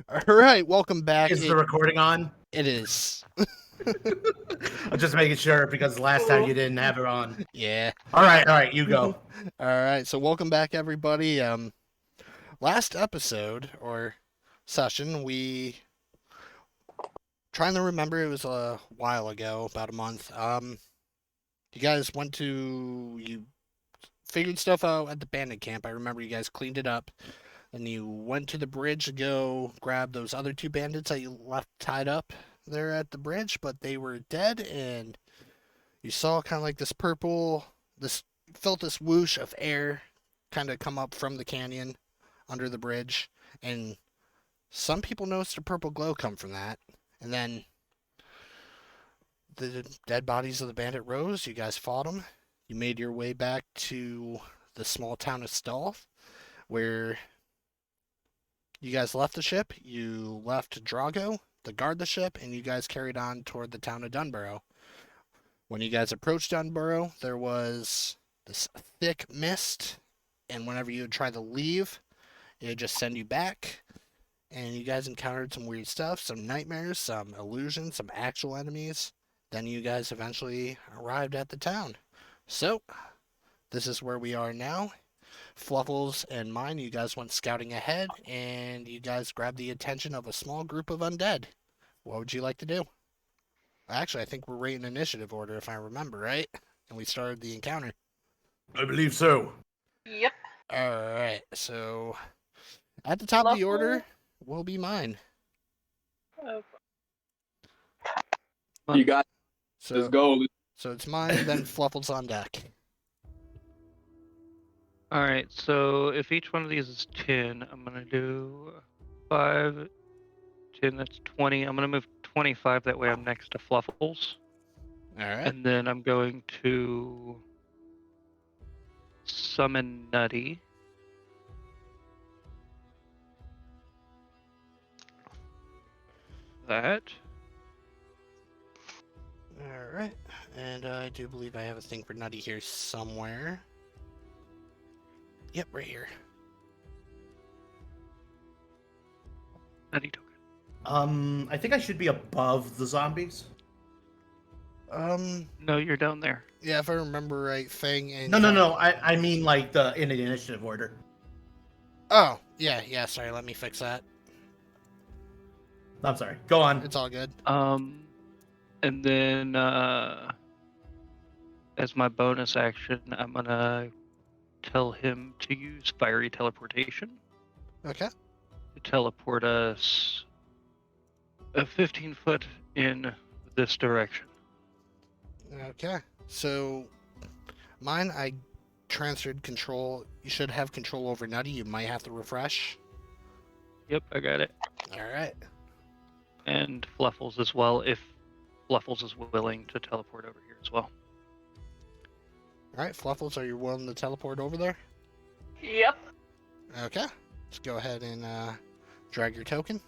All right, welcome back. Is the recording on? It is. I'm just making sure because last time you didn't have it on. Yeah. All right, you go. All right, so welcome back, everybody. Last episode or session, we trying to remember. It was a while ago, about a month. You guys you figured stuff out at the bandit camp. I remember you guys cleaned it up. And you went to the bridge to go grab those other two bandits that you left tied up there at the bridge, but they were dead, and you saw kind of like this felt this whoosh of air kind of come up from the canyon under the bridge, and some people noticed a purple glow come from that. And then the dead bodies of the bandit rose. You guys fought them. You made your way back to the small town of Stull, where you guys left the ship. You left Drago to guard the ship, and you guys carried on toward the town of Dunborough. When you guys approached Dunborough, there was this thick mist, and whenever you would try to leave, it would just send you back. And you guys encountered some weird stuff, some nightmares, some illusions, some actual enemies. Then you guys eventually arrived at the town. So, this is where we are now. Fluffles and mine, you guys went scouting ahead, and you guys grabbed the attention of a small group of undead. What would you like to do? Actually, I think we're right in initiative order, if I remember right. And we started the encounter. I believe so. Yep. Alright, so at the top of the order will be mine. You got it. So, Let's go. So it's mine, then Fluffles on deck. Alright, so if each one of these is 10, I'm going to do 5, 10, that's 20. I'm going to move 25, that way I'm next to Fluffles. Alright. And then I'm going to summon Nutty. That. Alright. And I do believe I have a thing for Nutty here somewhere. Yep, right here. Nutty token. I think I should be above the zombies. No, you're down there. Yeah, if I remember right, Fang and... No. I mean like in the initiative order. Oh, yeah, sorry, let me fix that. I'm sorry. Go on. It's all good. And then, as my bonus action, I'm gonna tell him to use fiery teleportation. Okay. To teleport us a 15 foot in this direction. Okay. So, mine, I transferred control. You should have control over Nutty. You might have to refresh. Yep, I got it. Alright. And Fluffles as well, if Fluffles is willing to teleport over here as well. Alright, Fluffles, are you willing to teleport over there? Yep. Okay. Let's go ahead and drag your token.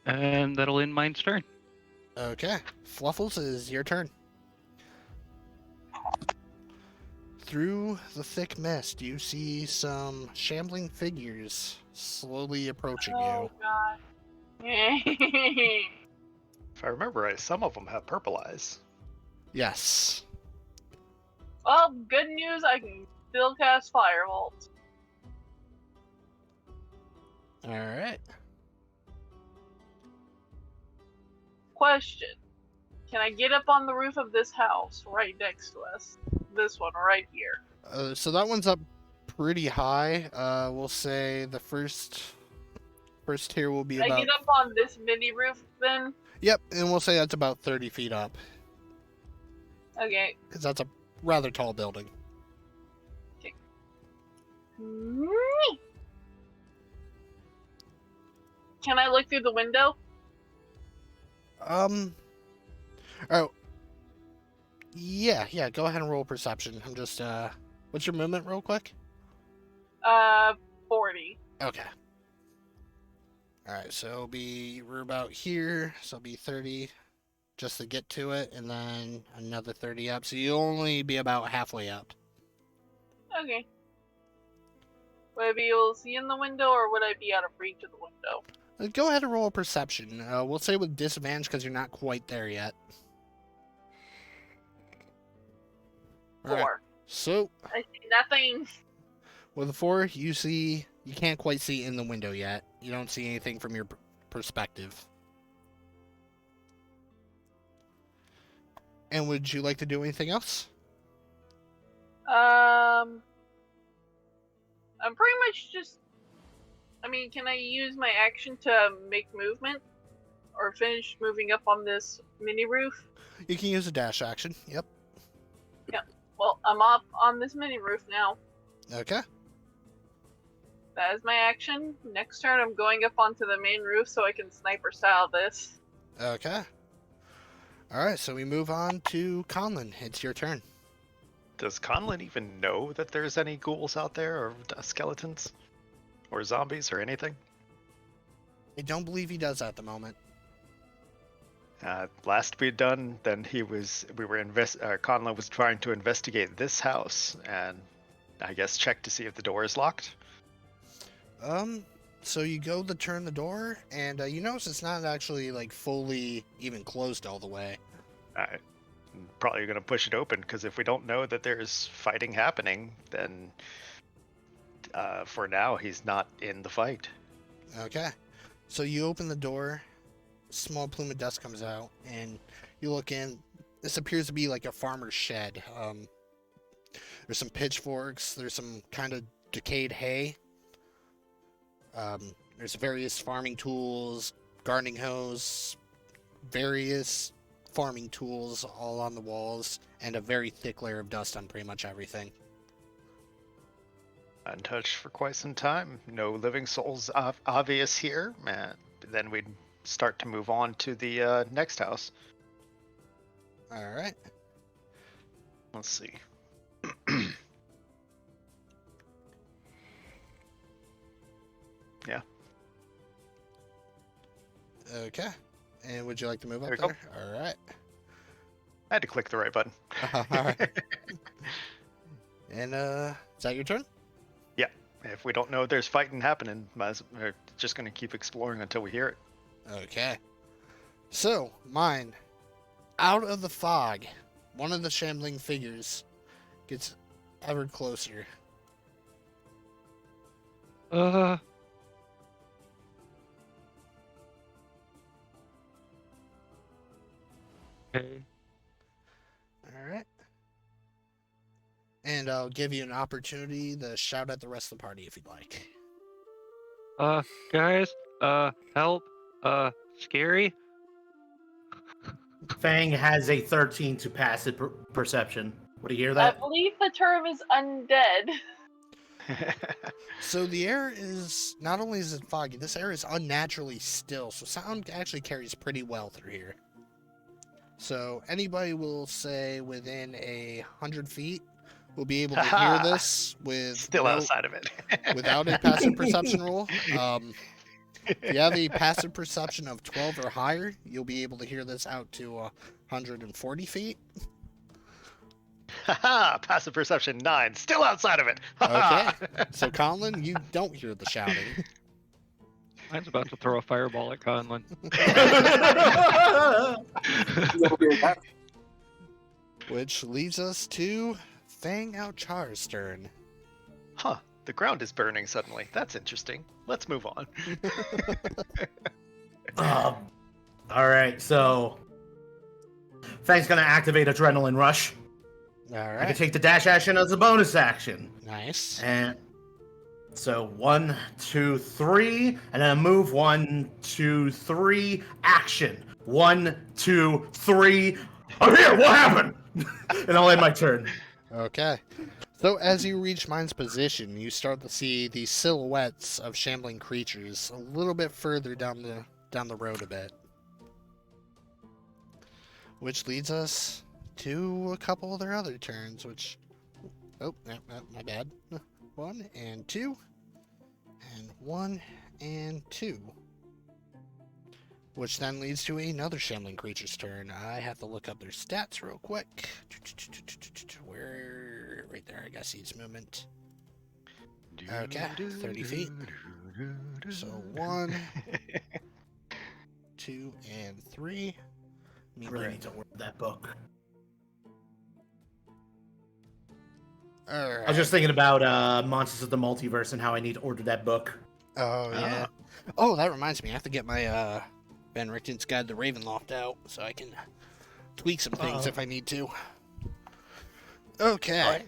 And that'll end mine's turn. Okay. Fluffles, is your turn. Through the thick mist, you see some shambling figures slowly approaching Oh, you. God. If I remember right, some of them have purple eyes. Yes. Well, good news, I can still cast Firebolt. Alright. Question. Can I get up on the roof of this house right next to us? This one right here. So that one's up pretty high. We'll say the first tier will be Can about... I get up on this mini roof then? Yep, and we'll say that's about 30 feet up. Okay. Because that's a rather tall building. Okay. Can I look through the window? Oh. Yeah, go ahead and roll perception. I'm just, what's your movement real quick? 40. Okay. Alright, so we're about here, so it'll be 30. just to get to it, and then another 30 up. So you'll only be about halfway up. Okay. Would I be able to see in the window, or would I be out of reach of the window? Go ahead and roll a perception. We'll say with disadvantage because you're not quite there yet. 4. Alright, so I see nothing. with a 4, you can't quite see in the window yet. You don't see anything from your perspective. And would you like to do anything else? I'm pretty much just. I mean, can I use my action to make movement? Or finish moving up on this mini roof? You can use a dash action. Yep. Well, I'm up on this mini roof now. Okay. That is my action. Next turn, I'm going up onto the main roof so I can sniper style this. Okay. Alright, so we move on to Conlen. It's your turn. Does Conlen even know that there's any ghouls out there, or skeletons, or zombies, or anything? I don't believe he does at the moment. Last we'd done, then Conlen was trying to investigate this house, and I guess check to see if the door is locked. So you go to turn the door, and you notice it's not actually like fully even closed all the way. I'm probably going to push it open, because if we don't know that there's fighting happening, then for now he's not in the fight. Okay. So you open the door, small plume of dust comes out, and you look in. This appears to be like a farmer's shed. There's some pitchforks, there's some kind of decayed hay. There's various farming tools, gardening hose, various farming tools all on the walls, and a very thick layer of dust on pretty much everything. Untouched for quite some time. No living souls obvious here. Then we'd start to move on to the next house. Alright. Let's see. Yeah. Okay. And would you like to move up There you there? Alright. I had to click the right button. Alright. And, is that your turn? If we don't know there's fighting happening, we're just going to keep exploring until we hear it. Okay. So, mine. Out of the fog, one of the shambling figures gets ever closer. Okay. Alright. And I'll give you an opportunity to shout at the rest of the party if you'd like. Guys, help, scary. Fang has a 13 to passive perception. Would you hear I that? believe the term is undead. So the air is, not only is it foggy, this air is unnaturally still, so sound actually carries pretty well through here. So anybody will say within 100 feet will be able to hear this with Still outside of it. without a passive perception roll. If you have a passive perception of 12 or higher, you'll be able to hear this out to 140 feet. Haha, passive perception 9, still outside of it. Okay. So Conlen, you don't hear the shouting. Mine's about to throw a fireball at Conlen. Which leads us to Fang Out Char's turn. Huh, the ground is burning suddenly. That's interesting. Let's move on. All right, so Fang's gonna activate Adrenaline Rush. I can Alright. take the dash action as a bonus action. Nice. And so 1, 2, 3, and then move 1, 2, 3, action. 1, 2, 3. I'm here. What happened? And I'll end my turn. Okay. So as you reach mine's position, you start to see these silhouettes of shambling creatures a little bit further down the road a bit. Which leads us to a couple of their other turns, which... Oh, my bad. 1 and 2. And 1 and 2. Which then leads to another shambling creature's turn. I have to look up their stats real quick. Where? Right there, I guess its movement. Okay, 30 feet. So 1, 2, and 3. I really need to order that book. Alright. I was just thinking about Monsters of the Multiverse and how I need to order that book. Oh, yeah. Oh, that reminds me. I have to get my Ben Richards Guide to Ravenloft out so I can tweak some things if I need to. Okay. Alright.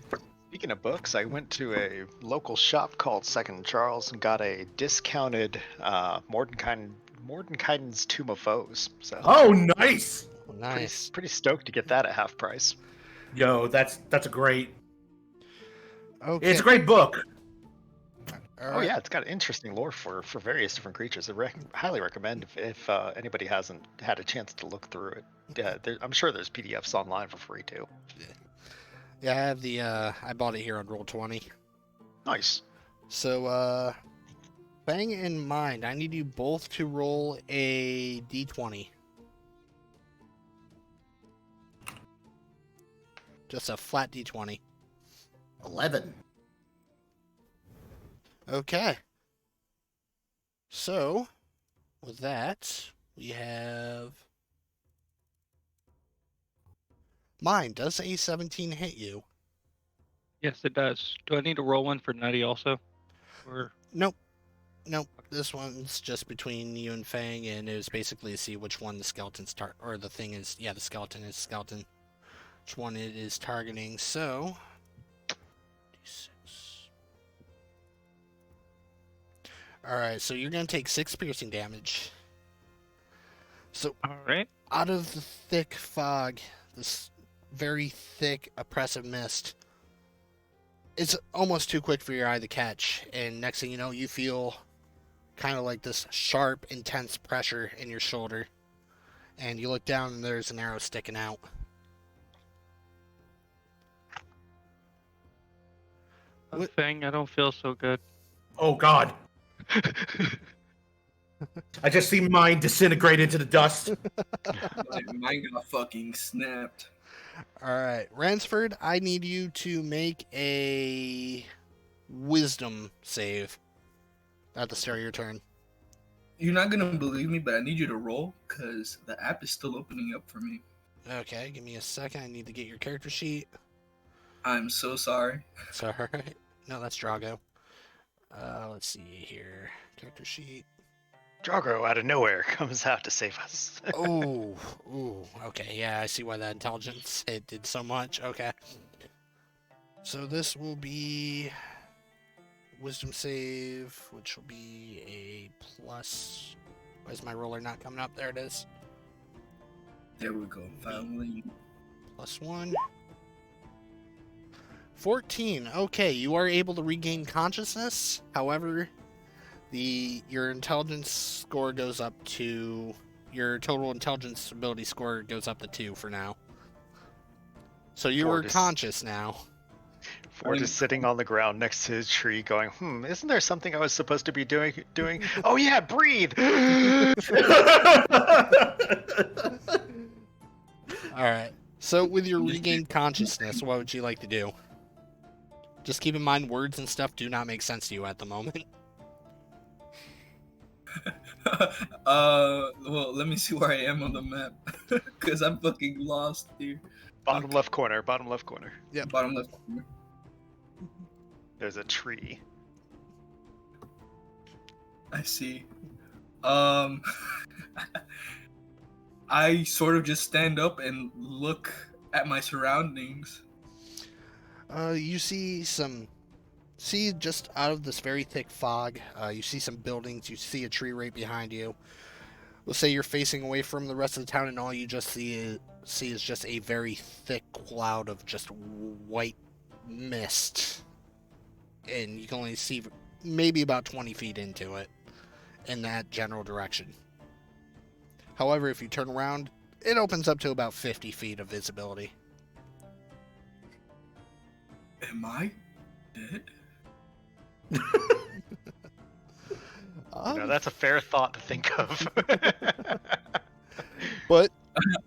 Speaking of books, I went to a local shop called Second Charles and got a discounted Mordenkainen's Tomb of Foes. So Oh, nice! Nice. pretty stoked to get that at half price. Yo, that's a great. Okay. It's a great book. Oh yeah, it's got interesting lore for various different creatures. I highly recommend if anybody hasn't had a chance to look through it. Yeah, I'm sure there's PDFs online for free too. Yeah, I have the I bought it here on Roll20. Nice. So bearing in mind, I need you both to roll a d20. Just a flat d20. 11. Okay. So, with that, we have... Mine, does a 17 hit you? Yes, it does. Do I need to roll one for Nutty also? Or Nope. Nope. This one's just between you and Fang, and it was basically to see which one the skeleton's or the thing is... Yeah, the skeleton is skeleton. Which one it is targeting, so... D6. Alright, so you're going to take 6 piercing damage. So, all right. out of the thick fog, this very thick, oppressive mist, it's almost too quick for your eye to catch. And next thing you know, you feel kind of like this sharp, intense pressure in your shoulder. And you look down and there's an arrow sticking out. What? Fang, I don't feel so good. Oh God. I just see mine disintegrate into the dust. Like, mine got fucking snapped. Alright, Ransford, I need you to make a wisdom save at the start of your turn. You're not gonna believe me, but I need you to roll, because the app is still opening up for me. Okay, give me a second. I need to get your character sheet. I'm so sorry. It's alright. No, that's Drago. Let's see here. Character sheet. Drago out of nowhere comes out to save us. Oh, ooh, okay, yeah, I see why that intelligence it did so much. Okay. So this will be wisdom save, which will be a plus. Why is my roller not coming up? There it is. There we go. Finally. +1. 14. Okay, you are able to regain consciousness. However, your intelligence score goes up to... Your total intelligence ability score goes up to 2 for now. So you are conscious now. Ford is sitting on the ground next to his tree going, isn't there something I was supposed to be doing? Oh yeah, breathe! Alright. So with your regained consciousness, what would you like to do? Just keep in mind words and stuff do not make sense to you at the moment. Well, let me see where I am on the map. Because I'm fucking lost here. Bottom left corner, bottom left corner. Yeah. Bottom left corner. There's a tree. I see. I sort of just stand up and look at my surroundings. You see just out of this very thick fog, you see some buildings, you see a tree right behind you. We'll say you're facing away from the rest of the town and all you just see is just a very thick cloud of just white mist. And you can only see maybe about 20 feet into it in that general direction. However, if you turn around, it opens up to about 50 feet of visibility. Am I dead? That's a fair thought to think of. But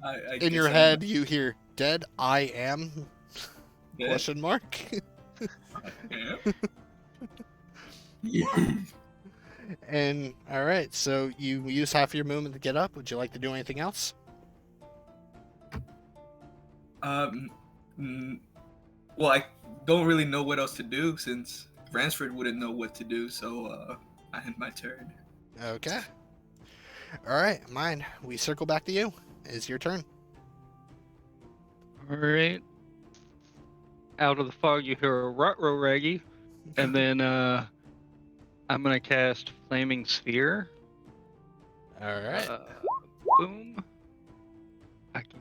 I in guess your I'm head, you hear "dead I am?" dead. question mark. Yeah. And all right, so you use half your movement to get up. Would you like to do anything else? Well, I don't really know what else to do since Ransford wouldn't know what to do, so I end my turn. Okay. All right, mine. We circle back to you. It's your turn. All right. Out of the fog, you hear a rot-row raggy, and then I'm gonna cast Flaming Sphere. All right. Boom. I can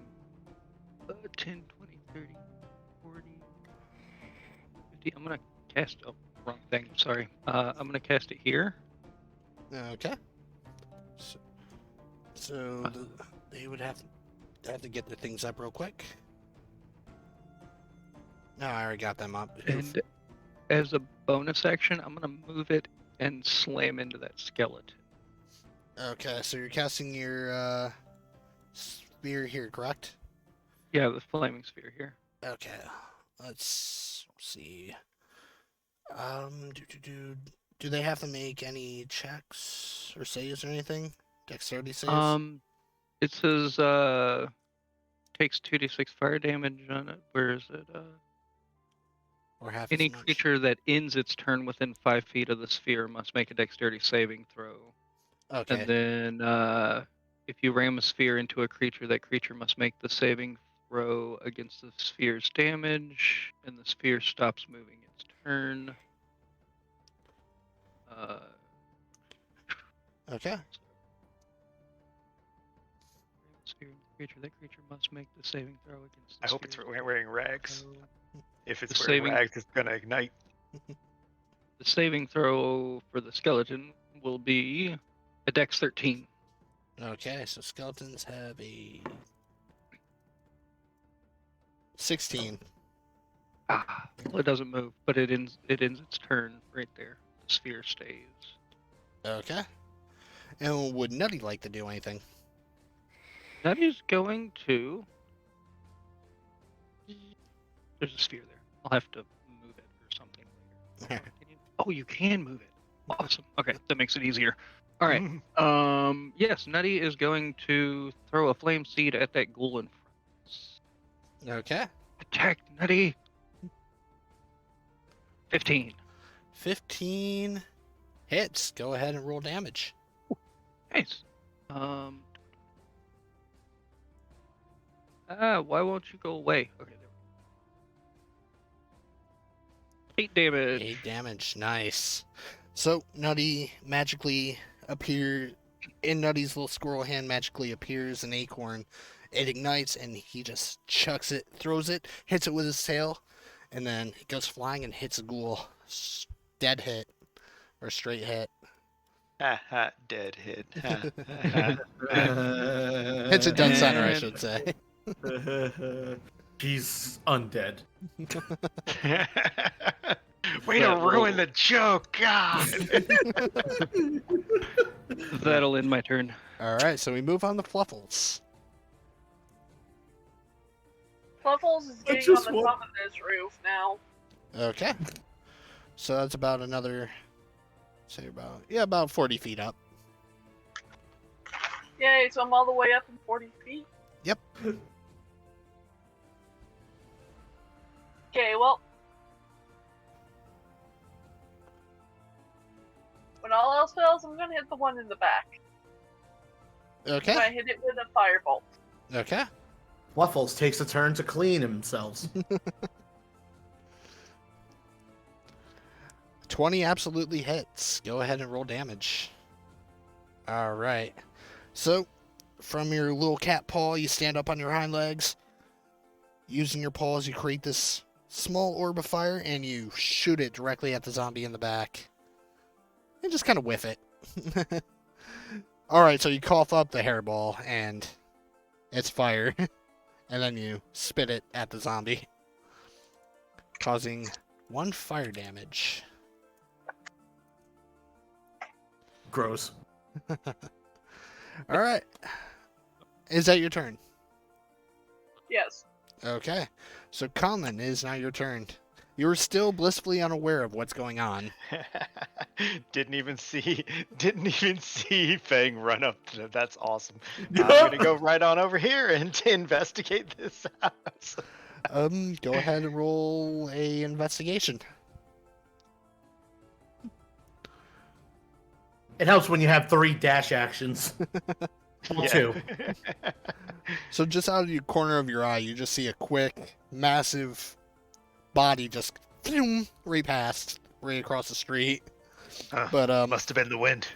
10, 20, 30, 40, 50. I'm gonna cast. Oh, wrong thing. Sorry. I'm gonna cast it here. Okay. So they would have to get the things up real quick. No, I already got them up. And as a bonus action, I'm gonna move it and slam into that skeleton. Okay, so you're casting your spear here, correct? Yeah, the Flaming Sphere here. Okay. Let's see. Do they have to make any checks or saves or anything? Dexterity saves? It says takes 2d6 fire damage on it. Where is it? Or half Any as much? creature that ends its turn within 5 feet of the sphere must make a dexterity saving throw. Okay. And then if you ram a sphere into a creature, that creature must make the saving throw against the sphere's damage, and the sphere stops moving its turn. Okay. Sphere into the creature, that creature must make the saving throw against the I hope it's sphere's wearing rags. throw. If it's The wearing saving- rags, it's gonna ignite. The saving throw for the skeleton will be a dex 13. Okay, so skeletons have a 16. Well, it doesn't move, but it ends its turn right there. The sphere stays. Okay. And would Nutty like to do anything? Nutty's going to. There's a sphere there. I'll have to move it or something later. Oh, you can move it. Awesome. Okay, that makes it easier. All right. Yes, Nutty is going to throw a flame seed at that ghoul in front. Okay. Attack, Nutty. 15. 15 hits. Go ahead and roll damage. Nice. Why won't you go away? Okay, there we go. 8 damage. 8 damage. Nice. So Nutty magically in Nutty's little squirrel hand magically appears an acorn. It ignites and he just chucks it, throws it, hits it with his tail, and then it goes flying and hits a ghoul. Dead hit. Or straight hit. Ha ha, dead hit. Ha, Hits it dead center, I should say. He's undead. Way to ruin the joke, God! That'll end my turn. Alright, so we move on to Fluffles. Fluffles is getting on just the want- top of this roof now. Okay. So that's about another, about 40 feet up. Yay, so I'm all the way up in 40 feet. Yep. Okay, well. When all else fails, I'm gonna hit the one in the back. Okay. I'm gonna hit it with a firebolt. Okay. Fluffles takes a turn to clean themselves. 20 absolutely hits. Go ahead and roll damage. Alright. So, from your little cat paw, you stand up on your hind legs. Using your paws, you create this small orb of fire, and you shoot it directly at the zombie in the back. And just kind of whiff it. Alright, so you cough up the hairball, and it's fire. And then you spit it at the zombie, causing 1 fire damage. grows. All right. Is that your turn? Yes. Okay. So, Conlen, it is now your turn. You are still blissfully unaware of what's going on. Didn't even see Fang run up to them. That's awesome. I'm gonna go right on over here and investigate this house. Go ahead and roll a investigation. It helps when you have 3 dash actions. Well, 2. So just out of the corner of your eye, you just see a quick, massive body just right past, right across the street. But must have been the wind.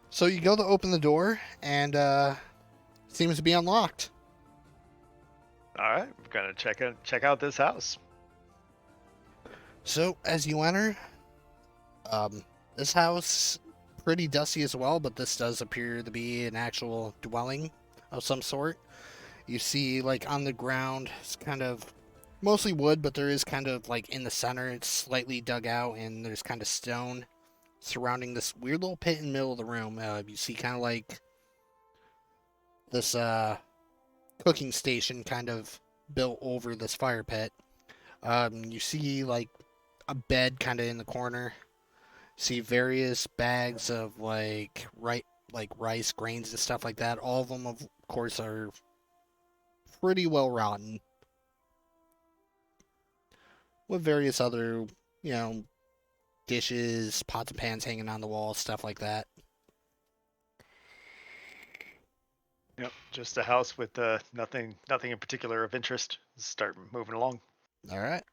So you go to open the door, and it seems to be unlocked. All right, we're gonna check out this house. So as you enter, this house pretty dusty as well, but this does appear to be an actual dwelling of some sort. You see, like, on the ground, it's kind of mostly wood, but there is kind of, like, in the center, it's slightly dug out, and there's kind of stone surrounding this weird little pit in the middle of the room. You see kind of like this cooking station kind of built over this fire pit. You see, like, a bed kind of in the corner. See various bags of like rice, grains, and stuff like that. All of them, of course, are pretty well rotten, with various other, dishes, pots and pans hanging on the wall, stuff like that. Yep, just a house with nothing in particular of interest. Start moving along. All right.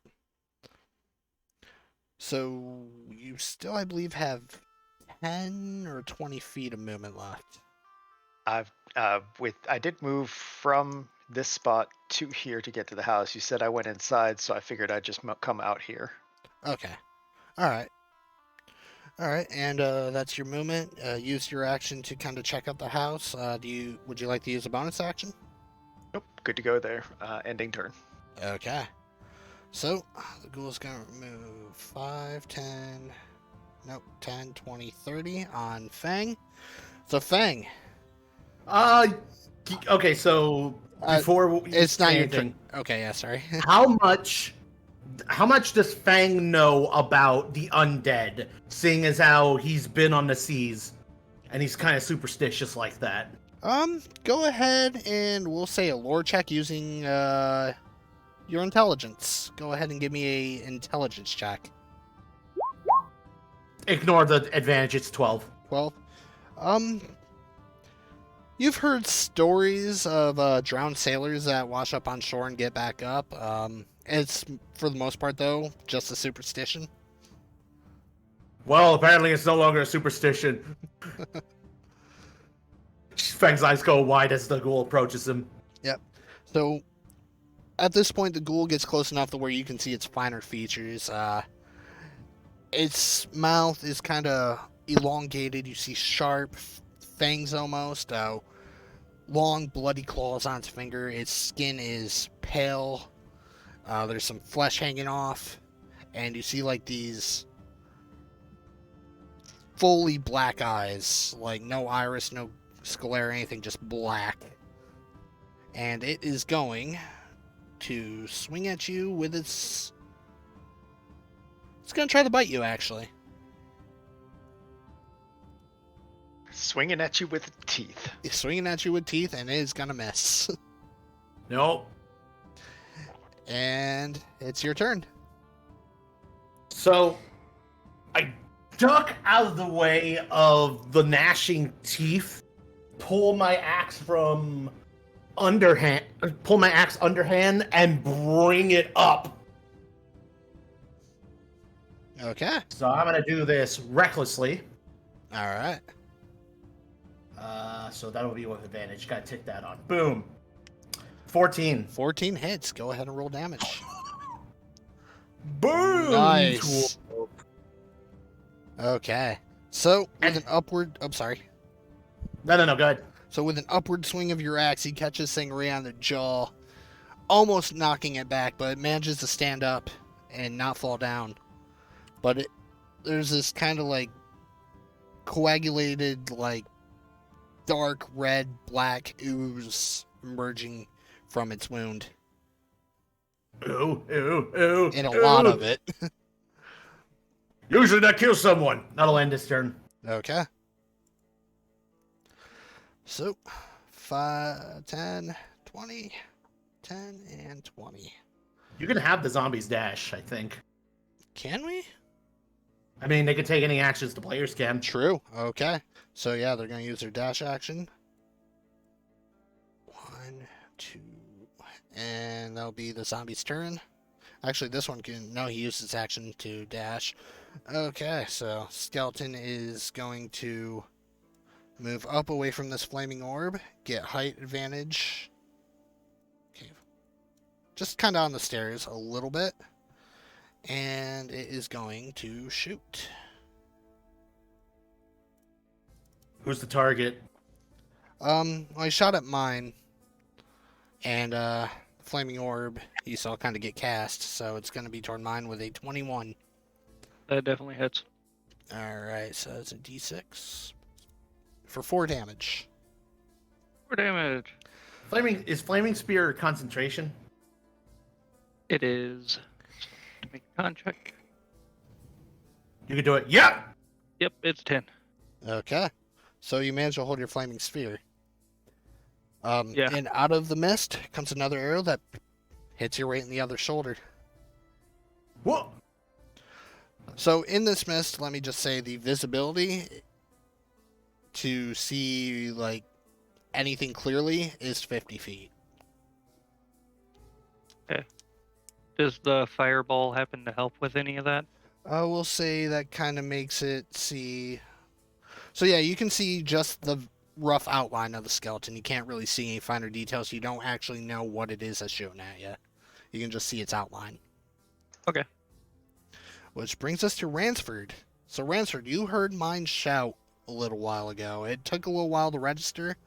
So you still, I believe, have 10 or 20 feet of movement left. I did move from this spot to here to get to the house. You said I went inside, so I figured I'd just come out here. Okay. All right. And that's your movement. Use your action to kind of check out the house. Would you like to use a bonus action? Nope, good to go there. Ending turn. Okay. So, the ghoul's going to remove 5, 10, 20, 30 on Fang. So, Fang. Okay, so before it's not your anything, turn. Okay, yeah, sorry. how much does Fang know about the undead, seeing as how he's been on the seas and he's kind of superstitious like that? Go ahead and we'll say a lore check using your intelligence. Go ahead and give me a intelligence check. Ignore the advantage, it's 12. 12. You've heard stories of drowned sailors that wash up on shore and get back up. It's, for the most part, though, just a superstition. Well, apparently it's no longer a superstition. Fang's eyes go wide as the ghoul approaches him. Yep. So, at this point, the ghoul gets close enough to where you can see its finer features. Its mouth is kind of elongated. You see sharp fangs almost. Long, bloody claws on its finger. Its skin is pale. There's some flesh hanging off. And you see, like, these fully black eyes. Like, no iris, no sclera, anything, just black. And it is going to swing at you with its... It's going to try to bite you, actually. Swinging at you with teeth. It's swinging at you with teeth, and it is going to miss. Nope. And it's your turn. So, I duck out of the way of the gnashing teeth, pull my axe underhand, and bring it up. Okay. So I'm gonna do this recklessly. All right. So that'll be with advantage. Gotta tick that on. Boom. 14. 14 hits. Go ahead and roll damage. Boom. Nice. Okay. So with an upward... I'm sorry. No, go ahead. So with an upward swing of your axe, he catches this thing right on the jaw, almost knocking it back, but it manages to stand up and not fall down. But there's this kind of like coagulated, like dark red, black ooze emerging from its wound. Ew, ew, ew. And a ew. lot of it. Usually that kills someone. That'll end his turn. Okay. So, 5, 10, 20, 10, and 20. You can have the zombies dash, I think. Can we? I mean, they can take any actions the players can. True. Okay. So, yeah, they're going to use their dash action. 1, 2, and that'll be the zombie's turn. Actually, this one can... No, he used his action to dash. Okay, so skeleton is going to move up away from this flaming orb, get height advantage. Okay. Just kind of on the stairs a little bit. And it is going to shoot. Who's the target? Well, I shot at mine. And, flaming orb, you saw kind of get cast, so it's going to be toward mine with a 21. That definitely hits. Alright, so it's a d6 for 4 damage. 4 damage. Is flaming spear concentration? It is. To make a con check. You can do it. Yeah. Yep, it's 10. Okay, so you manage to hold your flaming sphere. Yeah. And out of the mist comes another arrow that hits you right in the other shoulder. What? So in this mist, let me just say the visibility to see like anything clearly is 50 feet. Does the fireball happen to help with any of that? We'll say that kind of makes it see. So yeah, you can see just the rough outline of the skeleton. You can't really see any finer details. You don't actually know what it is that's shooting at you. You can just see its outline. Okay. Which brings us to Ransford. So Ransford, you heard mine shout a little while ago. It took a little while to register,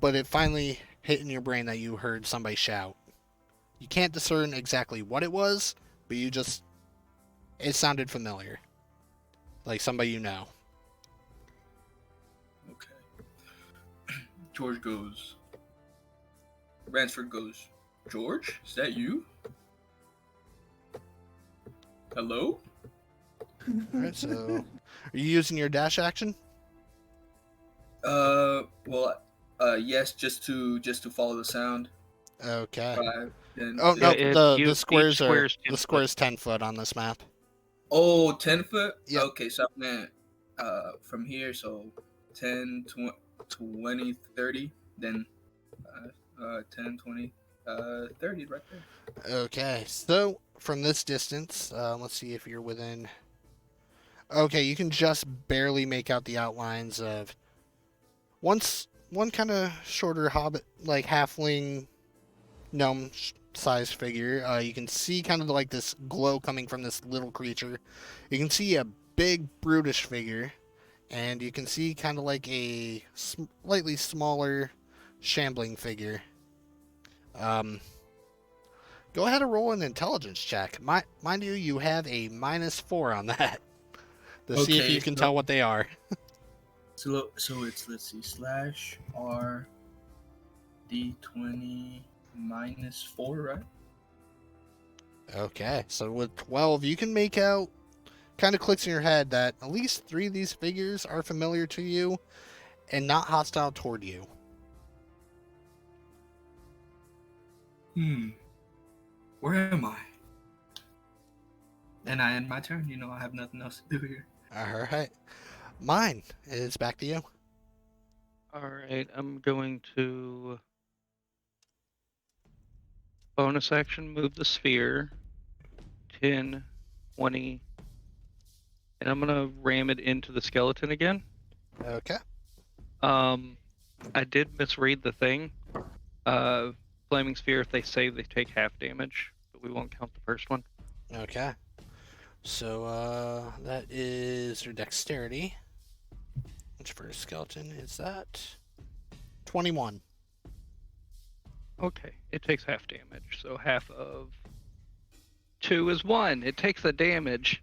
but it finally hit in your brain that you heard somebody shout. You can't discern exactly what it was, but it sounded familiar. Like somebody you know. Okay. George goes. Ransford goes, George? Is that you? Hello? Alright, so are you using your dash action? Well, yes, just to follow the sound. Okay. 5, 10. Oh no, Yeah, the squares are square's 10 the square's 10 foot on this map. Oh, 10 foot? Yep. Okay, so I'm gonna, from here, so 10, 20, 30, then 10, 20, 30 right there. Okay, so from this distance, let's see if you're within. Okay, you can just barely make out the outlines of one kind of shorter hobbit, like halfling gnome sized figure. You can see kind of like this glow coming from this little creature. You can see a big brutish figure, and you can see kind of like a slightly smaller shambling figure. Go ahead and roll an intelligence check. Mind you, you have a -4 on that to see if Okay, you can so- tell what they are. So it's, let's see, slash R D20 -4, right? Okay, so with 12, you can make out, kind of clicks in your head that at least 3 of these figures are familiar to you and not hostile toward you. Where am I? And I end my turn. I have nothing else to do here. Alright. Mine is back to you. Alright, I'm going to bonus action move the sphere 10, 20, and I'm gonna ram it into the skeleton again. Okay. I did misread the thing. Flaming sphere, if they save, they take half damage, but we won't count the first one. Okay. So, that is your dexterity. Which for a skeleton is that? 21. Okay, it takes half damage, so half of 2 is 1. It takes the damage.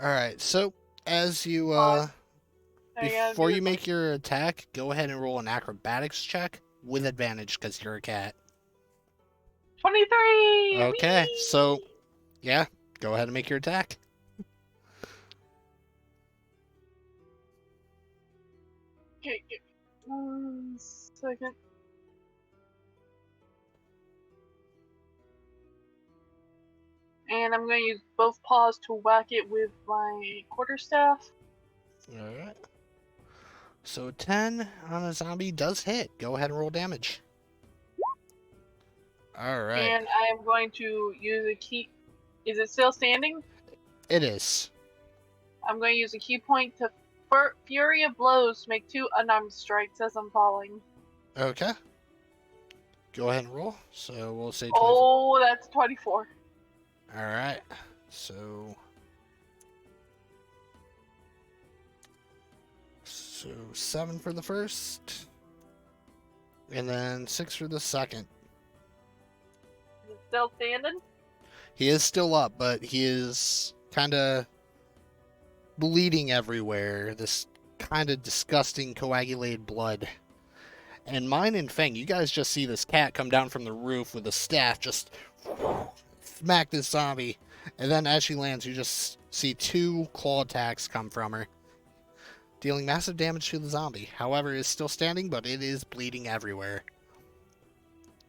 All right. So as you I gotta before do you it. make your attack, go ahead and roll an acrobatics check with advantage because you're a cat. 23. Okay. Whee! So yeah, go ahead and make your attack. Okay, okay. 1 second. And I'm going to use both paws to whack it with my quarterstaff. All right. So 10 on a zombie does hit. Go ahead and roll damage. All right. And I am going to use a key. Is it still standing? It is. I'm going to use a key point to Fury of Blows to make 2 unarmed strikes as I'm falling. Okay. Go ahead and roll. So we'll say 24. Oh, that's 24. All right. So 7 for the first, and then 6 for the second. Is it still standing? He is still up, but he is kind of bleeding everywhere. This kind of disgusting coagulated blood. And Mine and Feng, you guys just see this cat come down from the roof with a staff, just smack this zombie. And then as she lands, you just see 2 claw attacks come from her, dealing massive damage to the zombie. However, it is still standing, but it is bleeding everywhere.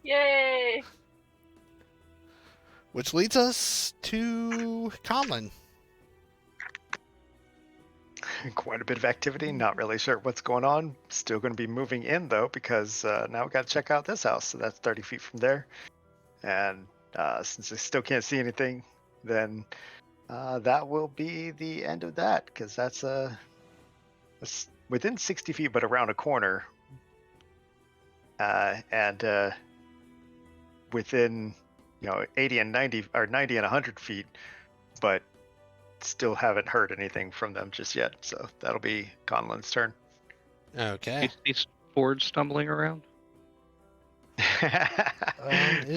Yay! Which leads us to Conlen. Quite a bit of activity. Not really sure what's going on. Still going to be moving in though, because now we got to check out this house. So that's 30 feet from there. And since I still can't see anything, then that will be the end of that, because that's within 60 feet, but around a corner. And within 80 and 90 or 90 and 100 feet, but still haven't heard anything from them just yet. So that'll be Conlen's turn. Okay. He's Ford stumbling around.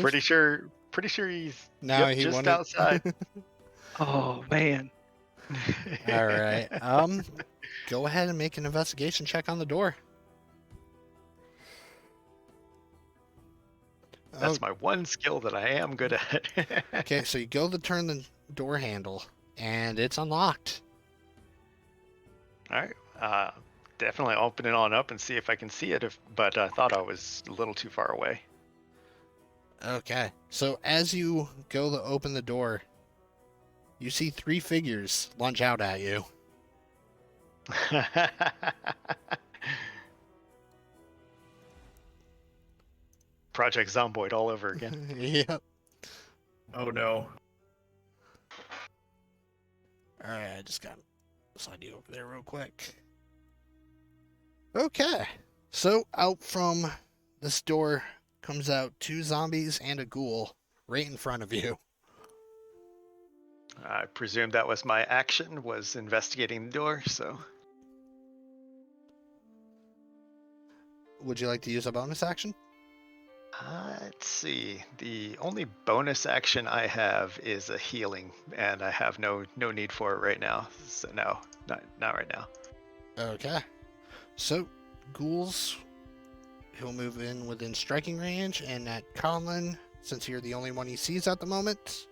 Pretty sure he's No, he just wanted... outside. Oh man. All right. Go ahead and make an investigation check on the door. That's my one skill that I am good at. Okay, so you go to turn the door handle, and it's unlocked. All right. Definitely open it on up and see if I can see it. But I thought I was a little too far away. Okay, so as you go to open the door, you see 3 figures lunge out at you. Project Zomboid all over again. Yep. Oh no. Alright, I just got slide you over there real quick. Okay, so out from this door comes out 2 zombies and a ghoul right in front of you. I presume that was my action, was investigating the door, so... Would you like to use a bonus action? Let's see. The only bonus action I have is a healing, and I have no need for it right now. So no, not right now. Okay. So, ghouls, he'll move in within striking range, and at Conlen, since you're the only one he sees at the moment,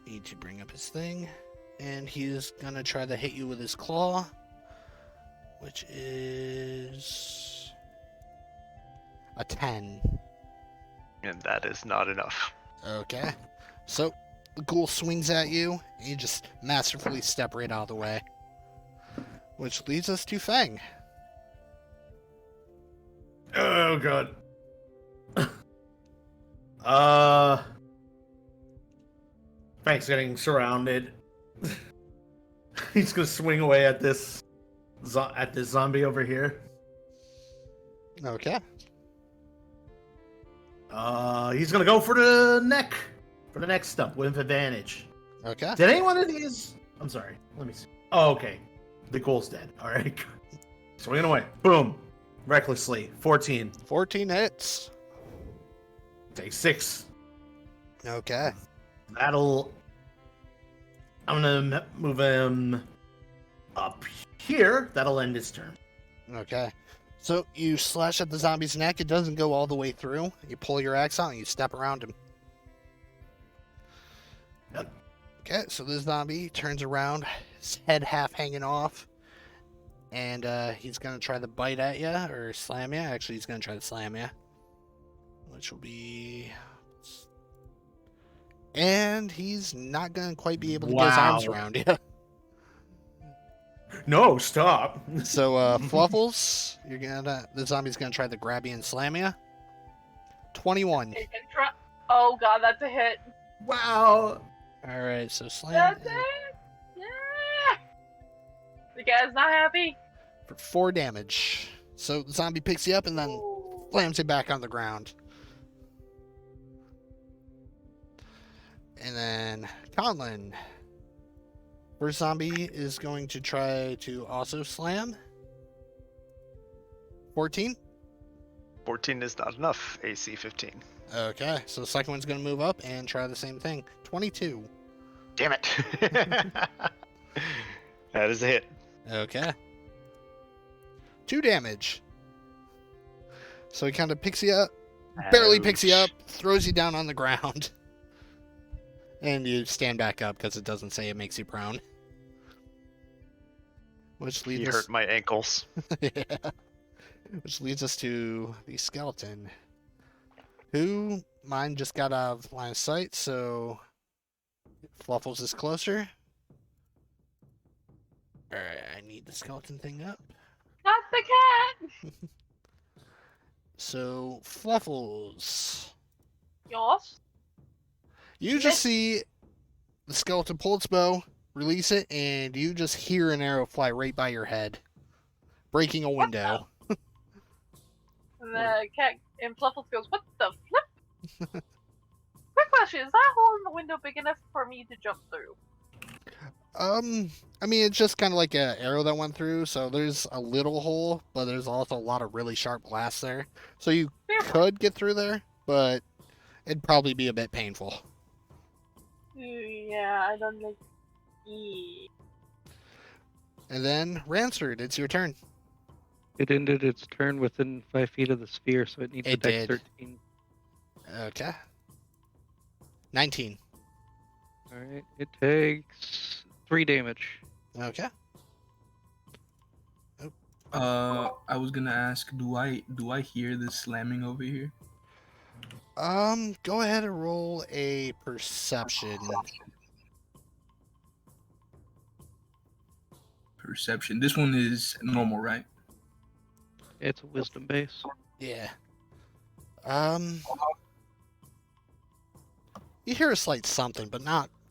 need to bring up his thing, and he's gonna try to hit you with his claw, which is a 10. And that is not enough. Okay. So, the ghoul swings at you, and you just masterfully step right out of the way. Which leads us to Feng. Oh god. Frank's getting surrounded. He's gonna swing away at this zombie over here. Okay. He's gonna go for the neck, for the neck stump with advantage. Okay. Did anyone of these? I'm sorry. Let me see. Oh, okay. The ghoul's dead. All right. Swinging away. Boom. Recklessly. 14. 14 hits. Take 6. Okay. That'll I'm gonna move him up here. That'll end his turn. Okay. So you slash at the zombie's neck. It doesn't go all the way through. You pull your axe out and you step around him. Yep. Okay, so this zombie turns around, his head half hanging off, and he's gonna try to bite at you or slam you. Actually, he's gonna try to slam you, which will be. And he's not gonna quite be able to get his arms Wow. around you. No, stop. So Fluffles, the zombie's gonna try to grab you and slam you. 21. It can try. Oh god, that's a hit. Wow. All right, so slam That's it. Yeah. The guy's not happy. for 4 damage. So the zombie picks you up and then Ooh. slams you back on the ground. And then Conlen. First zombie is going to try to also slam. 14. 14 is not enough. AC 15. Okay, so the second one's going to move up and try the same thing. 22. Damn it. That is a hit. Okay. 2 damage. So he kind of picks you up, barely picks you up, throws you down on the ground. And you stand back up because it doesn't say it makes you prone. Which He leads us, hurt my ankles. yeah. Which leads us to the skeleton. Who mine just got out of line of sight, so Fluffles is closer. Alright, I need the skeleton thing up. Not the cat. So Fluffles. Yoss. You just see the skeleton pull its bow, release it, and you just hear an arrow fly right by your head, breaking a window. And the cat and Fluffles goes, "What the flip?" Quick question: is that hole in the window big enough for me to jump through? I mean, it's just kind of like an arrow that went through, so there's a little hole, but there's also a lot of really sharp glass there. So you could get through there, but it'd probably be a bit painful. Yeah, I don't like. And then, Ransford, it's your turn. It ended its turn within 5 feet of the sphere, so it needs It a dex did. 13. Okay. 19. Alright, it takes 3 damage. Okay. I was gonna ask, do I hear this slamming over here? Go ahead and roll a perception. Perception. This one is normal, right? It's a wisdom base. Yeah. You hear a slight something, but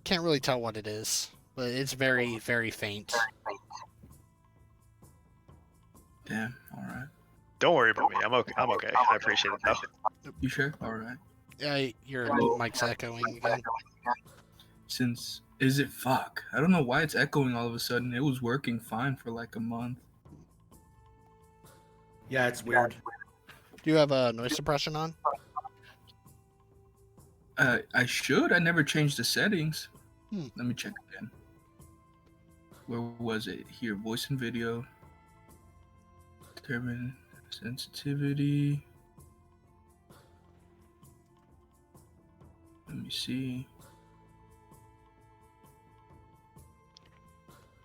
can't really tell what it is. But it's very, very faint. Damn. All right. Don't worry about me. I'm okay. I appreciate it though. You sure? All right. Yeah, your mic's echoing again. Is it fuck? I don't know why it's echoing all of a sudden. It was working fine for like a month. Yeah, it's weird. Do you have a noise suppression on? I should. I never changed the settings. Hmm. Let me check again. Where was it? Here, voice and video. Determine sensitivity. Let me see.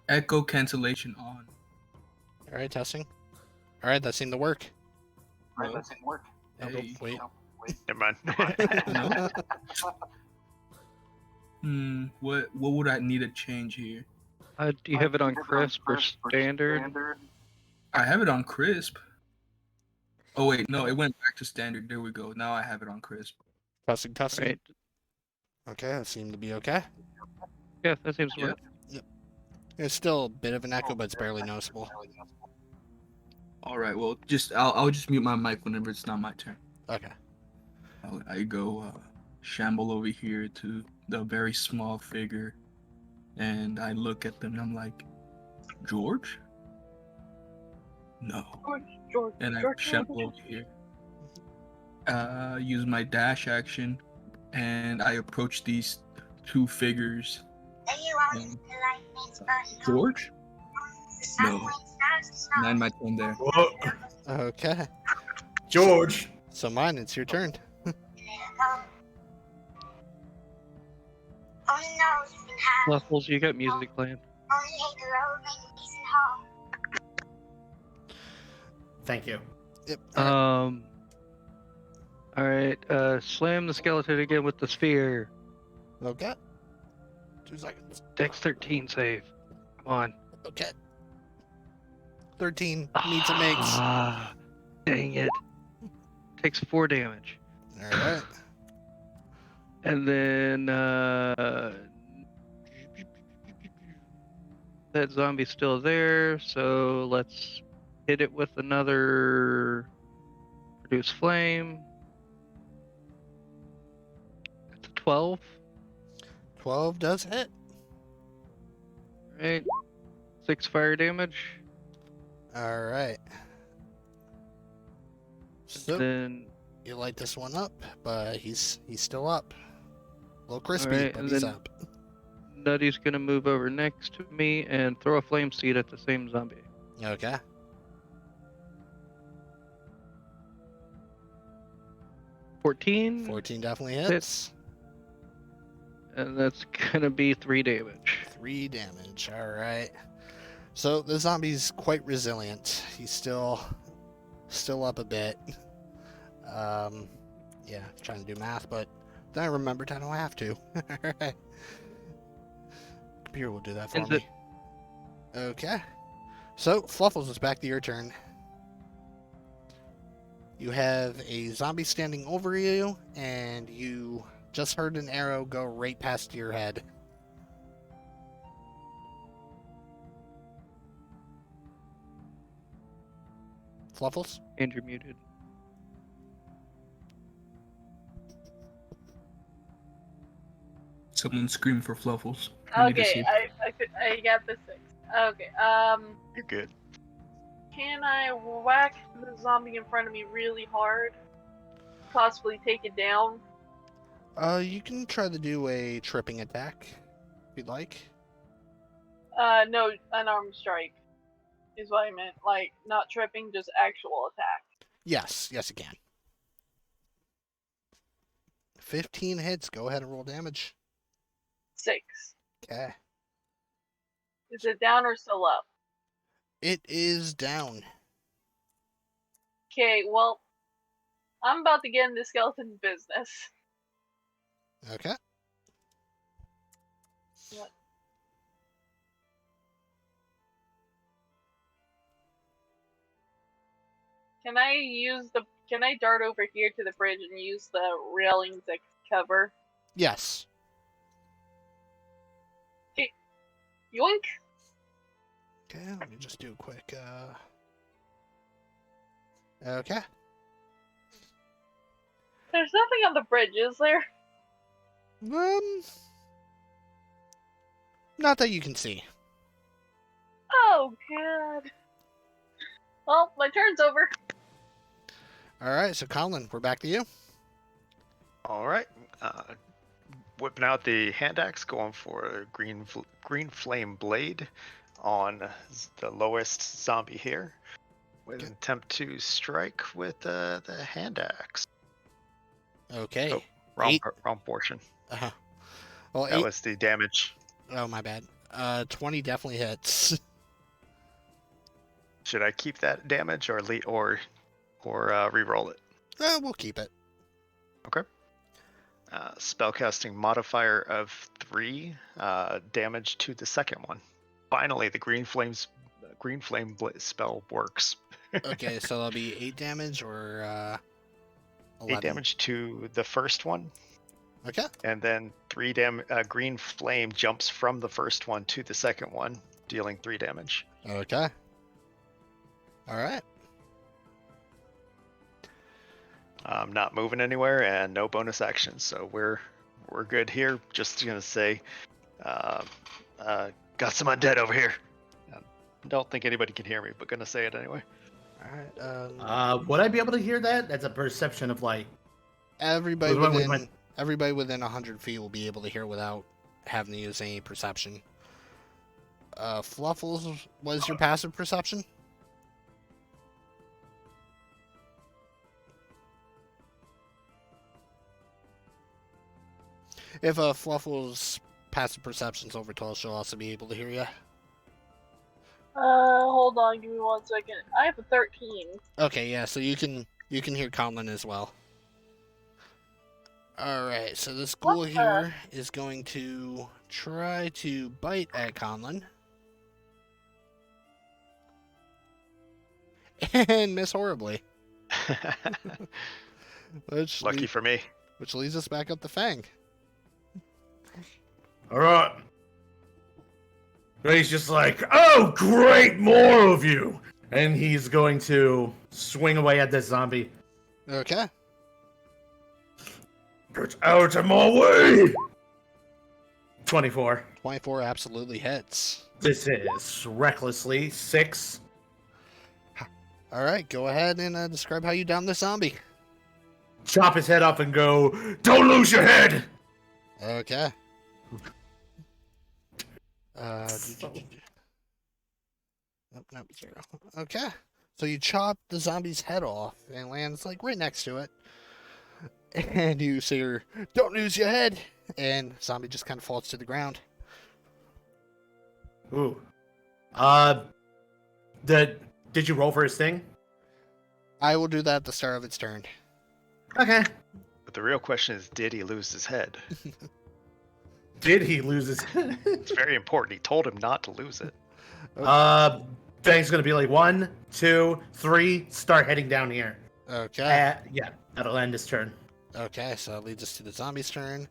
Echo cancellation on. All right, testing. All right, that seemed to work. No. Oh, Hey. wait. Never mind. No? What would I need to change here? Do you have it on crisp or standard? I have it on crisp. Oh wait, no, it went back to standard. There we go. Now I have it on crisp. Testing. Right. Okay, that seemed to be okay. Yeah, that seems to Yeah. work. It's still a bit of an echo, but it's barely noticeable. All right. Well, I'll just mute my mic whenever it's not my turn. Okay. I go shamble over here to the very small figure, and I look at them and I'm like, George? No. George. And I George, shamble over here. Use my dash action, and I approach these two figures And, George? No. 9 my turn there. Whoa. Okay. George. So mine, it's your turn. Fluffles, you got music playing. Thank you. Yep. All right. Slam the skeleton again with the sphere. Okay. 2 seconds. Dex 13 save. Come on. Okay. 13 meets and makes. Ah, dang it. Takes 4 damage. All right. And then that zombie's still there, so let's hit it with another produce flame. That's a 12. 12 does hit. Right. 6 fire damage. All right. So Then you light this one up, but he's still up. A little crispy, Alright, but and he's then- up. Nutty's gonna move over next to me and throw a flame seed at the same zombie. Okay. 14, 14 definitely hits. and that's gonna be 3 damage. 3 damage. All right. So the zombie's quite resilient. He's still up a bit. Yeah, trying to do math, but then I remembered I don't have to. All right. Computer will do that for Ends me. it. Okay. So Fluffles, it's back to your turn. You have a zombie standing over you, and you just heard an arrow go right past your head. Fluffles? Andrew muted. Someone scream for Fluffles. I need to see. Okay, I got the 6. Okay, You're good. can I whack the zombie in front of me really hard? Possibly take it down? You can try to do a tripping attack, if you'd like. No, unarmed strike is what I meant. Like, not tripping, just actual attack. Yes, you can. 15 hits. Go ahead and roll damage. 6. Okay. Is it down or still up? It is down. Okay, well, I'm about to get into skeleton business. Okay. What? Can I dart over here to the bridge and use the railings as cover? Yes. Yoink! Okay, let me just do a quick, Okay. There's nothing on the bridge, is there? Not that you can see. Oh, God. Well, my turn's over. Alright, so Conlen, we're back to you. All right. Whipping out the hand axe, going for a green flame blade on the lowest zombie here, with an attempt to strike with the hand axe. Okay. Oh, wrong portion. Uh-huh. Well, That was the damage. Oh, my bad. 20 definitely hits. Should I keep that damage or re-roll it? We'll keep it. Okay. Spellcasting modifier of 3, damage to the second one. Finally, the green flame spell works. Okay, so that'll be 8 damage or 11. 8 damage to the first one, Okay. and then 3 green flame jumps from the first one to the second one, dealing 3 damage. Okay. Alright. I'm not moving anywhere, and no bonus actions, so we're good here. Just gonna say, got some undead over here. Don't think anybody can hear me, but gonna say it anyway. Alright. Would I be able to hear that? That's a perception of light. Everybody Which one we within went- everybody within 100 feet will be able to hear without having to use any perception. Fluffles, what is your passive perception? If Fluffle's passive perception's over 12, she'll also be able to hear you. Hold on, give me 1 second. I have a 13. Okay, yeah, so you can hear Conlen as well. Alright, so this ghoul here is going to try to bite at Conlen. And miss horribly. Lucky for me. Which leads us back up the Fang. All right. He's just like, oh, great, more of you. And he's going to swing away at this zombie. Okay. Get out of my way! 24. 24 absolutely hits. This is recklessly 6. Alright, go ahead and describe how you down this zombie. Chop his head off and go, don't lose your head! Okay. Nope, 0. Okay. So you chop the zombie's head off and lands like right next to it. And you say, don't lose your head! And zombie just kind of falls to the ground. Ooh. Did you roll for his thing? I will do that at the start of its turn. Okay. But the real question is, did he lose his head? Did he lose his head? It's very important. He told him not to lose it. Fang's gonna be like 1, 2, 3, start heading down here. Okay. Yeah, that'll end his turn. Okay, so that leads us to the zombie's turn.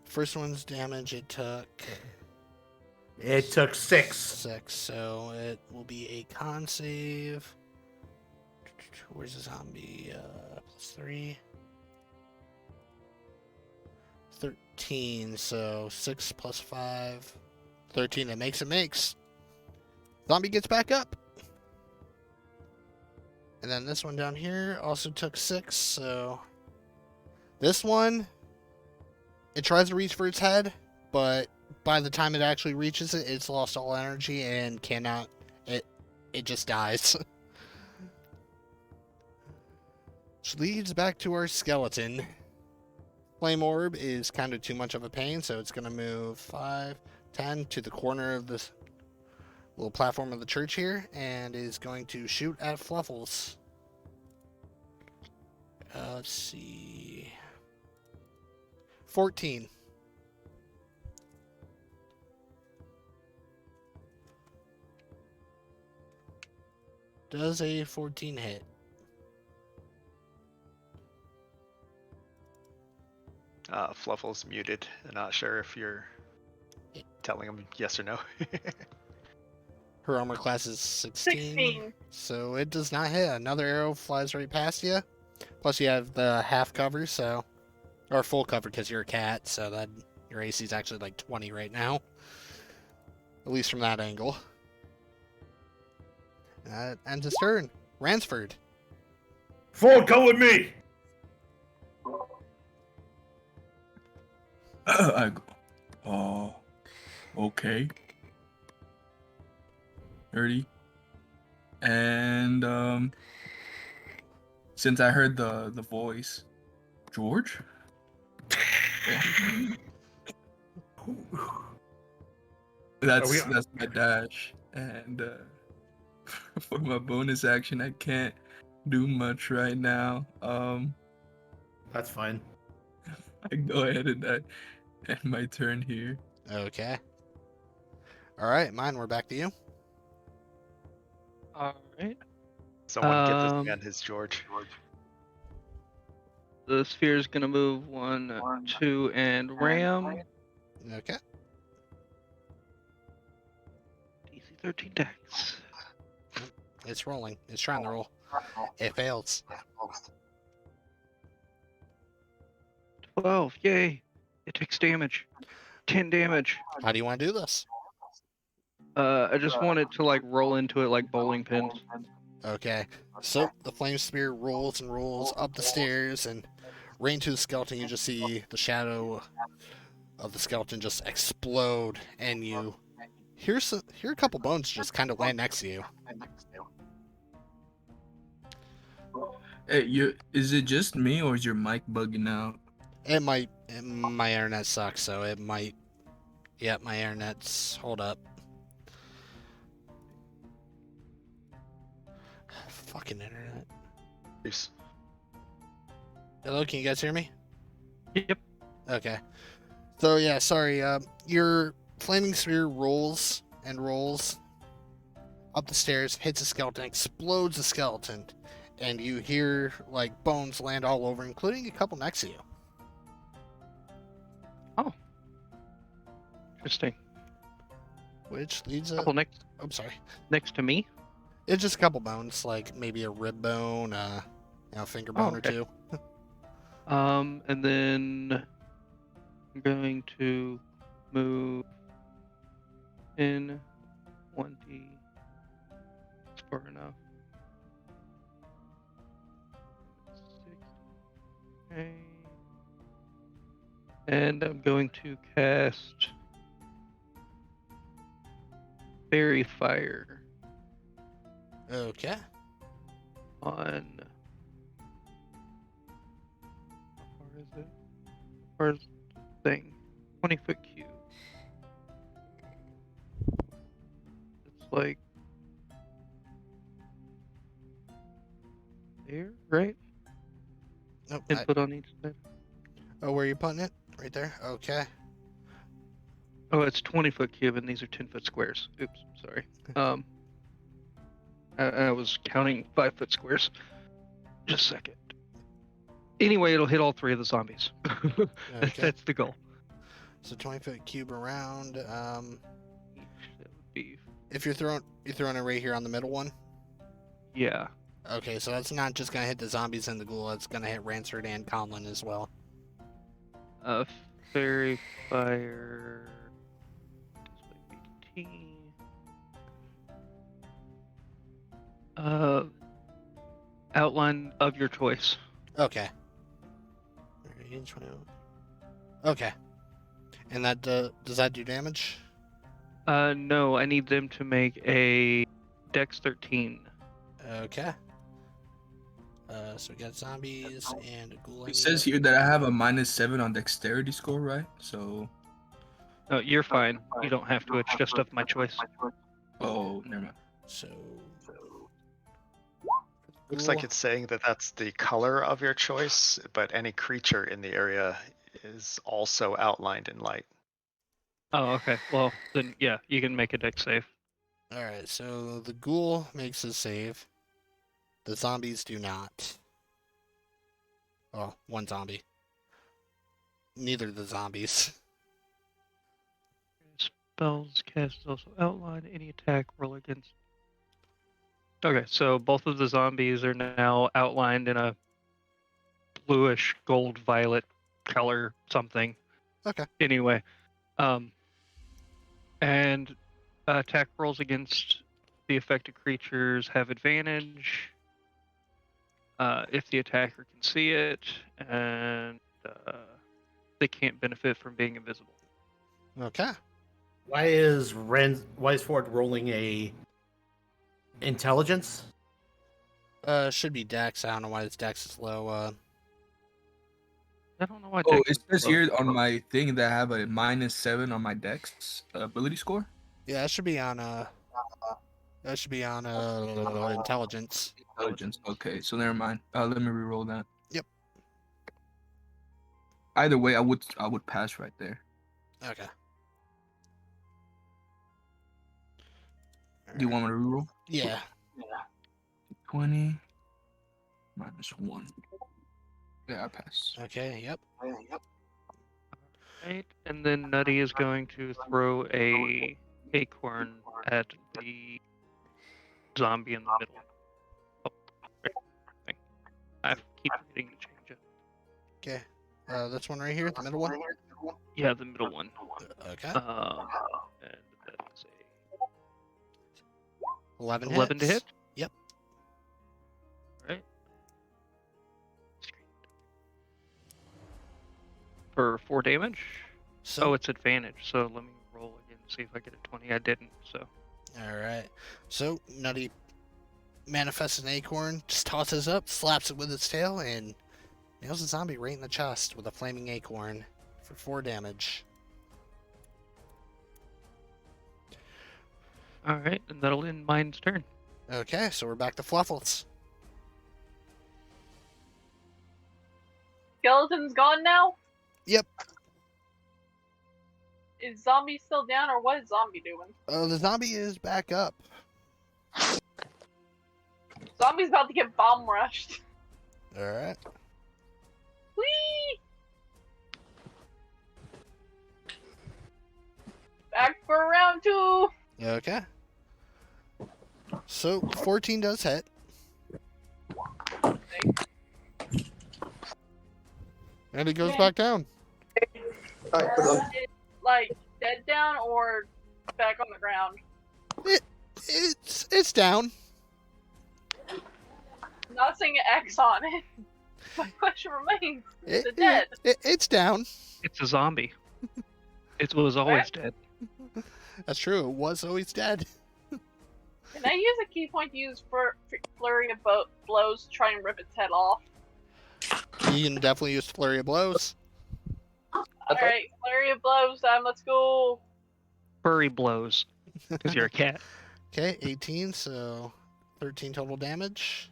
First one's damage, it took... It took 6. 6, so it will be a con save. Where's the zombie? +3. 13, so 6 plus 5. 13, that makes it makes. Zombie gets back up. And then this one down here also took 6, so... This one, it tries to reach for its head, but by the time it actually reaches it, it's lost all energy and cannot... It just dies. Which leads back to our skeleton. Flame Orb is kind of too much of a pain, so it's going to move 5, 10 to the corner of this little platform of the church here, and is going to shoot at Fluffles. Let's see... 14. Does a 14 hit? Fluffle's muted. I'm not sure if you're telling him yes or no. Her armor class is 16. 16. So it does not hit. Another arrow flies right past you. Plus you have the half cover, so... Or full cover because you're a cat, so that your AC is actually like 20 right now. At least from that angle. That ends his turn. Ransford. Ford, come with me! Okay. 30. And since I heard the voice, George? That's my dash. And for my bonus action, I can't do much right now. That's fine. I go ahead and end my turn here. Okay. Alright, mine, we're back to you. Alright. Someone get this man his George. The sphere is gonna move 1, 2, and ram. Okay. DC 13 dex. It's rolling. It's trying to roll. It fails. 12, yay! It takes damage. 10 damage. How do you want to do this? I just want it to like roll into it like bowling pins. Okay. So the flame spear rolls and rolls up the stairs and right into the skeleton. You just see the shadow of the skeleton just explode, and you hear a couple bones just kind of land next to you. Hey, is it just me or is your mic bugging out? My internet sucks, so it might. Yep, my internet's. Hold up. Fucking internet. Peace. Hello, can you guys hear me? Yep. Okay. So yeah, sorry. Your flaming sphere rolls and rolls up the stairs, hits a skeleton, explodes the skeleton, and you hear like bones land all over, including a couple next to you. Interesting. Which leads a. Couple next I'm sorry. next to me. It's just a couple bones, like maybe a rib bone, finger bone okay. or two. And then I'm going to move in 20. It's far enough. 60. Okay. And I'm going to cast Fairy Fire Okay. on. How far is it? Where's the thing? 20-foot cube. It's like there, right? Nope. 10 foot on each side. Oh, where are you putting it? Right there. Okay. Oh, it's 20-foot cube, and these are 10-foot squares. Oops, sorry. I was counting 5-foot squares. Just a second. Anyway, it'll hit all 3 of the zombies. Okay. That's the goal. So 20-foot cube around. Each, that would be. If you're throwing it right here on the middle one. Yeah. Okay, so that's not just gonna hit the zombies and the ghoul. It's gonna hit Ransford and Conlen as well. Fairy Fire. Display BT. Outline of your choice. Okay. Okay. And that does that do damage? No, I need them to make a Dex 13. Okay. So we got zombies and a ghoul. It says here that I have a -7 on dexterity score, right? So. No, you're fine. You don't have to. It's just of my choice. Oh, never mind. So. Looks like it's saying that that's the color of your choice, but any creature in the area is also outlined in light. Oh, okay. Well, then, yeah, you can make a Dex save. All right. So the ghoul makes a save. The zombies do not. Oh, one zombie. Neither of the zombies. Spells cast is also outlined. Any attack roll against. Okay, so both of the zombies are now outlined in a bluish gold violet color something. Okay. Anyway, and attack rolls against the affected creatures have advantage if the attacker can see it, and they can't benefit from being invisible. Okay. Why is Ford rolling a intelligence? Should be Dex. I don't know why its Dex is low. I don't know why. Oh, Dex it is says low. here on my thing that I have a -7 on my dex ability score. Yeah, that should be on intelligence. Intelligence. Okay, so never mind. Let me re-roll that. Yep. Either way, I would pass right there. Okay. Do you want me to re-roll? Yeah. 20 -1. Yeah, I pass. Okay. Yep. Right, and then Nutty is going to throw a acorn at the zombie in the middle. Oh, right. I keep forgetting to change it. Okay. This one right here, the middle one. Yeah, the middle one. Okay. And that is 11 a 11 to hits. hit. Yep. Right. For 4 damage. So, Oh, it's advantage. So let me roll again, see if I get a 20. I didn't. So all right. So Nutty manifests an acorn, just tosses up, slaps it with its tail, and nails the zombie right in the chest with a flaming acorn for 4 damage. all right, and that'll end mine's turn. Okay, so we're back to Fluffles. Skeleton's gone now? Yep. Is zombie still down, or what is zombie doing? The zombie is back up. Zombie's about to get bomb rushed. All right. Whee! Back for round 2. Okay. So 14 does hit. And it goes back down. Alright, put it on. Like dead down or back on the ground? It's down. Not seeing an X on it. My question remains: is it dead? It's down. It's a zombie. It was always dead. That's true. It was always dead. Can I use a key point to use for flurry of blows to try and rip its head off? You can definitely use flurry of blows. Alright, flurry of blows time, let's go. Furry blows. Because you're a cat. Okay, 18, so 13 total damage.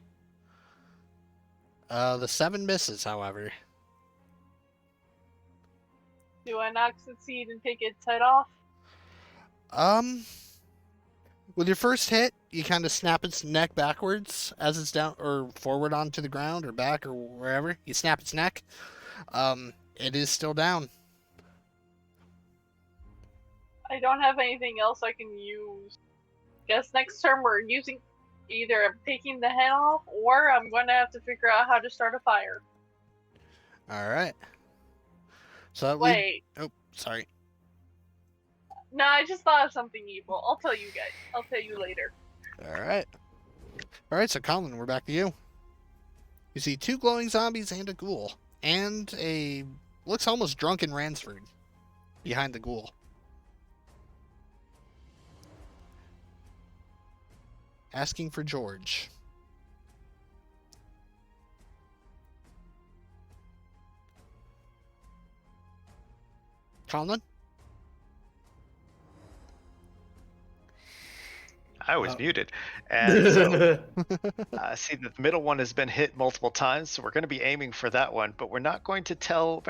The 7 misses, however. Do I not succeed and take its head off? With your first hit, you kind of snap its neck backwards as it's down, or forward onto the ground, or back, or wherever. You snap its neck. It is still down. I don't have anything else I can use. Guess next turn we're using either I'm taking the head off, or I'm going to have to figure out how to start a fire. Alright. So that Wait. Oh, sorry. No, I just thought of something evil. I'll tell you guys. I'll tell you later. Alright. Alright, so Conlen, we're back to you. You see 2 glowing zombies and a ghoul. And a... looks almost drunken Ransford behind the ghoul. Asking for George. Conlen? I was muted. And so see that the middle one has been hit multiple times, so we're going to be aiming for that one, but we're not going to tell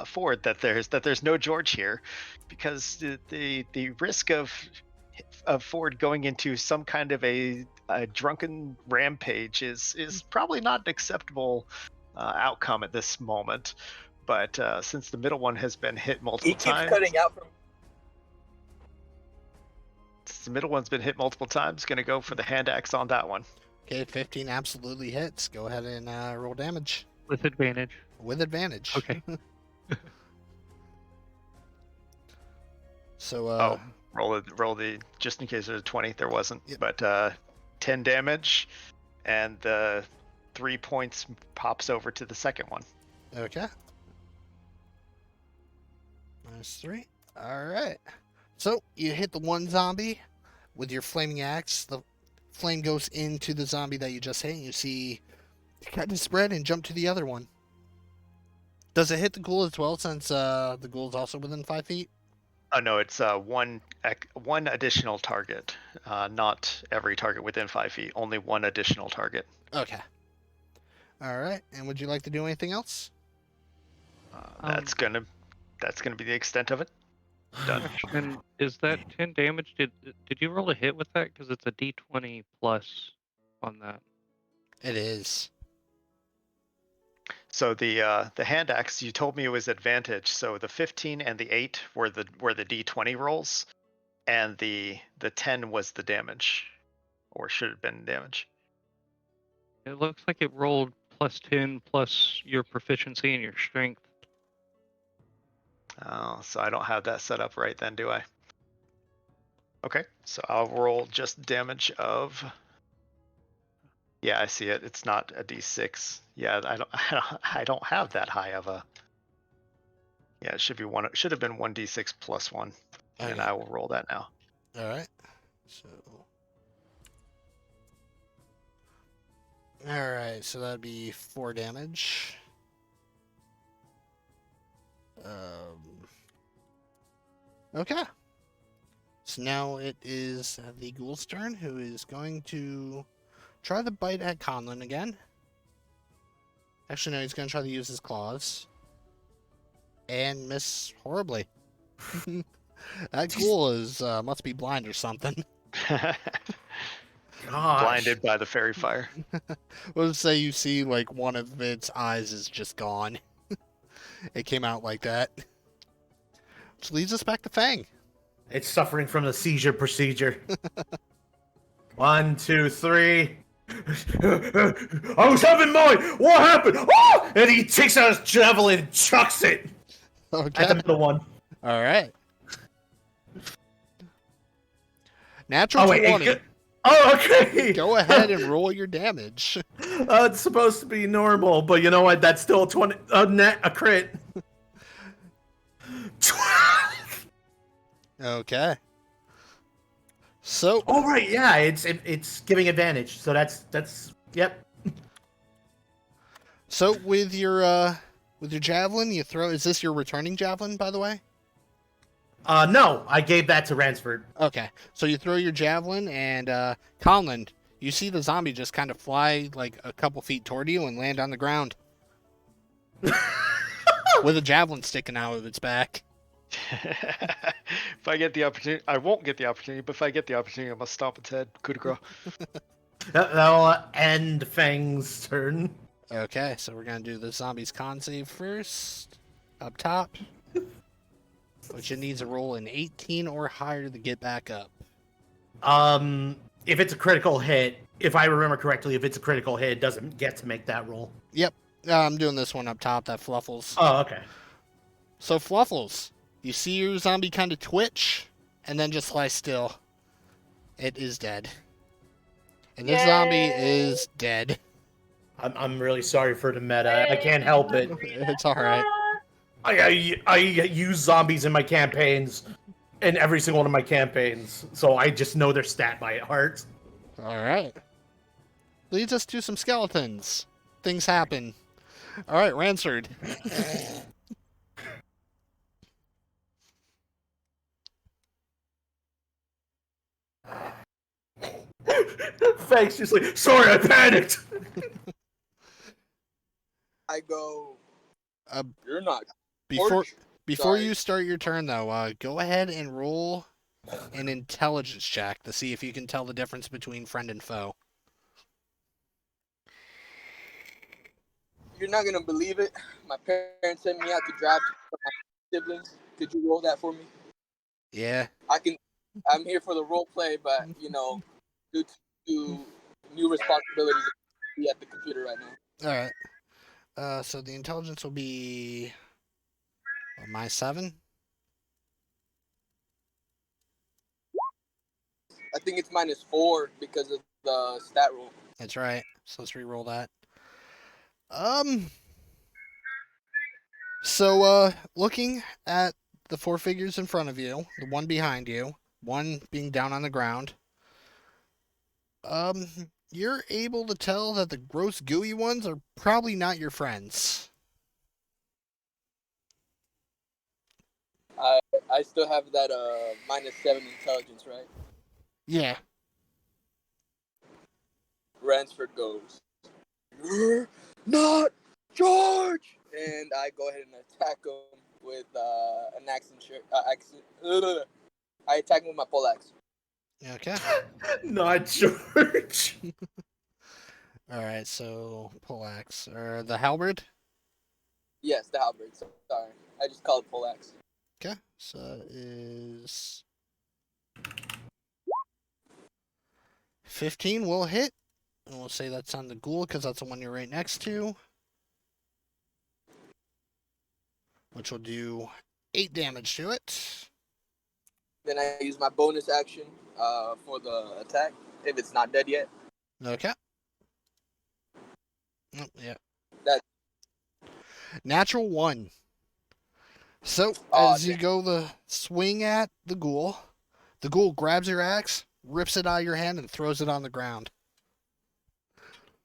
Ford that there's no George here, because the risk of Ford going into some kind of a drunken rampage is probably not an acceptable outcome at this moment. But since the middle one has been hit multiple times, Cutting out from. since the middle one's been hit multiple times, gonna go for the hand axe on that one. Okay, 15 absolutely hits. Go ahead and roll damage. With advantage. With advantage. Okay. So, roll the just in case there's a 20. There wasn't, Yep. but 10 damage, and the 3 points pops over to the second one. okay. -3. Alright. So, you hit the one zombie with your flaming axe. The flame goes into the zombie that you just hit, and you see it kind of spread and jump to the other one. Does it hit the ghoul as well, since the ghoul is also within 5 feet? Oh no, it's one additional target, not every target within 5 feet. Only one additional target. Okay. Alright, and would you like to do anything else? That's gonna be the extent of it. Done. And is that 10 damage? Did you roll a hit with that? Because it's a d20 plus on that. It is. So the hand axe, you told me it was advantage. So the 15 and the 8 were the d20 rolls, and the 10 was the damage, or should have been damage. It looks like it rolled plus 10 plus your proficiency and your strength. Oh, so I don't have that set up right then, do I? Okay, so I'll roll just damage of. Yeah, I see it. It's not a d6. Yeah, I don't have that high of a Yeah, it should be one. It should have been 1d6 plus 1, and Okay. I will roll that now. All right. So. All right. So that'd be 4 damage. Okay. So now it is the ghoul's turn, who is going to try the bite at Conlen again. Actually, no, he's going to try to use his claws. And miss horribly. That ghoul is must be blind or something. Gosh. Blinded by the fairy fire. Let's say you see like one of its eyes is just gone. It came out like that. Which leads us back to Fang. It's suffering from the seizure procedure. 1, 2, 3. I was having mine. What happened? Oh! And he takes out his javelin and chucks it Okay. at the middle one. All right. Natural Oh, wait. 20. Okay. Go ahead and roll your damage. It's supposed to be normal, but you know what? That's still a 20. A crit. 12. Okay. So. Oh right, yeah. It's giving advantage. So that's yep. So with your javelin, you throw. Is this your returning javelin, by the way? No, I gave that to Ransford. Okay. So you throw your javelin, and Conlen, you see the zombie just kind of fly like a couple feet toward you and land on the ground with a javelin sticking out of its back. If I get the opportunity, I won't get the opportunity, but if I get the opportunity, I must stomp its head. Coup de grace. That'll end Fang's turn. Okay, so we're gonna do the zombie's con save first, up top, which it needs to roll an 18 or higher to get back up. If it's a critical hit, if I remember correctly, if it's a critical hit, it doesn't get to make that roll. Yep, I'm doing this one up top. That Fluffles. Oh, okay. So Fluffles, you see your zombie kind of twitch, and then just lie still. It is dead, and this zombie is dead. I'm really sorry for the meta. I can't help it. It's all right. I use zombies in my campaigns, in every single one of my campaigns, so I just know their stat by heart. All right. Leads us to some skeletons. Things happen. All right, Ransford. Thanks, just like, sorry, I panicked. I go. Uh, You're not. Before George? Sorry. you start your turn, though, go ahead and roll an intelligence check to see if you can tell the difference between friend and foe. You're not gonna believe it. My parents sent me out to drive for my siblings. Could you roll that for me? Yeah. I can. I'm here for the role play, but you know, due to new responsibilities, I'll be at the computer right now. All right. So the intelligence will be my 7. I think it's -4 because of the stat roll. That's right. So let's re-roll that. So looking at the 4 figures in front of you, the one behind you, one being down on the ground, you're able to tell that the gross gooey ones are probably not your friends. I still have that -7 intelligence, right? Yeah. Ransford goes, "You're not George!" And I go ahead and attack him with an accent. I attack him with my poleaxe. Okay. Not George. All right. So poleaxe or the halberd. Yes, the halberd. Sorry, I just called it poleaxe. Okay. So it is 15 will hit. And we'll say that's on the ghoul because that's the one you're right next to. Which will do 8 damage to it. Then I use my bonus action for the attack if it's not dead yet. Okay. Oh, yeah. That- Natural 1. So, Oh, as you go to swing at the ghoul grabs your axe, rips it out of your hand, and throws it on the ground.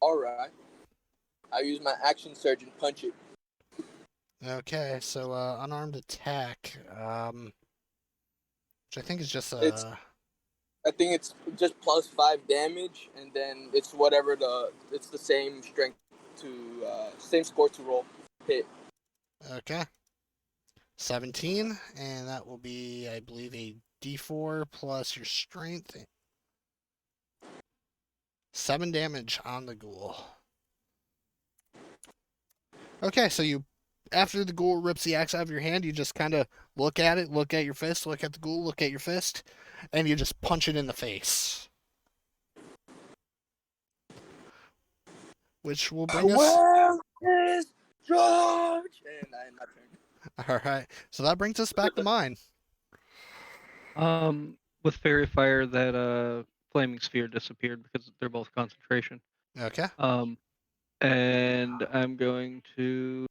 all right. I use my action surge and punch it. Okay, so unarmed attack, which I think is just It's I think it's just +5 damage, and then it's whatever it's the same strength to same score to roll hit. okay, 17, and that will be, I believe, a D4 plus your strength. 7 damage on the ghoul. Okay, so after the ghoul rips the axe out of your hand, you just kind of look at it, look at your fist, look at the ghoul, look at your fist, and you just punch it in the face. Which will bring us. Where is George? And I am not turn. All right, so that brings us back to mine. With fairy fire, that flaming sphere disappeared because they're both concentration. Okay. And I'm going to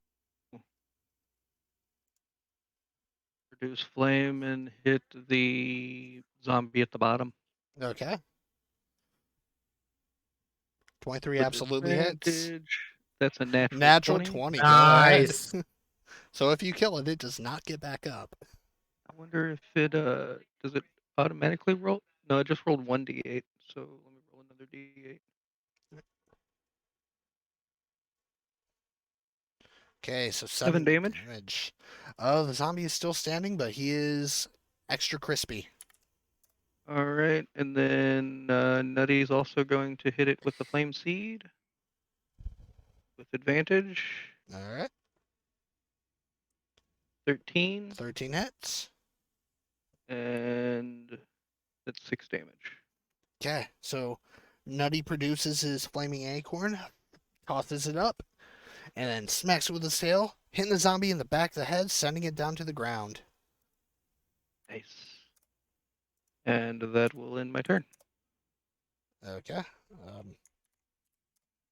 produce flame and hit the zombie at the bottom. Okay. 23 With absolutely hits. advantage. That's a natural, Natural 20. 20. Nice. Go ahead. So if you kill it, it does not get back up. I wonder if it does it automatically roll? No, it just rolled 1d8. So let me roll another d8. Okay, so 7 damage. damage. The zombie is still standing, but he is extra crispy. All right, and then Nutty's also going to hit it with the flame seed with advantage. All right. 13, 13 hits. and that's 6 damage. Okay, so Nutty produces his flaming acorn, tosses it up, and then smacks it with his tail, hitting the zombie in the back of the head, sending it down to the ground. Nice. And that will end my turn. Okay.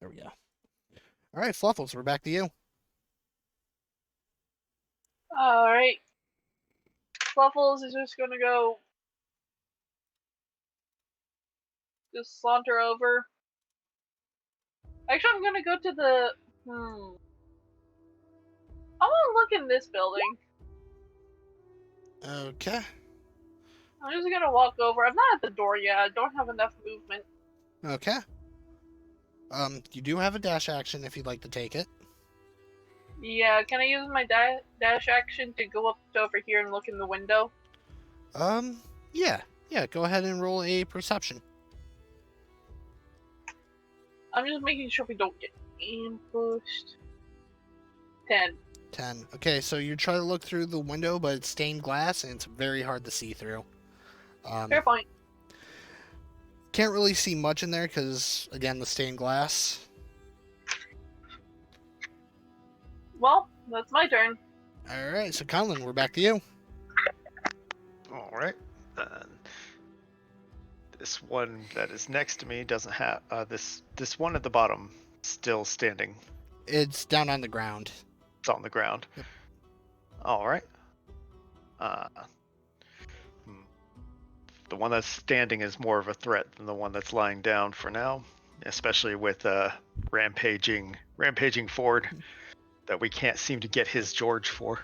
There we go. All right, Fluffles, we're back to you. Alright. Fluffles is just gonna go. Just saunter over. Actually, I'm gonna go to the. I wanna look in this building. Okay. I'm just gonna walk over. I'm not at the door yet. I don't have enough movement. Okay. You do have a dash action if you'd like to take it. Yeah, can I use my dash action to go up to over here and look in the window? Yeah. Yeah, go ahead and roll a perception. I'm just making sure we don't get ambushed. 10. 10. Okay, so you try to look through the window, but it's stained glass and it's very hard to see through. Fair point. Can't really see much in there because, again, the stained glass. Well, that's my turn. All right, so Conlen, we're back to you. All right. This one that is next to me doesn't have this one at the bottom still standing. It's down on the ground. It's on the ground. Yep. All right. The one that's standing is more of a threat than the one that's lying down for now, especially with rampaging Ford that we can't seem to get his George for.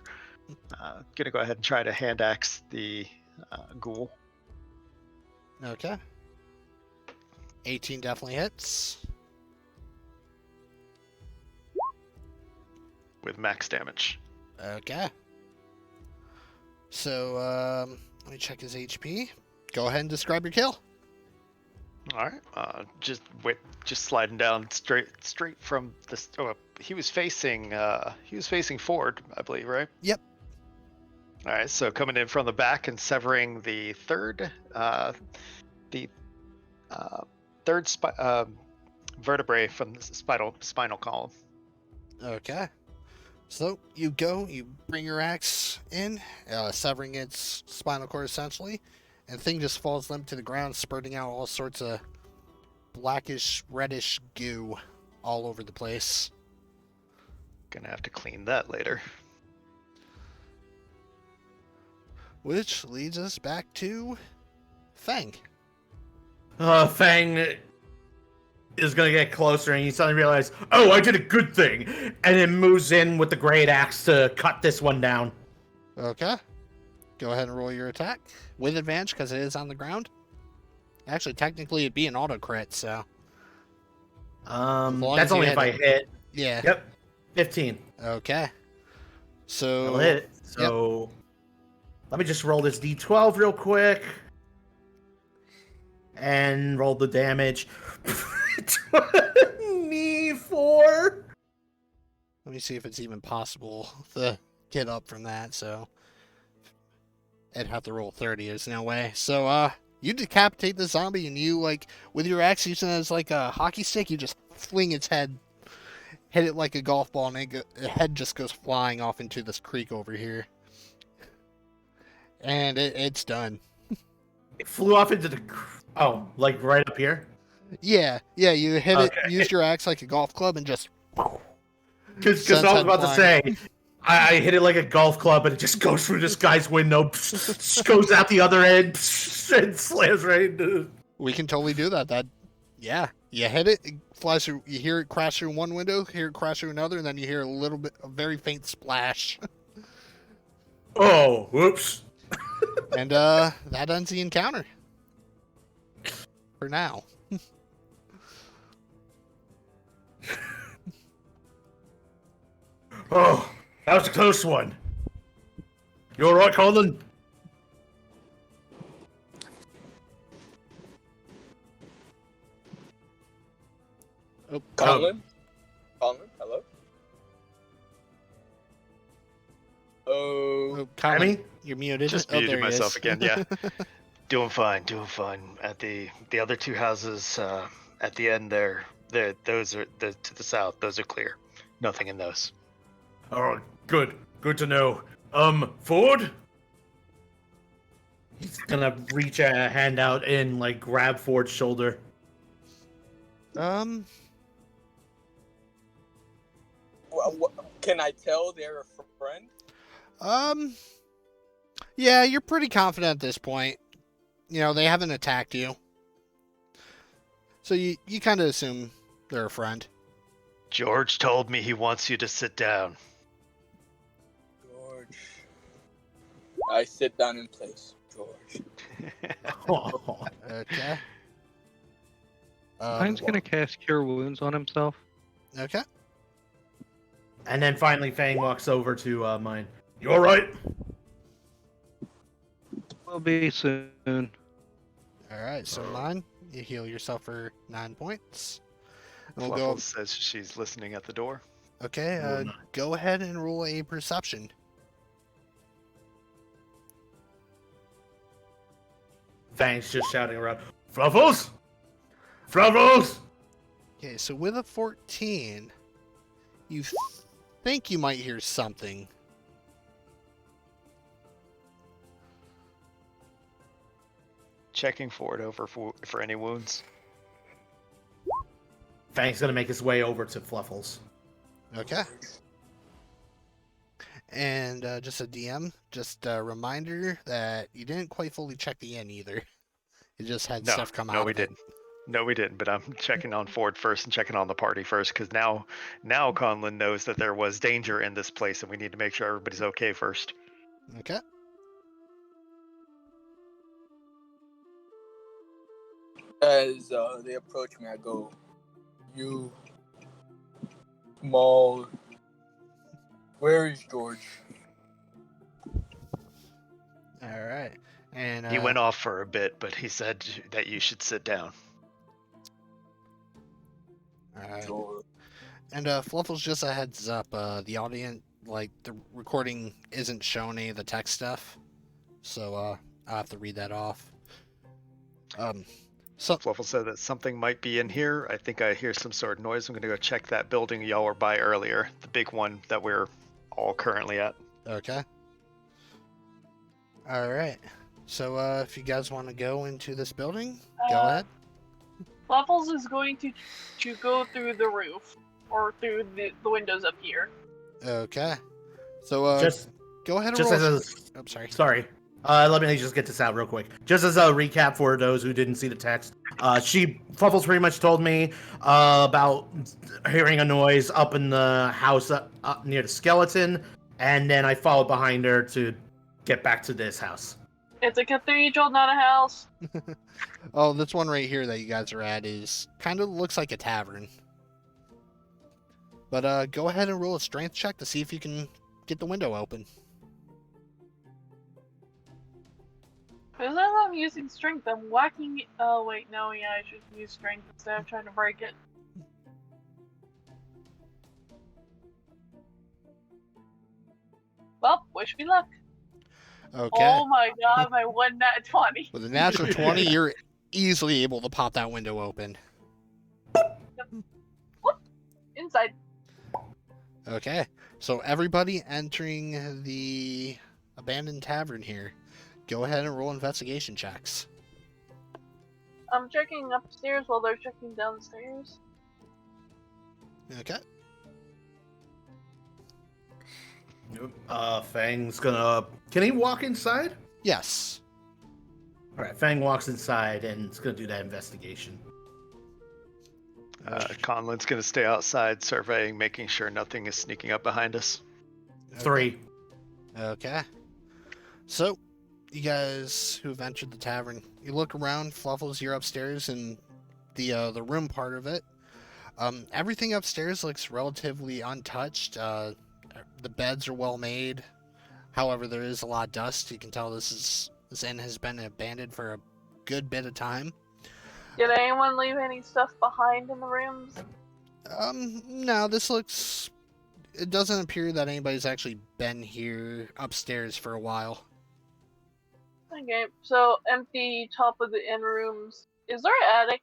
Gonna go ahead and try to hand axe the ghoul. Okay. 18 definitely hits. With max damage. Okay. So, let me check his HP. Go ahead and describe your kill. All right. Just sliding down straight from this. Oh, he was facing Ford, I believe, right? Yep. All right. So coming in from the back and severing the third vertebrae from the spinal column. Okay. So you bring your axe in, severing its spinal cord essentially, and the thing just falls limp to the ground, spurting out all sorts of blackish, reddish goo all over the place. Gonna have to clean that later. Which leads us back to Fang. Fang is gonna get closer, and you suddenly realize, oh, I did a good thing, and then moves in with the great axe to cut this one down. Okay. Go ahead and roll your attack with advantage because it is on the ground. Actually, technically, it'd be an auto crit, so. long That's as you only hit if I it. hit. Yeah. Yep, 15. Okay. So. I'll hit it. So let me just roll this d12 real quick. And roll the damage. 24. Let me see if it's even possible to get up from that, so. I'd have to roll 30. There's no way. So, you decapitate the zombie, and you, like, with your axe using it as, like, a hockey stick, you just fling its head, hit it like a golf ball, and the head just goes flying off into this creek over here. And it's done. It flew off into the. Oh, like right up here? Yeah, you hit it, used your axe like a golf club, and just. Because I was about to say, I hit it like a golf club, and it just goes through this guy's window, goes out the other end, and slams right into. We can totally do that. Yeah, you hit it, it flies through. You hear it crash through one window, hear it crash through another, and then you hear a very faint splash. Oh, whoops! And that ends the encounter. For now. Oh, that was a close one. You alright, Conlen? Oh, Conlen? Conlen? Hello? Oh. oh Conlen, Emmy? you're muted. Just Oh, muted there he myself is. again, yeah. Doing fine. At the other two houses at the end there, those are to the south. Those are clear. Nothing in those. Oh, good. Good to know. Ford? He's gonna reach a hand out and, like, grab Ford's shoulder. Well, can I tell they're a friend? Yeah, you're pretty confident at this point. You know, they haven't attacked you. So you kind of assume they're a friend. George told me he wants you to sit down. George. I sit down in place, George. Oh. Okay. Mine's gonna cast Cure Wounds on himself. Okay. And then finally Fang walks over to mine. You alright? Will be soon. Alright, so 9. You heal yourself for 9 points. And we'll Fluffles go. says she's listening at the door. Okay, go ahead and roll a perception. Fang's just shouting around. Fluffles? Fluffles? Okay, so with a 14, you think you might hear something. Checking Ford over for any wounds. Fang's gonna make his way over to Fluffles. Okay. And just a DM, just a reminder that you didn't quite fully check the inn either. You just had stuff come out. No, we of it. didn't. No, we didn't. But I'm checking on Ford first and checking on the party first because now Conlen knows that there was danger in this place and we need to make sure everybody's okay first. Okay. As they approach me, I go, "You, Maul, where is George?" All right. And He went off for a bit, but he said that you should sit down. All right. George. And Fluffles, just a heads up. The audience, like the recording, isn't showing any of the text stuff, so I'll have to read that off. So Fluffle said that something might be in here. I think I hear some sort of noise. I'm going to go check that building y'all were by earlier, the big one that we're all currently at. okay. All right. So if you guys want to go into this building, go ahead. Fluffles is going to go through the roof or through the windows up here. Okay. So Just go ahead and just roll. as a I'm sorry. sorry. Let me just get this out real quick. Just as a recap for those who didn't see the text, Fluffles pretty much told me about hearing a noise up in the house up near the skeleton, and then I followed behind her to get back to this house. It's a cathedral, not a house. Oh, this one right here that you guys are at is kind of looks like a tavern. But go ahead and roll a strength check to see if you can get the window open. Because as I'm using strength, I'm whacking it. Oh, wait, no, yeah, I should use strength instead of trying to break it. Well, wish me luck. Okay. Oh my god, I won that 20. With a natural 20, you're easily able to pop that window open. Whoop! Inside. Okay. So everybody entering the abandoned tavern here, go ahead and roll investigation checks. I'm checking upstairs while they're checking downstairs. Okay. Fang's gonna... Can he walk inside? Yes. Alright, Fang walks inside and is gonna do that investigation. Conlen's going to stay outside surveying, making sure nothing is sneaking up behind us. 3. Okay. So, you guys who have entered the tavern, you look around. Fluffles, you're upstairs in the room part of it. Everything upstairs looks relatively untouched. The beds are well made. However, there is a lot of dust. You can tell this inn has been abandoned for a good bit of time. Did anyone leave any stuff behind in the rooms? No, this looks... It doesn't appear that anybody's actually been here upstairs for a while. Okay, so empty top of the inn rooms. Is there an attic?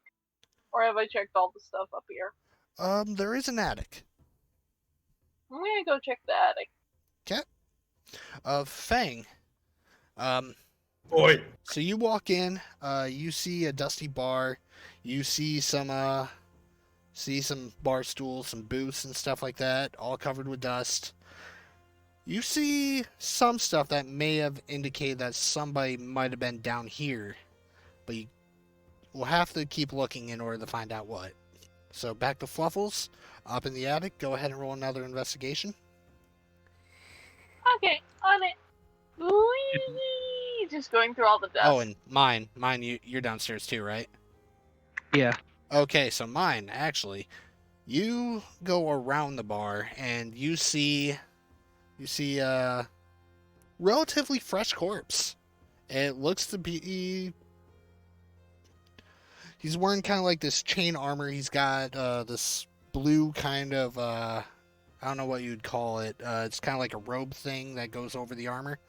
Or have I checked all the stuff up here? There is an attic. I'm gonna go check the attic. Fang. Boy. So you walk in, you see a dusty bar, you see some bar stools, some booths and stuff like that, all covered with dust. You see some stuff that may have indicated that somebody might have been down here, but you will have to keep looking in order to find out what. So back to Fluffles, up in the attic, go ahead and roll another investigation. Okay, on it. Whee! Just going through all the dust. Oh, and mine, you're downstairs too, right? Yeah. Okay, so mine, actually, you go around the bar and you see a relatively fresh corpse. It looks to be... He's wearing kind of like this chain armor. He's got this blue kind of... I don't know what you'd call it. It's kind of like a robe thing that goes over the armor.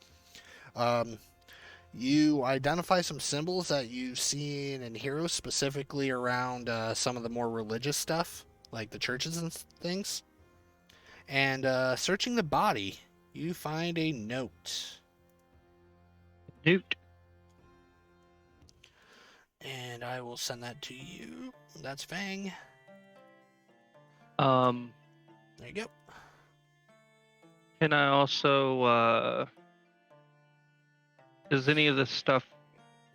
You identify some symbols that you've seen in Heroes, specifically around some of the more religious stuff, like the churches and things. And searching the body, you find a note. Newt. And I will send that to you. That's Fang. Can There you go. I also, does any of this stuff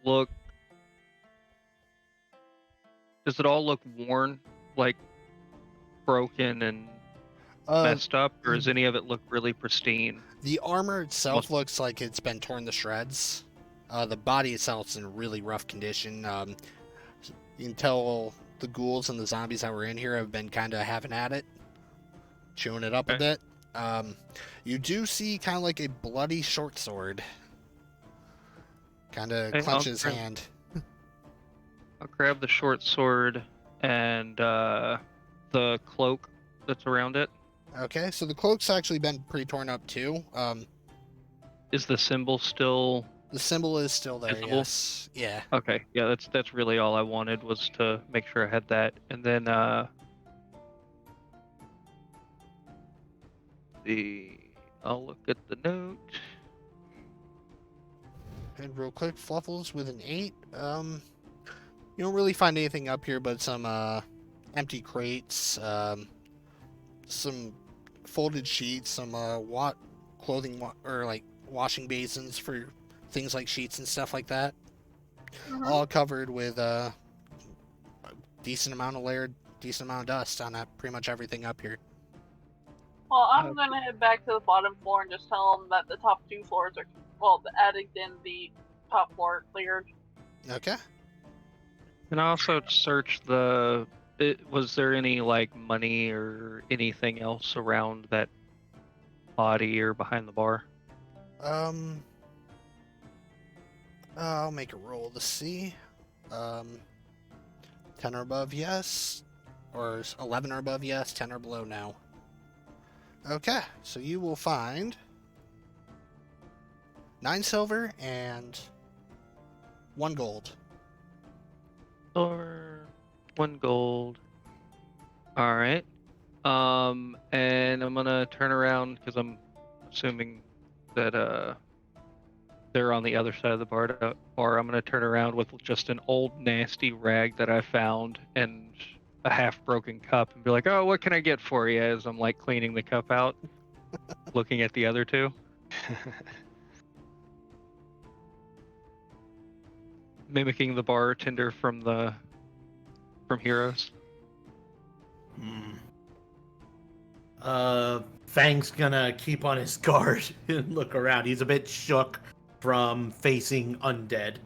look... Does it all look worn? Like, broken and messed up? Or does any of it look really pristine? The armor itself looks like it's been torn to shreds. The body itself is in really rough condition. You can tell the ghouls and the zombies that were in here have been kind of having at it, chewing it up a bit. You do see kind of like a bloody short sword. Kind of clench his hand. I'll grab the short sword and the cloak that's around it. Okay, so the cloak's actually been pretty torn up too. Is the symbol still... The symbol is still there, visible? yes. Yeah. Okay, yeah, that's really all I wanted, was to make sure I had that. And then I'll look at the note. And real quick, Fluffles with an 8. You don't really find anything up here but some empty crates, some folded sheets, some clothing or like washing basins for things like sheets and stuff like that, Mhm. all covered with a decent amount of dust on pretty much everything up here. Well, I'm gonna head back to the bottom floor and just tell them that the top 2 floors are, well, the attic and the top floor cleared. Okay. And I also search the. Was there any like money or anything else around that body or behind the bar? I'll make a roll to see. 10 or above, yes. Or 11 or above, yes. 10 or below, no. Okay, so you will find 9 silver and 1 gold. Or 1 gold. All right. And I'm gonna turn around because I'm assuming that they're on the other side of the bar. I'm gonna turn around with just an old nasty rag that I found and a half-broken cup and be like, "Oh, what can I get for you?" As I'm like cleaning the cup out, looking at the other two, mimicking the bartender from Heroes. Fang's gonna keep on his guard and look around. He's a bit shook from facing undead.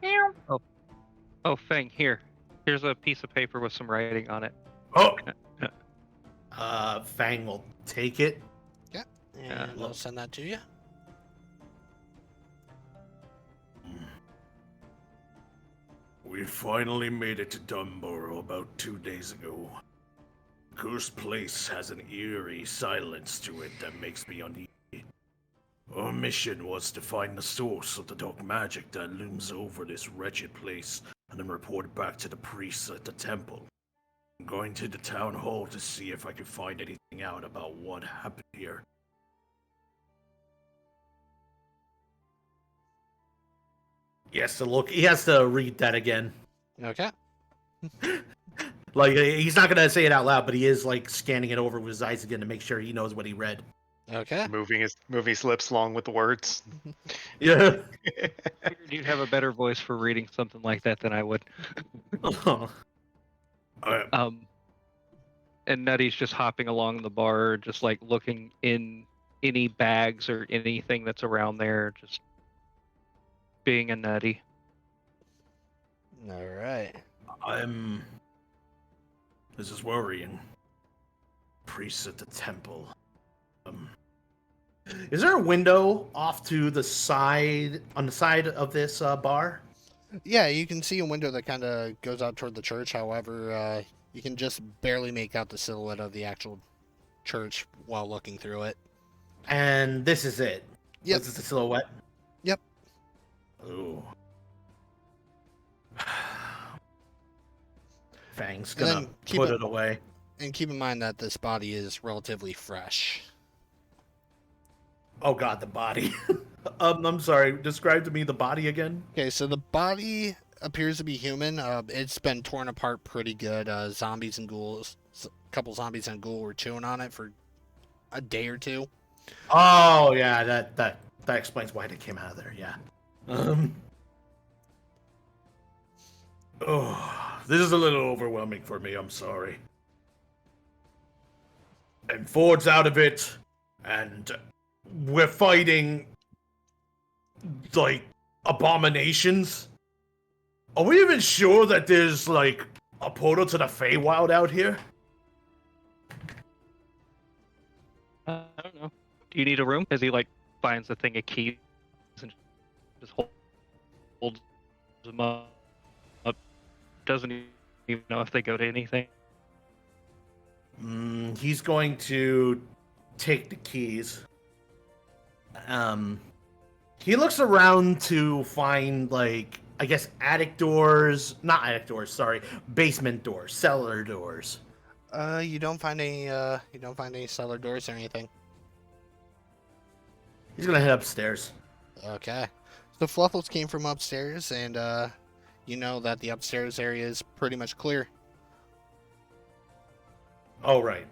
Meow. Oh, Fang, here's a piece of paper with some writing on it. Oh! Fang will take it. And I'll send that to you. We finally made it to Dumborough about 2 days ago. Cursed place has an eerie silence to it that makes me uneasy. Our mission was to find the source of the dark magic that looms over this wretched place and then report it back to the priests at the temple. I'm going to the town hall to see if I can find anything out about what happened here. He has to read that again. Okay. Like, he's not gonna say it out loud, but he is like scanning it over with his eyes again to make sure he knows what he read. Okay. moving his lips along with the words. Yeah. Figured you'd have a better voice for reading something like that than I would. And Nutty's just hopping along the bar, just like looking in any bags or anything that's around there, just being a Nutty. All right. This is worrying. Priests at the temple. Is there a window off to the side, on the side of this bar? Yeah, you can see a window that kind of goes out toward the church. However, you can just barely make out the silhouette of the actual church while looking through it. And this is it. Yep. This is the silhouette. Yep. Ooh. Fang's And gonna then keep put it- it away. And keep in mind that this body is relatively fresh. Oh god, the body. I'm sorry. Describe to me the body again. Okay, so the body appears to be human. It's been torn apart pretty good. Zombies and ghouls, a couple zombies and ghoul were chewing on it for a day or two. Oh yeah, that explains why it came out of there. Yeah. Oh, this is a little overwhelming for me, I'm sorry. And Ford's out of it, and we're fighting, like, abominations. Are we even sure that there's, like, a portal to the Feywild out here? I don't know. Do you need a room? As he like finds the thing of keys and just holds them up. Doesn't even know if they go to anything. He's going to take the keys. He looks around to find, like, I guess attic doors, not attic doors, sorry, basement doors, cellar doors. You don't find any cellar doors or anything. He's gonna head upstairs. Okay. So Fluffles came from upstairs, and you know that the upstairs area is pretty much clear. Oh, right.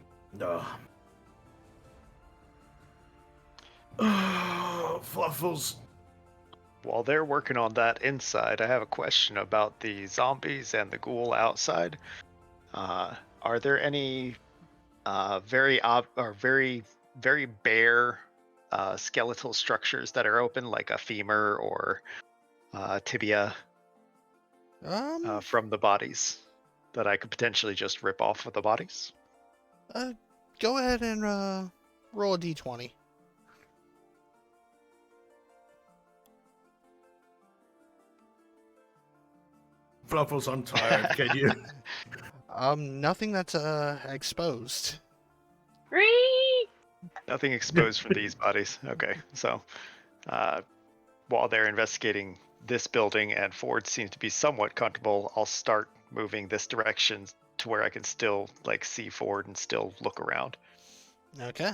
Fluffles, while they're working on that inside, I have a question about the zombies and the ghoul outside. Are there any very very bare skeletal structures that are open, like a femur or tibia from the bodies that I could potentially just rip off of the bodies? Go ahead and roll a d20. Fluffles, I'm tired. Can you? Nothing that's exposed. Free! Nothing exposed from these bodies. Okay, so while they're investigating this building and Ford seems to be somewhat comfortable, I'll start moving this direction to where I can still like see Ford and still look around. Okay.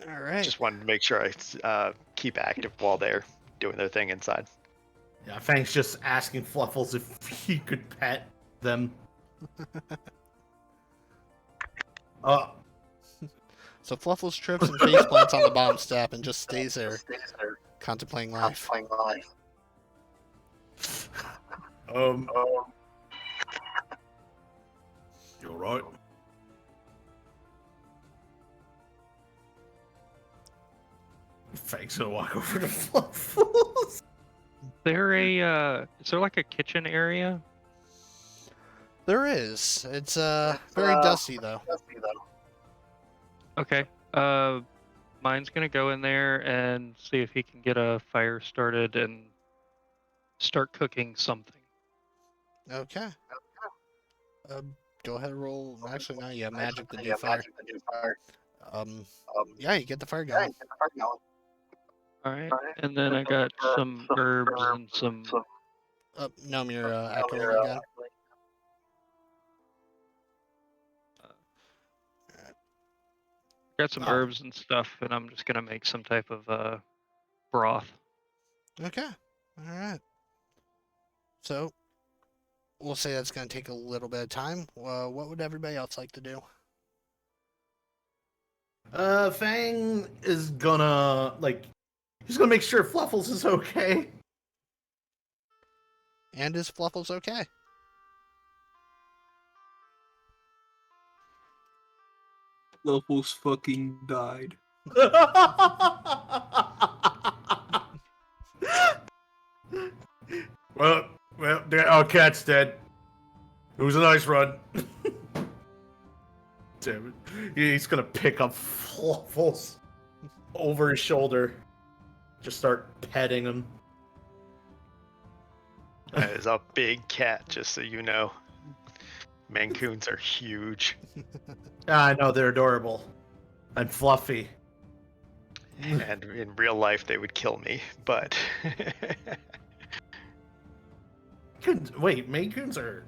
All right. Just wanted to make sure I keep active while they're doing their thing inside. Yeah, Fang's just asking Fluffles if he could pet them. So Fluffles trips and face plants on the bottom step and just stays there, contemplating life. You alright? Fang's gonna walk over to Fluffles. Is there like a kitchen area? There is. It's very dusty though. Okay. Mine's gonna go in there and see if he can get a fire started and start cooking something. Okay. Go ahead and roll. Actually, no, you have magic to do fire. Yeah, you get the fire going. All right. And then I got some herbs and some. No, you're echoing again. Got some herbs and stuff, and I'm just gonna make some type of broth. Okay. All right. So, we'll say that's going to take a little bit of time. What would everybody else like to do? Fang is gonna he's gonna make sure Fluffles is okay. And is Fluffles okay? Fluffles fucking died. well, our cat's dead. It was a nice run. Damn it. He's gonna pick up Fluffles over his shoulder. Just start petting him. That is a big cat, just so you know. Mancoons are huge. I know, they're adorable. And fluffy. And in real life, they would kill me, but... Wait, Maine Coons are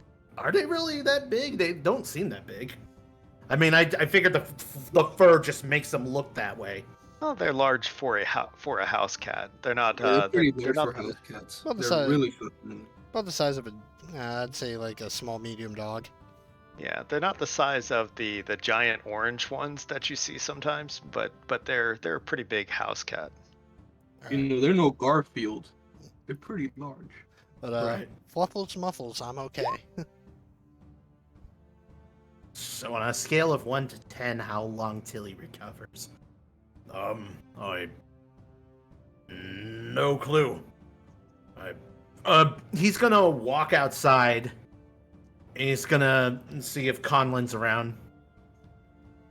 they really that big? They don't seem that big. I mean, I figured the fur just makes them look that way. Well, they're large for a house cat. They're not. They're pretty they're large not. for house cats. About the They're size- really fucking. About the size of I'd say like a small medium dog. Yeah, they're not the size of the giant orange ones that you see sometimes, but they're a pretty big house cat. You know, they're no Garfield. They're pretty large. But Right. Fluffles Muffles, I'm okay. So on a scale of 1 to 10, how long till he recovers? No clue. He's gonna walk outside. And he's gonna see if Conlen's around.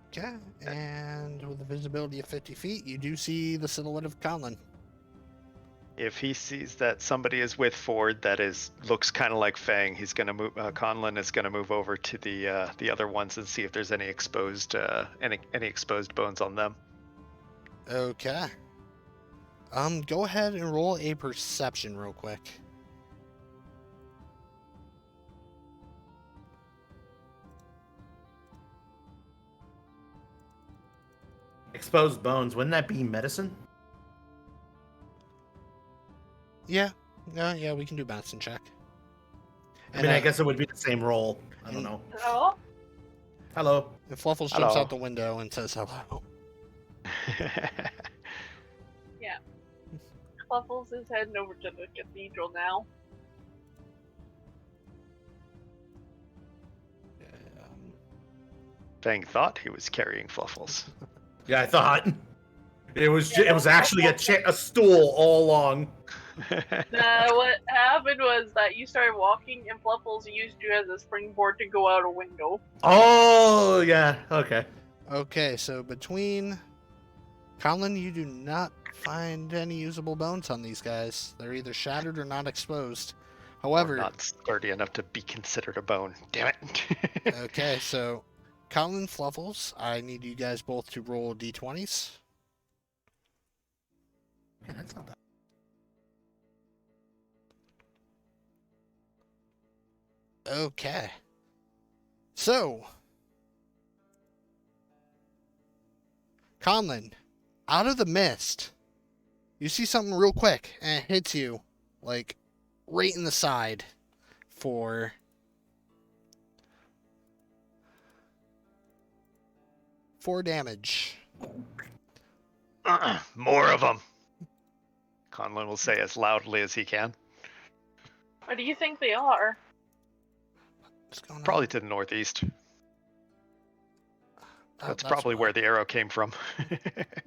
Okay, and with a visibility of 50 feet, you do see the silhouette of Conlen. If he sees that somebody is with Ford that looks kind of like Fang, he's gonna move. Conlen is gonna move over to the other ones and see if there's any exposed exposed bones on them. Okay. Go ahead and roll a perception real quick. Exposed bones, wouldn't that be medicine? Yeah, yeah, we can do medicine check. I mean, I guess it would be the same roll. I don't know. Hello? Hello. And Fluffles jumps Hello. out the window and says hello. Fluffles is heading over to the cathedral now. Fang thought he was carrying Fluffles. Yeah, I thought it was actually a stool all along. What happened was that you started walking and Fluffles used you as a springboard to go out a window. Oh yeah, okay. Okay, so between Conlen, you do not find any usable bones on these guys. They're either shattered or not exposed. Or However, not sturdy enough to be considered a bone. Damn it. okay, so Conlen, Fluffles, I need you guys both to roll d20s. Yeah, that's not that. Okay. So, Conlen, out of the mist, you see something real quick, and it hits you, like, right in the side for 4 damage. More of them. Conlen will say as loudly as he can. Where do you think they are? What's going on? Probably to the northeast. Oh, That's probably where the arrow came from. You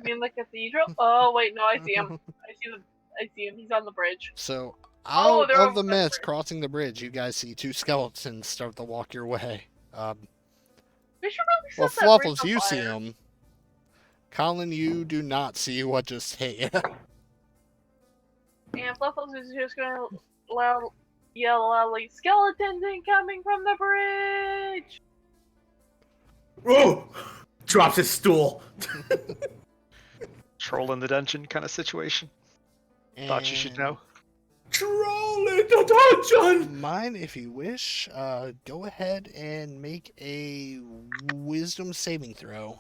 mean the cathedral? Oh wait, no, I see him. I see him. He's on the bridge. So, Oh, out they're of over the the mist, bridge. crossing the bridge, you guys see 2 skeletons start to walk your way. We should really set Well, that bridge Fluffles, on you see fire. them. Conlen, you do not see what just hit you. And Fluffles is just gonna yell loudly, "Skeletons incoming from the bridge!" Oh! Drops his stool. Troll in the dungeon kind of situation. Thought you should And know. Troll in the dungeon! Mine, if you wish, go ahead and make a wisdom saving throw.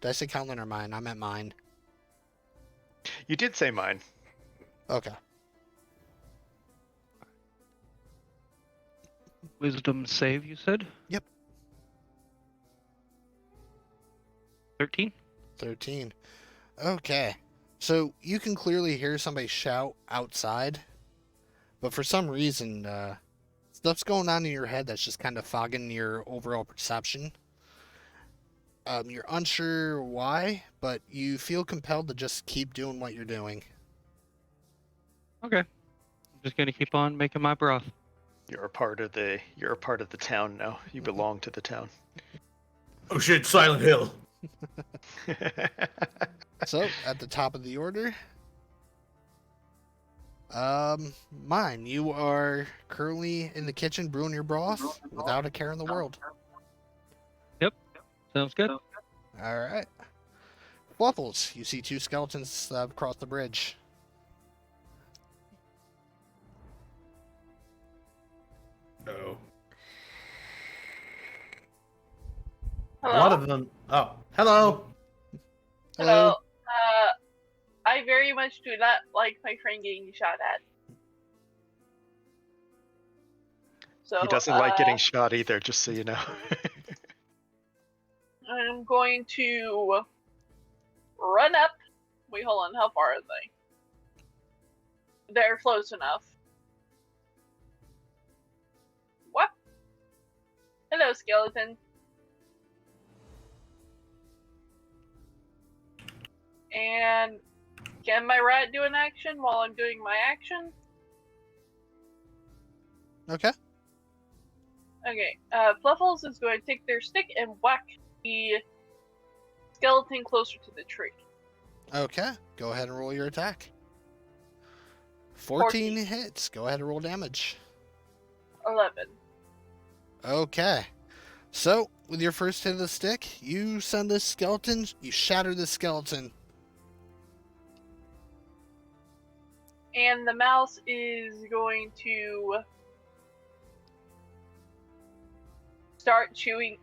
Did I say Conlen or mine? I meant mine. You did say mine. Okay. Wisdom save, you said? Yep. 13? 13. Okay. So you can clearly hear somebody shout outside, but for some reason, stuff's going on in your head that's just kind of fogging your overall perception. You're unsure why, but you feel compelled to just keep doing what you're doing. Okay. I'm just gonna keep on making my broth. You're a part of the town now. You belong to the town. Oh shit, Silent Hill. So, at the top of the order, mine. You are currently in the kitchen brewing your broth without a care in the world. Sounds good. Alright. Fluffles, you see 2 skeletons that have crossed the bridge. Oh. Hello? A lot of them. Oh, hello. Hello. I very much do not like my friend getting shot at. So He doesn't like getting shot either, just so you know. I'm going to run up. Wait, hold on. How far are they? They're close enough. What? Hello, skeleton. And can my rat do an action while I'm doing my action? Okay. Okay, Fluffles is going to take their stick and whack the skeleton closer to the tree. Okay. Go ahead and roll your attack. 14 hits. Go ahead and roll damage. 11. Okay. So, with your first hit of the stick, you send this skeleton, you shatter the skeleton. And the mouse is going to start chewing.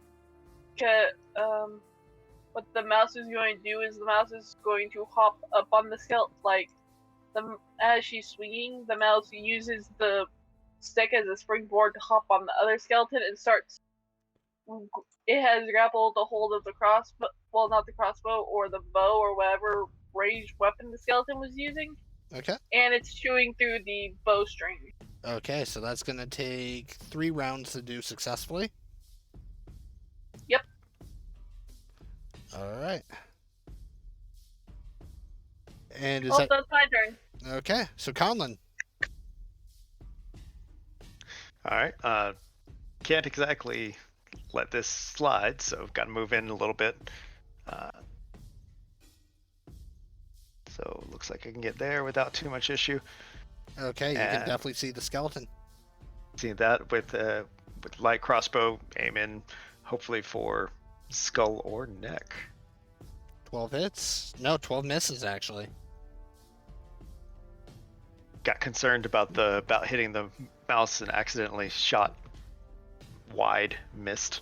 What the mouse is going to do is the mouse is going to hop up on the skeleton. As she's swinging, the mouse uses the stick as a springboard to hop on the other skeleton and starts it has grappled a hold of the crossbow. Well, not the crossbow or the bow or whatever ranged weapon the skeleton was using, Okay. and it's chewing through the bowstring. Okay, so that's going to take 3 rounds to do successfully. Yep. All right. And is Oh, that that's my turn. okay? So Conlen. All right. Can't exactly let this slide, so I've got to move in a little bit. So it looks like I can get there without too much issue. Okay, you can And- definitely see the skeleton. See that with light crossbow, aim in, hopefully for skull or neck. 12 hits. No, 12 misses actually. Got concerned about hitting the mouse and accidentally shot wide, missed.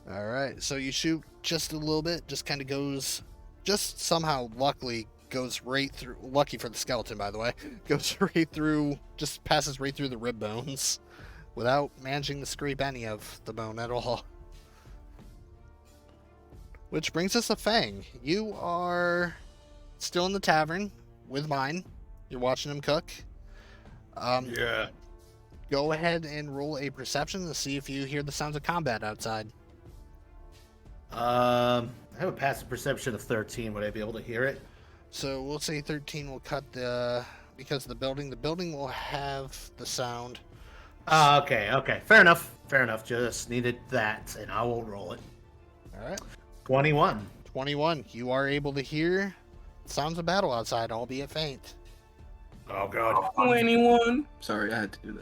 All right, so you shoot just a little bit, just kind of goes, just somehow luckily goes right through. Lucky for the skeleton, by the way, goes right through, just passes right through the rib bones, without managing to scrape any of the bone at all. Which brings us to Fang. You are still in the tavern with mine. You're watching him cook. Yeah. Go ahead and roll a perception to see if you hear the sounds of combat outside. I have a passive perception of 13. Would I be able to hear it? So we'll say 13 will cut because of the building. The building will have the sound. Okay. Fair enough. Just needed that, and I will roll it. All right. 21. 21. You are able to hear sounds of battle outside, albeit faint. Oh god. 21. Sorry, I had to do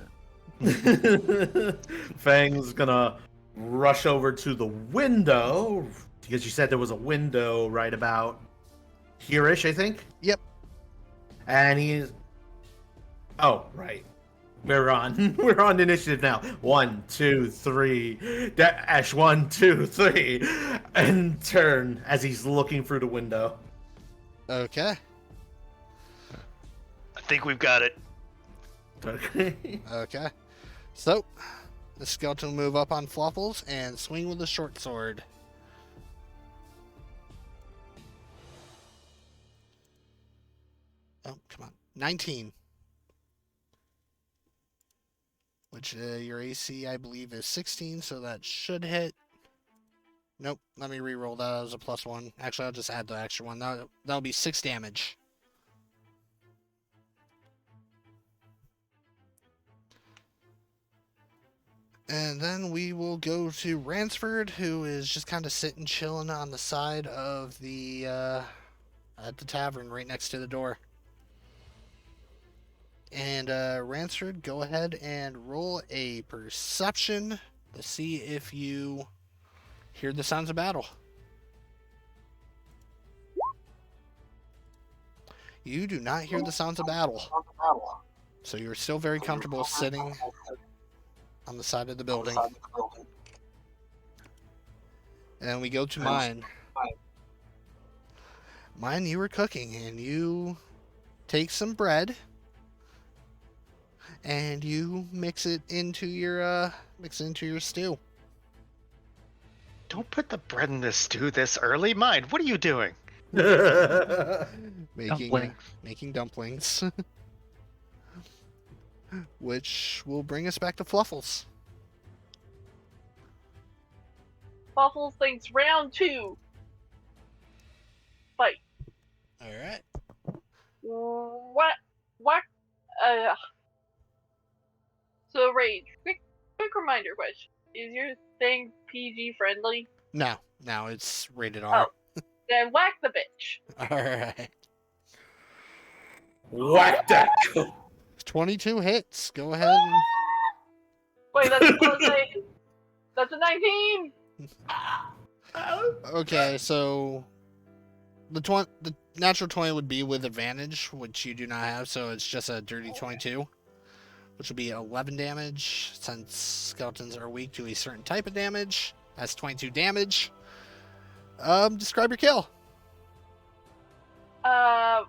that. Fang's gonna rush over to the window because you said there was a window right about here-ish, I think. Yep. And he's. Oh, right. We're on initiative now. 1, 2, 3. Dash 1, 2, 3, and turn as he's looking through the window. Okay. I think we've got it. Okay. Okay. So the skeleton will move up on Fluffles and swing with the short sword. Oh, come on. 19. Which your AC, I believe, is 16, so that should hit. Nope, let me re-roll that as a +1. Actually, I'll just add the extra one. That'll be 6 damage. And then we will go to Ransford, who is just kind of sitting chilling on the side of the at the tavern right next to the door. And Ransford, go ahead and roll a perception to see if you hear the sounds of battle. You do not hear the sounds of battle. So you're still very comfortable sitting on the side of the building. And we go to mine. Mine, you were cooking, and you take some bread and you mix it into your stew. Don't put the bread in this stew this early. Mine, what are you doing? Making dumplings. Which will bring us back to Fluffles. Fluffles thinks round 2. Fight. Alright. What? So Rage, quick reminder question. Is your thing PG friendly? No, it's rated R. Oh. Then whack the bitch. Alright. Whack that. 22 hits. Go ahead and... Wait, that's a 19! Okay, so the natural 20 would be with advantage, which you do not have, so it's just a dirty 22, which will be 11 damage. Since skeletons are weak to a certain type of damage, that's 22 damage. Describe your kill. I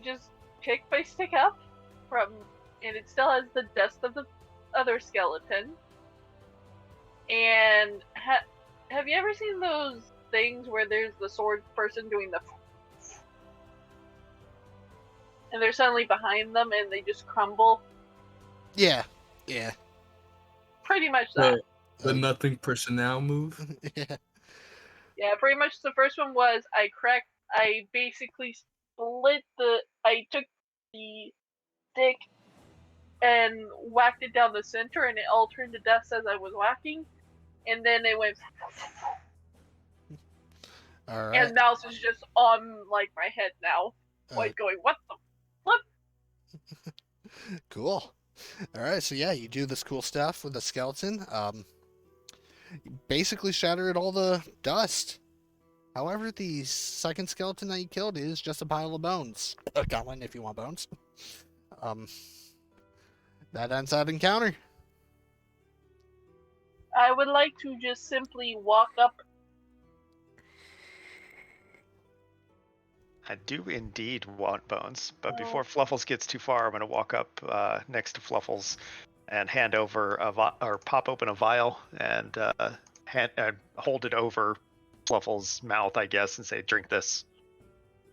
just picked my stick up and it still has the dust of the other skeleton. And have you ever seen those things where there's the sword person doing the and they're suddenly behind them and they just crumble? Yeah. Yeah. Pretty much that. The nothing personnel move. Yeah. Yeah, pretty much the first one was I basically I took the stick and whacked it down the center and it all turned to dust as I was whacking. And then it went All right. and now it's just on like my head now. Like going, what the flip? Cool. All right, so yeah, you do this cool stuff with the skeleton. You basically shatter it all the dust. However, the second skeleton that you killed is just a pile of bones. Conlen, if you want bones. That ends that encounter. I would like to just simply walk up. I do indeed want bones, but before Fluffles gets too far, I'm going to walk up next to Fluffles and hand over or pop open a vial and hold it over Fluffles' mouth, I guess, and say, "Drink this."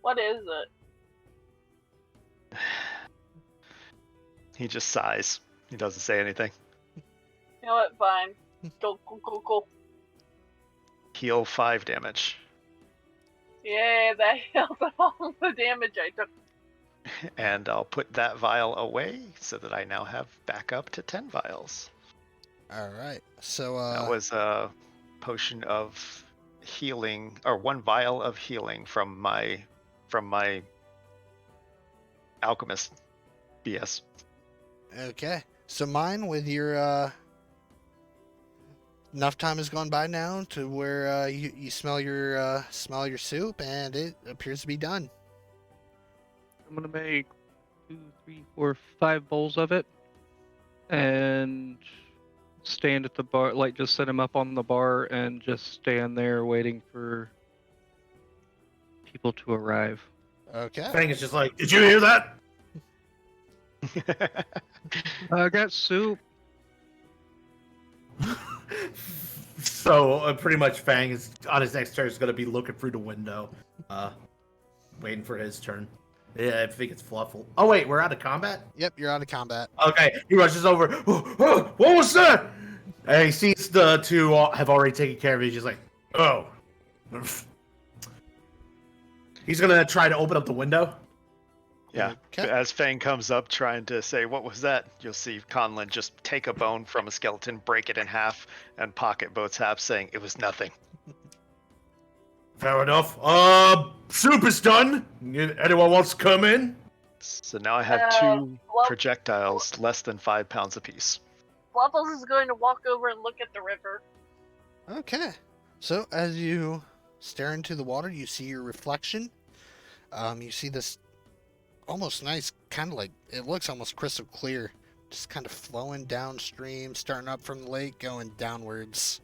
What is it? He just sighs. He doesn't say anything. You know what? Fine. Go. Heal 5 damage. Yeah, that heals all the damage I took. And I'll put that vial away so that I now have back up to 10 vials. All right. So That was a potion of healing, or 1 vial of healing from my alchemist BS. okay. So mine, with your enough time has gone by now to where you smell your soup, and it appears to be done. I'm gonna make 2, 3, 4, 5 bowls of it, and stand at the bar, like just set him up on the bar and just stand there waiting for people to arrive. Okay. Fang is just like, did you hear that? I got soup. So pretty much Fang is on his next turn is going to be looking through the window, waiting for his turn. Yeah, I think it's Fluffle. Oh wait, we're out of combat? Yep, you're out of combat. Okay, he rushes over. What was that? And he sees the two have already taken care of it. He's just like, oh. He's going to try to open up the window. Yeah. Okay. As Fang comes up trying to say, "What was that?" you'll see Conlen just take a bone from a skeleton, break it in half, and pocket both halves, saying, "It was nothing." Fair enough. Soup is done. Anyone wants to come in? So now I have 2 projectiles less than 5 pounds apiece. Fluffles is going to walk over and look at the river. Okay. So as you stare into the water, you see your reflection. You see this almost nice, kind of like, it looks almost crystal clear, just kind of flowing downstream, starting up from the lake, going downwards.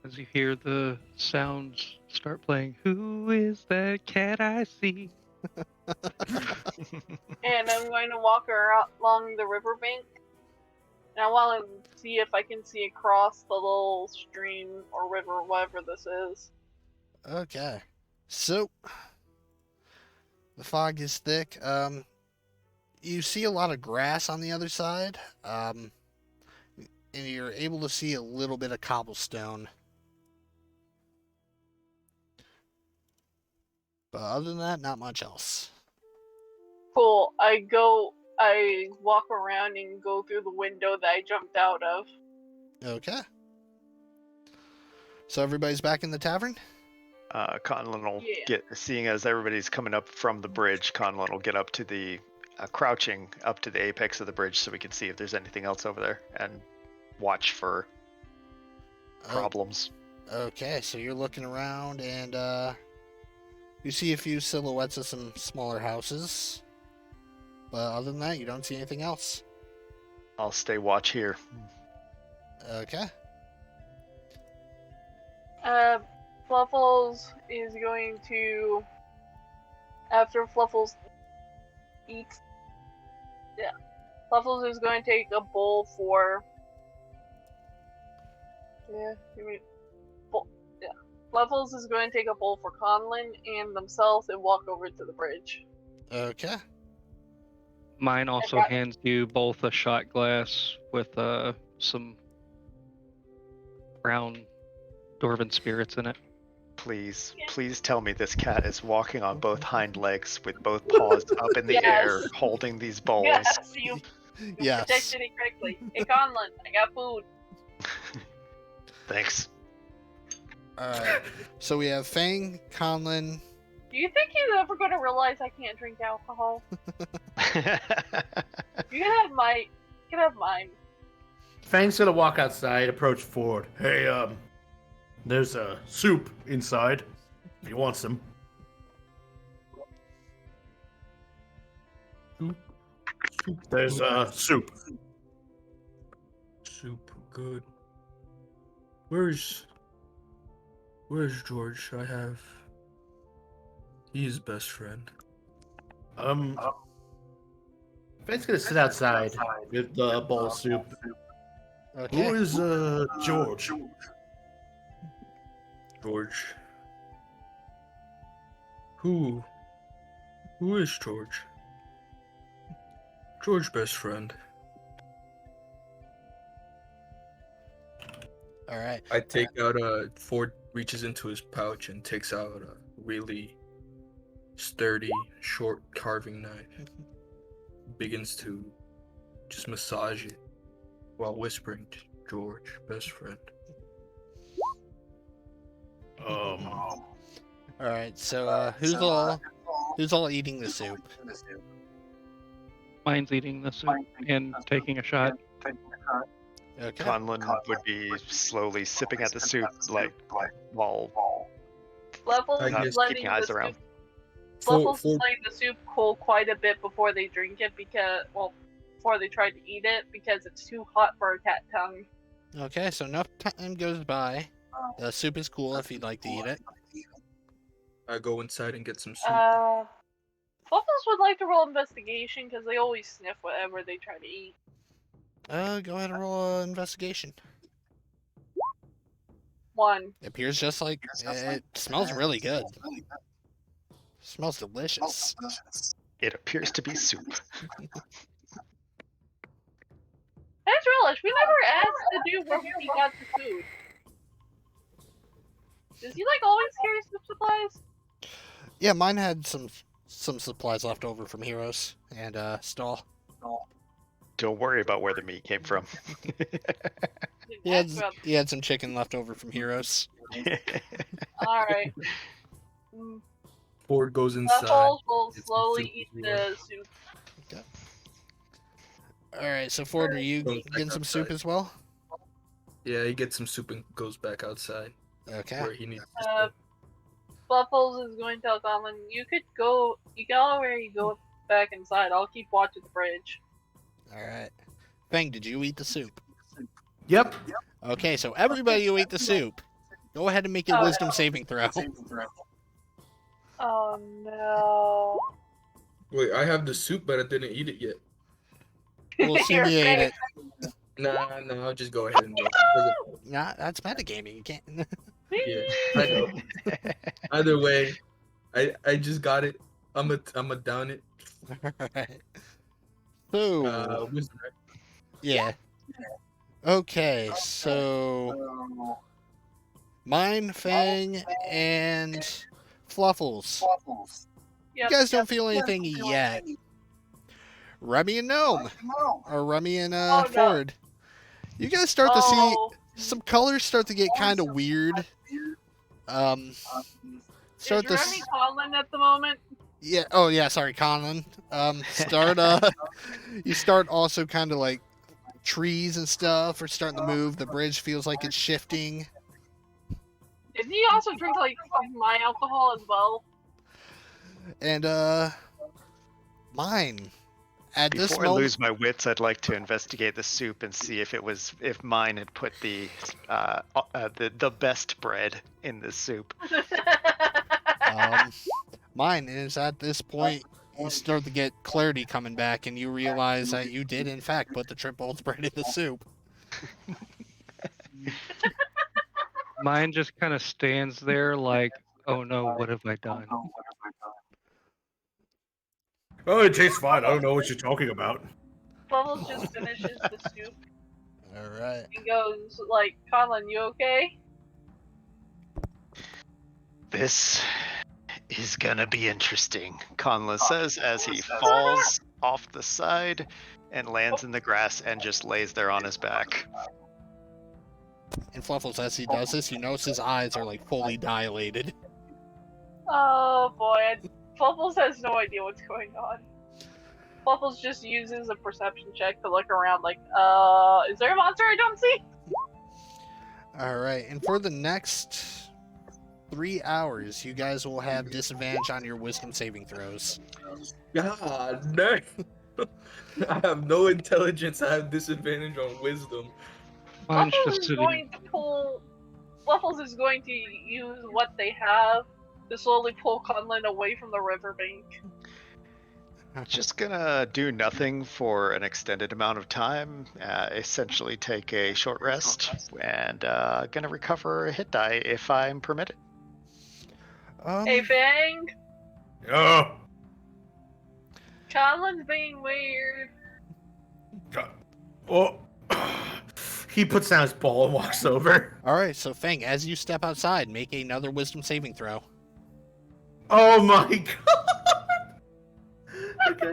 As you hear the sounds start playing, "Who is that cat I see?" And I'm going to walk along the riverbank. And I want to see if I can see across the little stream or river, whatever this is. Okay. So the fog is thick. You see a lot of grass on the other side. And you're able to see a little bit of cobblestone. But other than that, not much else. Cool. I walk around and go through the window that I jumped out of. Okay. So everybody's back in the tavern? Conlen will Yeah. seeing as everybody's coming up from the bridge, Conlen will get up to the, crouching up to the apex of the bridge so we can see if there's anything else over there and watch for problems. Okay, so you're looking around and you see a few silhouettes of some smaller houses. But other than that, you don't see anything else. I'll stay watch here. Okay. Fluffles is going to, after Fluffles eats, Fluffles is going to take a bowl for Yeah, you mean, yeah. Levels is going to take a bowl for Conlen and themselves and walk over to the bridge. Okay. Mine also hands you both a shot glass with some brown dwarven spirits in it. Please, please tell me this cat is walking on both hind legs with both paws up in the air, Yes. holding these bowls. Yes, you Yes. protected it correctly. Hey, Conlen, I got food. Thanks. Alright. So we have Fang, Conlin. Do you think he's ever going to realize I can't drink alcohol? You can have mine. Fang's gonna walk outside, approach Ford. Hey, there's a soup inside. If you want some. There's soup. Soup, good. Where's George? He's best friend. Fang's gonna sit outside with the bowl of soup. Okay. Who is George? George. Who is George? George best friend. Alright. I take out Ford reaches into his pouch and takes out a really sturdy, short carving knife. Begins to just massage it while whispering to George, best friend. Alright, so who's all eating the soup? Mine's eating the soup and taking a shot. Okay. Conlon would be slowly sipping at the soup, like while Levels I not guess letting keeping the eyes soup, around. Levels letting the soup cool quite a bit before they drink it before they try to eat it because it's too hot for a cat tongue. Okay, so enough time goes by. The soup is cool if you'd like to eat it. I go inside and get some soup. Levels would like to roll investigation because they always sniff whatever they try to eat. Go ahead and roll an investigation. 1. It appears just like it smells really good. Smells delicious. It appears to be soup. I just realized we never asked the dude where he got the food. Does he always carry some supplies? Yeah, mine had some supplies left over from Heroes and Stall. Don't worry about where the meat came from. He had some chicken left over from Heroes. Alright. Ford goes inside. Buffles will Get some slowly soup eat as well. the soup. Alright, so Ford, are you Goes back getting some soup outside. as well? Yeah, he gets some soup and goes back outside Okay. where he needs to Uh, Buffles is going to tell Conlen, you go already go back inside. I'll keep watch at the bridge. Alright. Fang, did you eat the soup? Yep. Okay, so everybody who ate the soup, go ahead and make your wisdom saving throw. Oh no. Wait, I have the soup, but I didn't eat it yet. We'll assume You're you ate it. Nah, I'll just go ahead and go. Nah, that's metagaming. You can't. Yeah, I know. Either way, I just got it. I'm a down it. Alright. So, Wisdom, right? yeah. Okay, so mine, Fang, and Fluffles. Yep, You guys don't feel anything yet. Remy and Gnome, or Remy and no. Ford. You guys start to see Oh, some colors start to get kind of weird. is Start to Remy Conlen at the moment? yeah. Oh yeah. Sorry, Conlon. You start also kind of like trees and stuff are starting to move. The bridge feels like it's shifting. Did he also drink my alcohol as well? And mine. At this Before I moment, lose my wits, I'd like to investigate the soup and see if mine had put the best bread in the soup. mine is at this point. You start to get clarity coming back, and you realize that you did, in fact, put the triple bread in the soup. Mine just kind of stands there like, oh no, what have I done? Oh, it tastes fine. I don't know what you're talking about. Bubbles just finishes the soup All right. and goes like, Conlen, you okay? This is gonna be interesting, Conlen says as he falls off the side and lands in the grass and just lays there on his back. And Fluffles, as he does this, you notice his eyes are like fully dilated. Oh boy, Bubbles has no idea what's going on. Bubbles just uses a perception check to look around like, is there a monster I don't see? All right, and for the next 3 hours, you guys will have disadvantage on your wisdom saving throws. God, no. I have no intelligence. I have disadvantage on wisdom. Mine's Fluffles just is sitting. going to pull. Fluffles is going to use what they have to slowly pull Conlen away from the riverbank. Just gonna do nothing for an extended amount of time, essentially take a short rest, and gonna recover a hit die if I'm permitted. Hey Fang, Oh, Conlen's being weird. God. Oh. He puts down his ball and walks over. All right, so Fang, as you step outside, make another wisdom saving throw. Oh my god. Okay.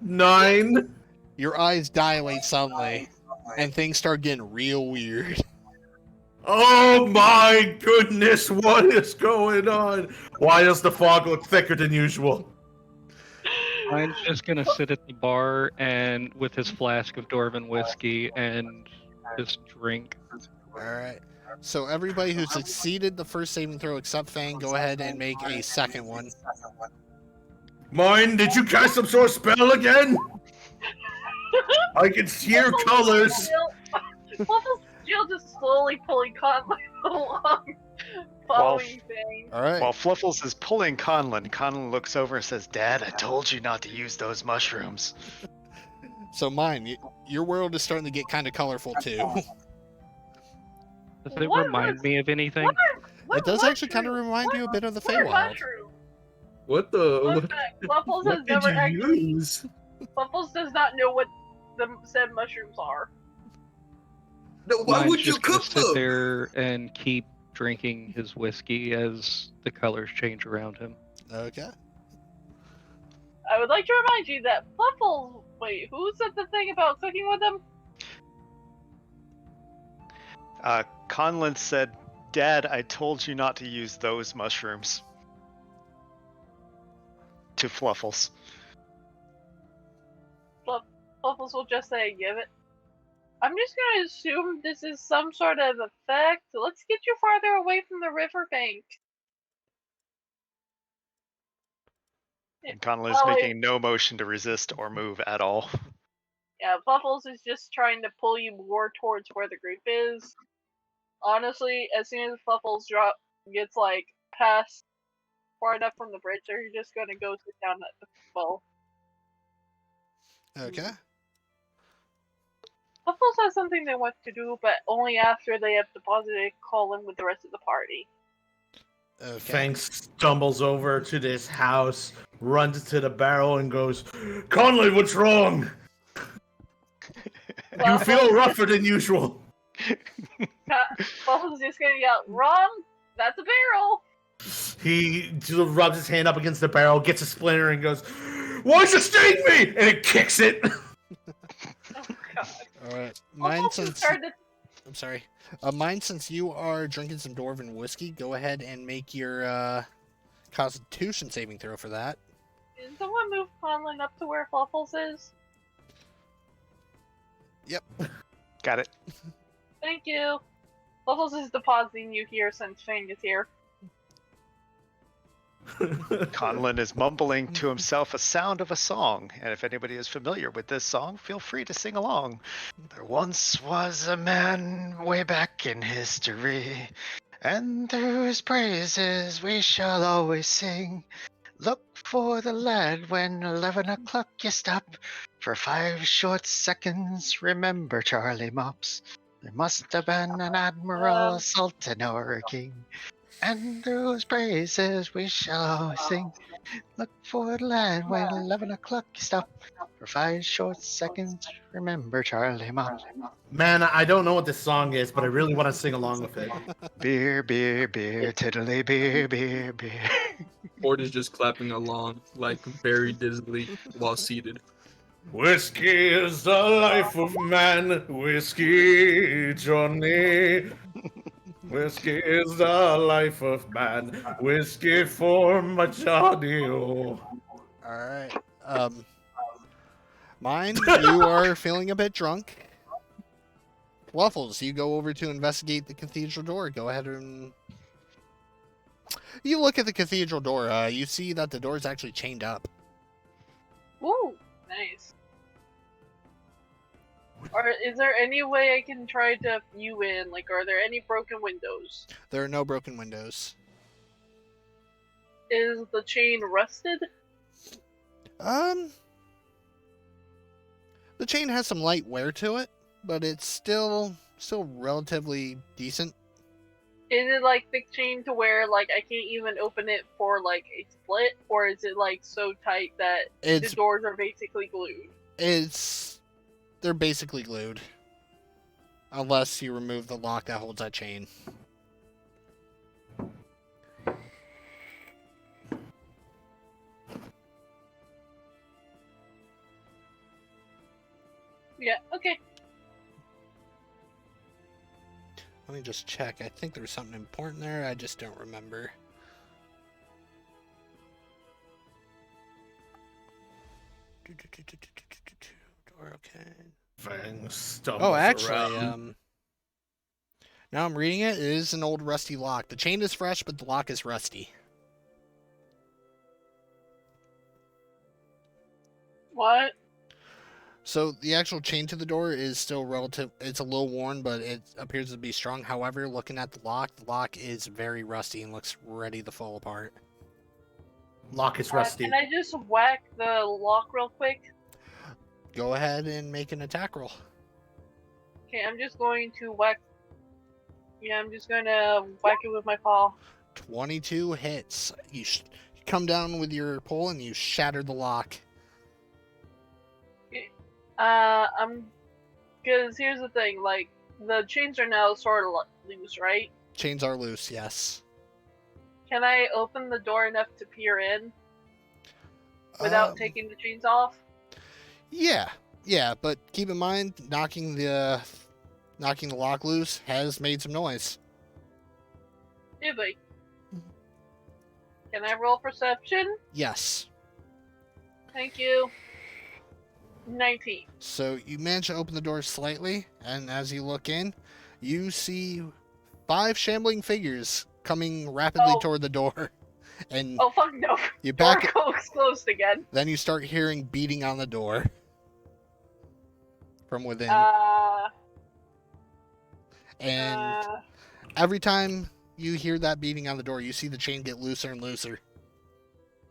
9. Your eyes dilate suddenly, and things start getting real weird. Oh my goodness, what is going on? Why does the fog look thicker than usual? Mine's just gonna sit at the bar and with his flask of Dwarven whiskey and just drink. All right. So everybody who succeeded the first saving throw except Fang, go ahead and make a second one. Mine, did you cast some sort of spell again? I can hear colors. Fluffles still just slowly pulling Conlen along, following Fang. All right. While Fluffles is pulling Conlen looks over and says, "Dad, I told you not to use those mushrooms." So mine, your world is starting to get kind of colorful too. Does it What remind was- me of anything? It does actually kind of remind you a bit of the What are Feywild. mushrooms? What the? Fun fact, Fluffles What has did never you actually. use? Fluffles does not know what the said mushrooms are. No, why Mine's would you just gonna cook sit them? there and keep drinking his whiskey as the colors change around him. Okay. I would like to remind you that Fluffles. Wait, who said the thing about cooking with them? Conlen said, "Dad, I told you not to use those mushrooms." To Fluffles. Fluffles will just say, "Give it." I'm just gonna assume this is some sort of effect. Let's get you farther away from the riverbank. And Conlen is Oh, making no motion to resist or move at all. Yeah, Fluffles is just trying to pull you more towards where the group is. Honestly, as soon as Fluffles gets like past far enough from the bridge, they're just gonna go sit down at the well. Okay. Fluffles has something they want to do, but only after they have deposited Colin with the rest of the party. Okay. Fang stumbles over to this house, runs to the barrel, and goes, Conley, what's wrong? You feel rougher than usual. Fluffles is just gonna yell, "Wrong! That's a barrel!" He rubs his hand up against the barrel, gets a splinter, and goes, why'd you sting me? And it kicks it. Oh god. All right. Fluffles I'm sorry. Mine, since you are drinking some Dwarven whiskey, go ahead and make your Constitution saving throw for that. Can someone move Conlen up to where Fluffles is? Yep. Got it. Thank you. Fluffles is depositing you here since Fang is here. Conlen is mumbling to himself a sound of a song, and if anybody is familiar with this song, feel free to sing along. There once was a man way back in history, and through his praises we shall always sing. Look for the lad when 11 o'clock you stop. For 5 short seconds, remember Charlie Mops. There must have been an admiral, a sultan, or a king, and whose praises we shall sing. Look for the land when 11 o'clock you stop. For 5 short seconds, remember Charlie Mott. Man, I don't know what this song is, but I really want to sing along with it. Beer, beer, beer, tiddly beer, beer, beer. Ford is just clapping along, like very dizzily while seated. Whiskey is the life of man. Whiskey, Johnny. Whiskey is the life of man. Whiskey for my Johnny. Oh. All right. Mine, you are feeling a bit drunk. Waffles, you go over to investigate the cathedral door. Go ahead and you look at the cathedral door. You see that the door is actually chained up. Ooh, nice. Or is there any way I can try to view in? Like, are there any broken windows? There are no broken windows. Is the chain rusted? The chain has some light wear to it, but it's still relatively decent. Is it like the chain to where like I can't even open it for like a split, or is it like so tight that the doors are basically glued? They're basically glued, unless you remove the lock that holds that chain. Yeah. Okay. Let me just check. I think there was something important there. I just don't remember. Door okay. Fang stumbles Oh, actually, around. now I'm reading it. It is an old rusty lock. The chain is fresh, but the lock is rusty. What? So the actual chain to the door is still relative. It's a little worn, but it appears to be strong. However, looking at the lock is very rusty and looks ready to fall apart. Lock is rusty. Can I just whack the lock real quick? Go ahead and make an attack roll. Okay, I'm just going to whack. Yeah, I'm just gonna whack it with my paw. 22 hits. You come down with your pole and you shatter the lock. Because here's the thing, like, the chains are now sort of loose, right? Chains are loose, yes. Can I open the door enough to peer in without taking the chains off? Yeah, but keep in mind, knocking the lock loose has made some noise. Yeah, but can I roll perception? Yes. Thank you. 19. So you manage to open the door slightly, and as you look in, you see 5 shambling figures coming rapidly toward the door. And oh fuck no! You back door closed again. Then you start hearing beating on the door from within. And every time you hear that beating on the door, you see the chain get looser and looser.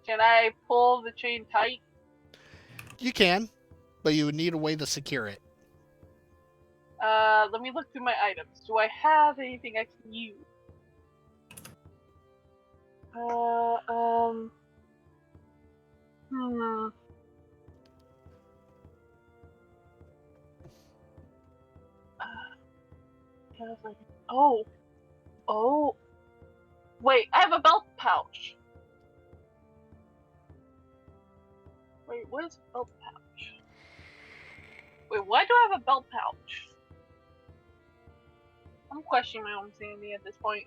Can I pull the chain tight? You can, but you would need a way to secure it. Let me look through my items. Do I have anything I can use? Oh. Wait, I have a belt pouch. Wait, what is a belt pouch? Wait, why do I have a belt pouch? I'm questioning my own sanity at this point.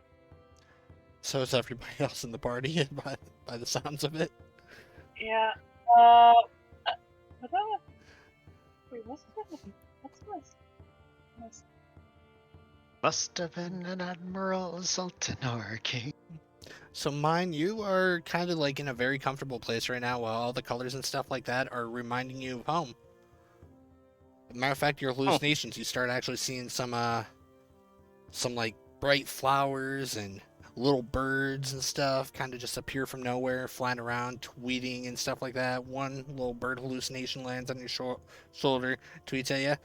So is everybody else in the party, by the sounds of it. Yeah. Wait, what's this? Must have been an admiral, a sultan, or a king. So mine, you are kind of like in a very comfortable place right now, while all the colors and stuff like that are reminding you of home. As a matter of fact, your hallucinations, you start actually seeing some like bright flowers and little birds and stuff kind of just appear from nowhere, flying around, tweeting and stuff like that. One little bird hallucination lands on your shoulder, tweets at you,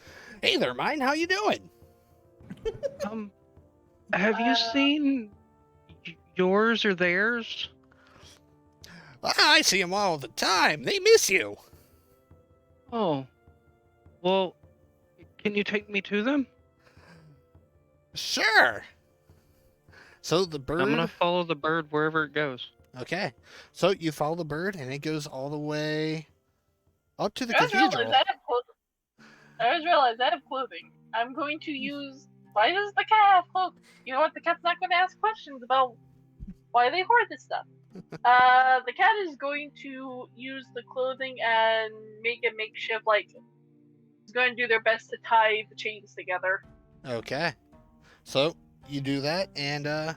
"Hey there, mine, how you doing?" Have you seen yours or theirs? I see them all the time. They miss you. Oh, well, can you take me to them? Sure. So the bird. I'm gonna follow the bird wherever it goes. Okay. So you follow the bird, and it goes all the way up to the I just cathedral. realized I have clothing. I'm going to use. Why does the cat have clothing? You know what? The cat's not going to ask questions about why they hoard this stuff. The cat is going to use the clothing and make a makeshift, like, it's going to do their best to tie the chains together. Okay. So you do that, and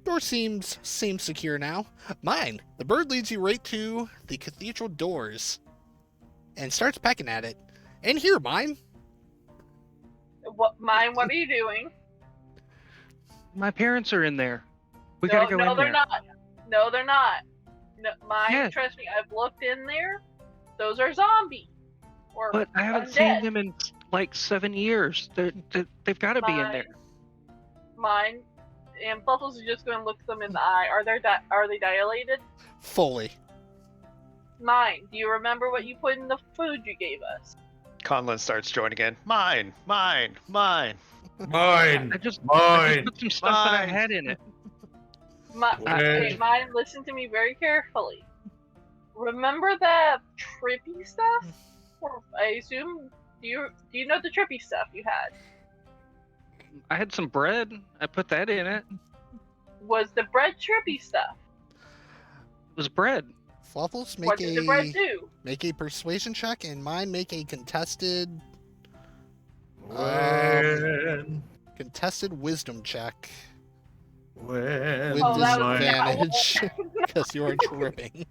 door seems secure now. Mine. The bird leads you right to the cathedral doors, and starts pecking at it. And here, mine. What are you doing? My parents are in there. We gotta go in they're there. not. No, they're not. No, mine. Yes. Trust me, I've looked in there. Those are zombies. Or But I haven't seen them in like 7 years. They've got to be in there. Mine. And Fluffles is just going to look them in the eye. Are they dilated? Fully. Mine. Do you remember what you put in the food you gave us? Conlen starts joining in. Mine. Mine. I just put some stuff that I had in it. Okay, mine, listen to me very carefully. Remember that trippy stuff? I assume, do you know the trippy stuff you had? I had some bread. I put that in it. Was the bread trippy stuff? It was bread. Fluffles, What did the bread do? Make a persuasion check, and mine make a contested wisdom check. When With disadvantage, because you are tripping.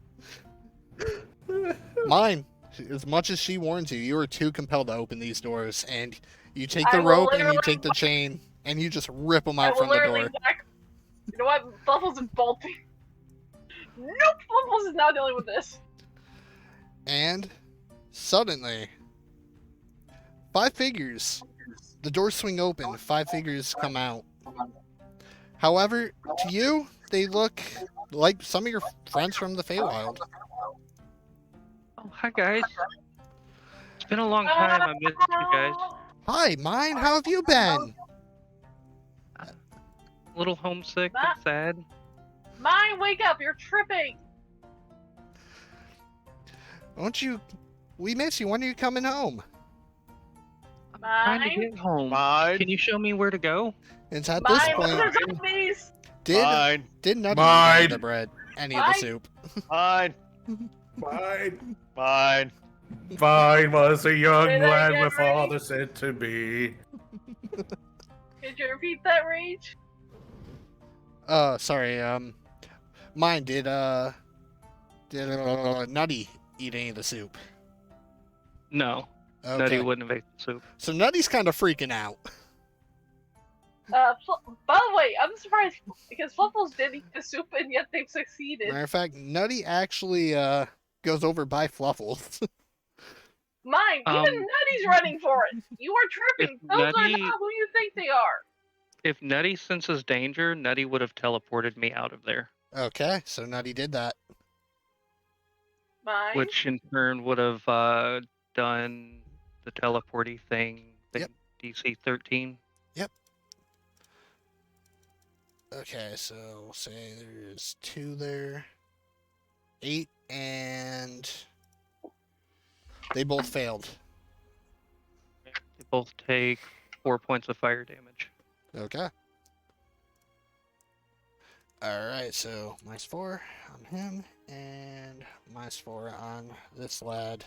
Mine, as much as she warns you, you are too compelled to open these doors, and you take the rope and you take the chain, and you just rip them out from the door. You know what? Fluffles is bolting. Nope, Fluffles is not dealing with this. And suddenly, 5 figures. The doors swing open. 5 figures come out. However, to you, they look like some of your friends from the Feywild. Oh, hi guys. It's been a long time. I missed you guys. Hi, mine. How have you been? A little homesick and sad. Mine, wake up! You're tripping. Won't you? We miss you. When are you coming home? I'm trying to get home. Mine. Can you show me where to go? It's at this point. Did not eat the bread, any of the soup. Mine. Mine was a young lad with father said to be. Could you repeat that, Rage? Sorry. Mine did Nutty eat any of the soup? No. Okay. Nutty wouldn't have ate the soup. So Nutty's kind of freaking out. By the way, I'm surprised because Fluffles did eat the soup and yet they've succeeded. Matter of fact, Nutty actually goes over by Fluffles. Mine, even Nutty's running for it. You are tripping. Those are not who you think they are. If Nutty senses danger, Nutty would have teleported me out of there. Okay, so Nutty did that. Mine? Which in turn would have done the teleporty thing. Yep. DC 13. Yep. Okay, so we'll say there's 2 there. 8, and they both failed. They both take 4 points of fire damage. Okay. Alright, so -4 on him, and -4 on this lad.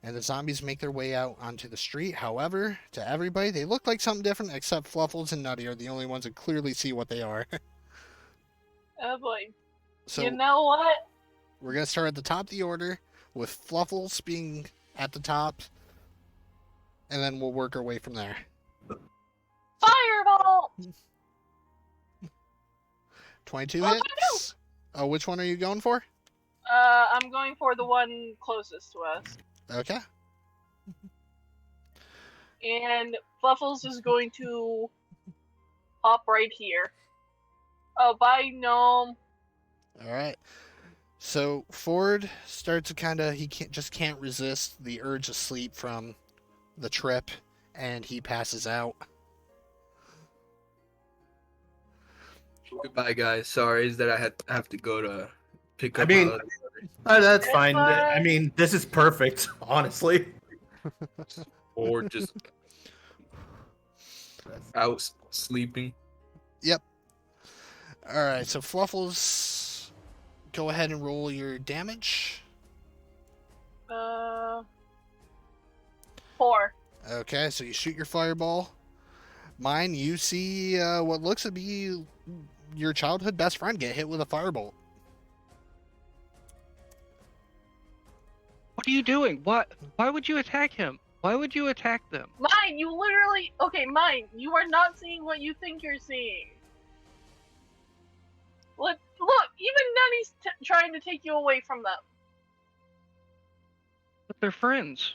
And the zombies make their way out onto the street. However, to everybody, they look like something different, except Fluffles and Nutty are the only ones that clearly see what they are. Oh boy. So you know what? we're going to start at the top of the order, with Fluffles being at the top, and then we'll work our way from there. Fireball! 22 hits? Oh, which one are you going for? I'm going for the one closest to us. Okay. And Fluffles is going to hop right here. Oh, bye, gnome. All right. So Ford starts to he can't resist the urge of sleep from the trip, and he passes out. Goodbye, guys. Sorry is that I have to go to pick I up. mean- my other That's It's fine. fine. I mean, this is perfect, honestly. or just out sleeping. All right. So Fluffles, go ahead and roll your damage. 4. Okay. So you shoot your fireball. Mine, you see what looks to be your childhood best friend get hit with a firebolt. What are you doing? What? Why would you attack him? Why would you attack them? Mine, you literally. Okay, Mine, you are not seeing what you think you're seeing. Look, even Nutty's trying to take you away from them. But they're friends.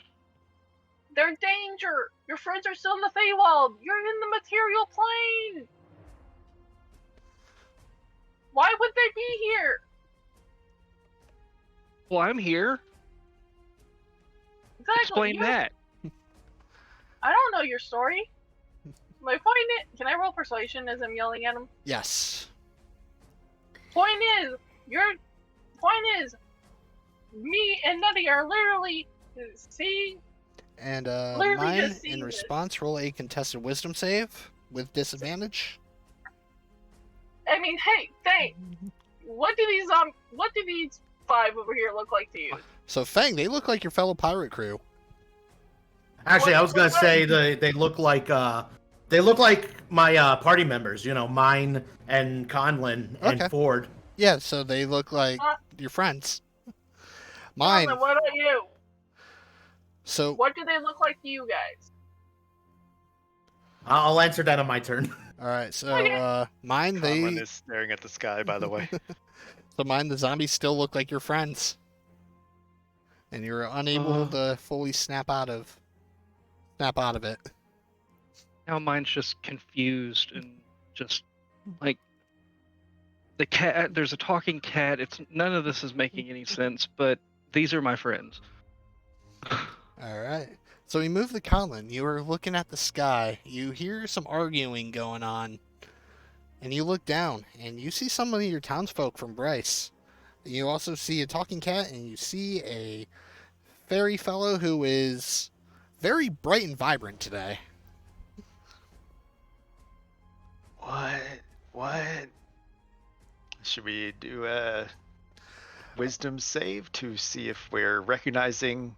They're danger. Your friends are still in the Feywild. You're in the material plane. Why would they be here? Well, I'm here. Exactly. Explain that. I don't know your story. My point is, can I roll persuasion as I'm yelling at him? Yes. Point is, me and Nutty are literally seeing. And Literally mine, just seeing in this. response, roll a contested wisdom save with disadvantage. I mean, hey, what do these 5 over here look like to you? So Fang, they look like your fellow pirate crew. Actually, I was gonna say they look like my party members. You know, mine and Conlen and Okay. Ford. Yeah, so they look like your friends. Mine. Conlen, what about you? So What do they look like to you guys? I'll answer that on my turn. all right, so Okay. mine Conlen they is staring at the sky, by the way. so mine the zombies still look like your friends, and you're unable to fully snap out of it. Now mine's just confused and just like the cat. There's a talking cat. It's none of this is making any sense. But these are my friends. All right. So we move to Conlen. You are looking at the sky. You hear some arguing going on, and you look down, and you see some of your townsfolk from Bryce. You also see a talking cat, and you see a fairy fellow who is very bright and vibrant today. What? Should we do a wisdom save to see if we're recognizing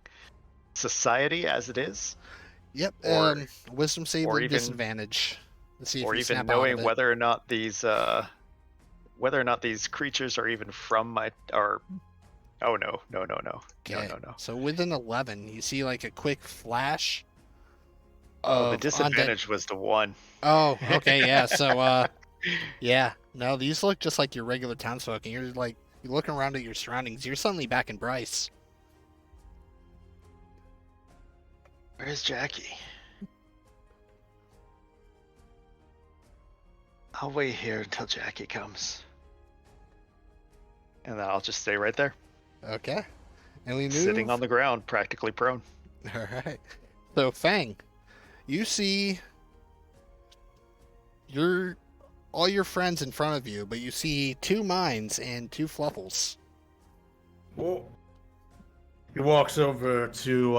society as it is? Yep. Or- Wisdom save or with even- disadvantage. To see if Or you even snap out of knowing it. whether or not these creatures are even from my or oh no. Okay. No. So within 11, you see like a quick flash. Oh, the of undead- disadvantage was the 1. Oh, okay, yeah. So, yeah. No, these look just like your regular townsfolk, and you're like, you look around at your surroundings. You're suddenly back in Bryce. Where's Jackie? I'll wait here until Jackie comes. And then I'll just stay right there, Okay. And we move. sitting on the ground, practically prone. All right. So, Fang, you see all your friends in front of you, but you see 2 mines and 2 fluffles. Well, he walks over to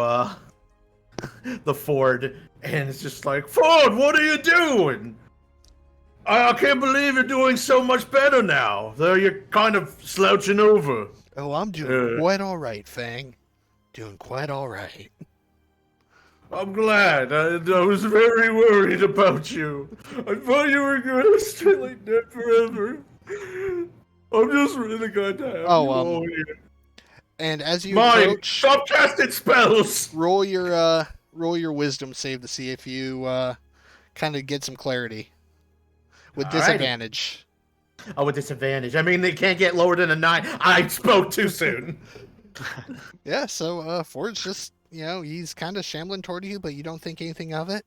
the Ford and it's just like, Ford, what are you doing? I can't believe you're doing so much better now. Though you're kind of slouching over. Oh, I'm doing Uh. quite all right, Fang. Doing quite all right. I'm glad. I was very worried about you. I thought you were going to stay like that forever. I'm just really glad to have you all here. And as you Mine, approach, stop casting spells! roll your wisdom save to see if you kind of get some clarity with Alrighty. disadvantage. Oh, with disadvantage. I mean, they can't get lower than a 9. I spoke too soon. Yeah, so Ford's just he's kind of shambling toward you, but you don't think anything of it.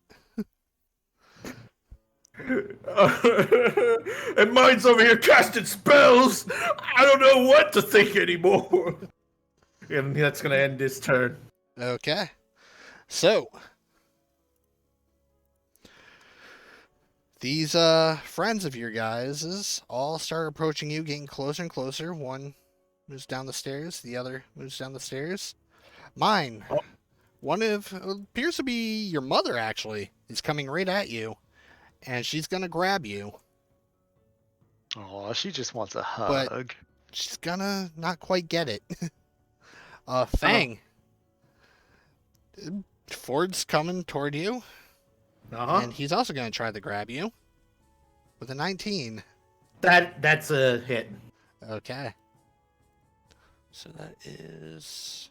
And mine's over here casting spells. I don't know what to think anymore. And that's gonna end this turn. Okay. So, these friends of your guys' all start approaching you, getting closer and closer. One moves down the stairs, the other moves down the stairs. Mine, one of appears to be your mother actually, is coming right at you, and she's gonna grab you, Oh, she just wants a But- hug. she's gonna not quite get it. Fang, Ford's coming toward you, and he's also gonna try to grab you with a 19. That's a hit. Okay. So that is.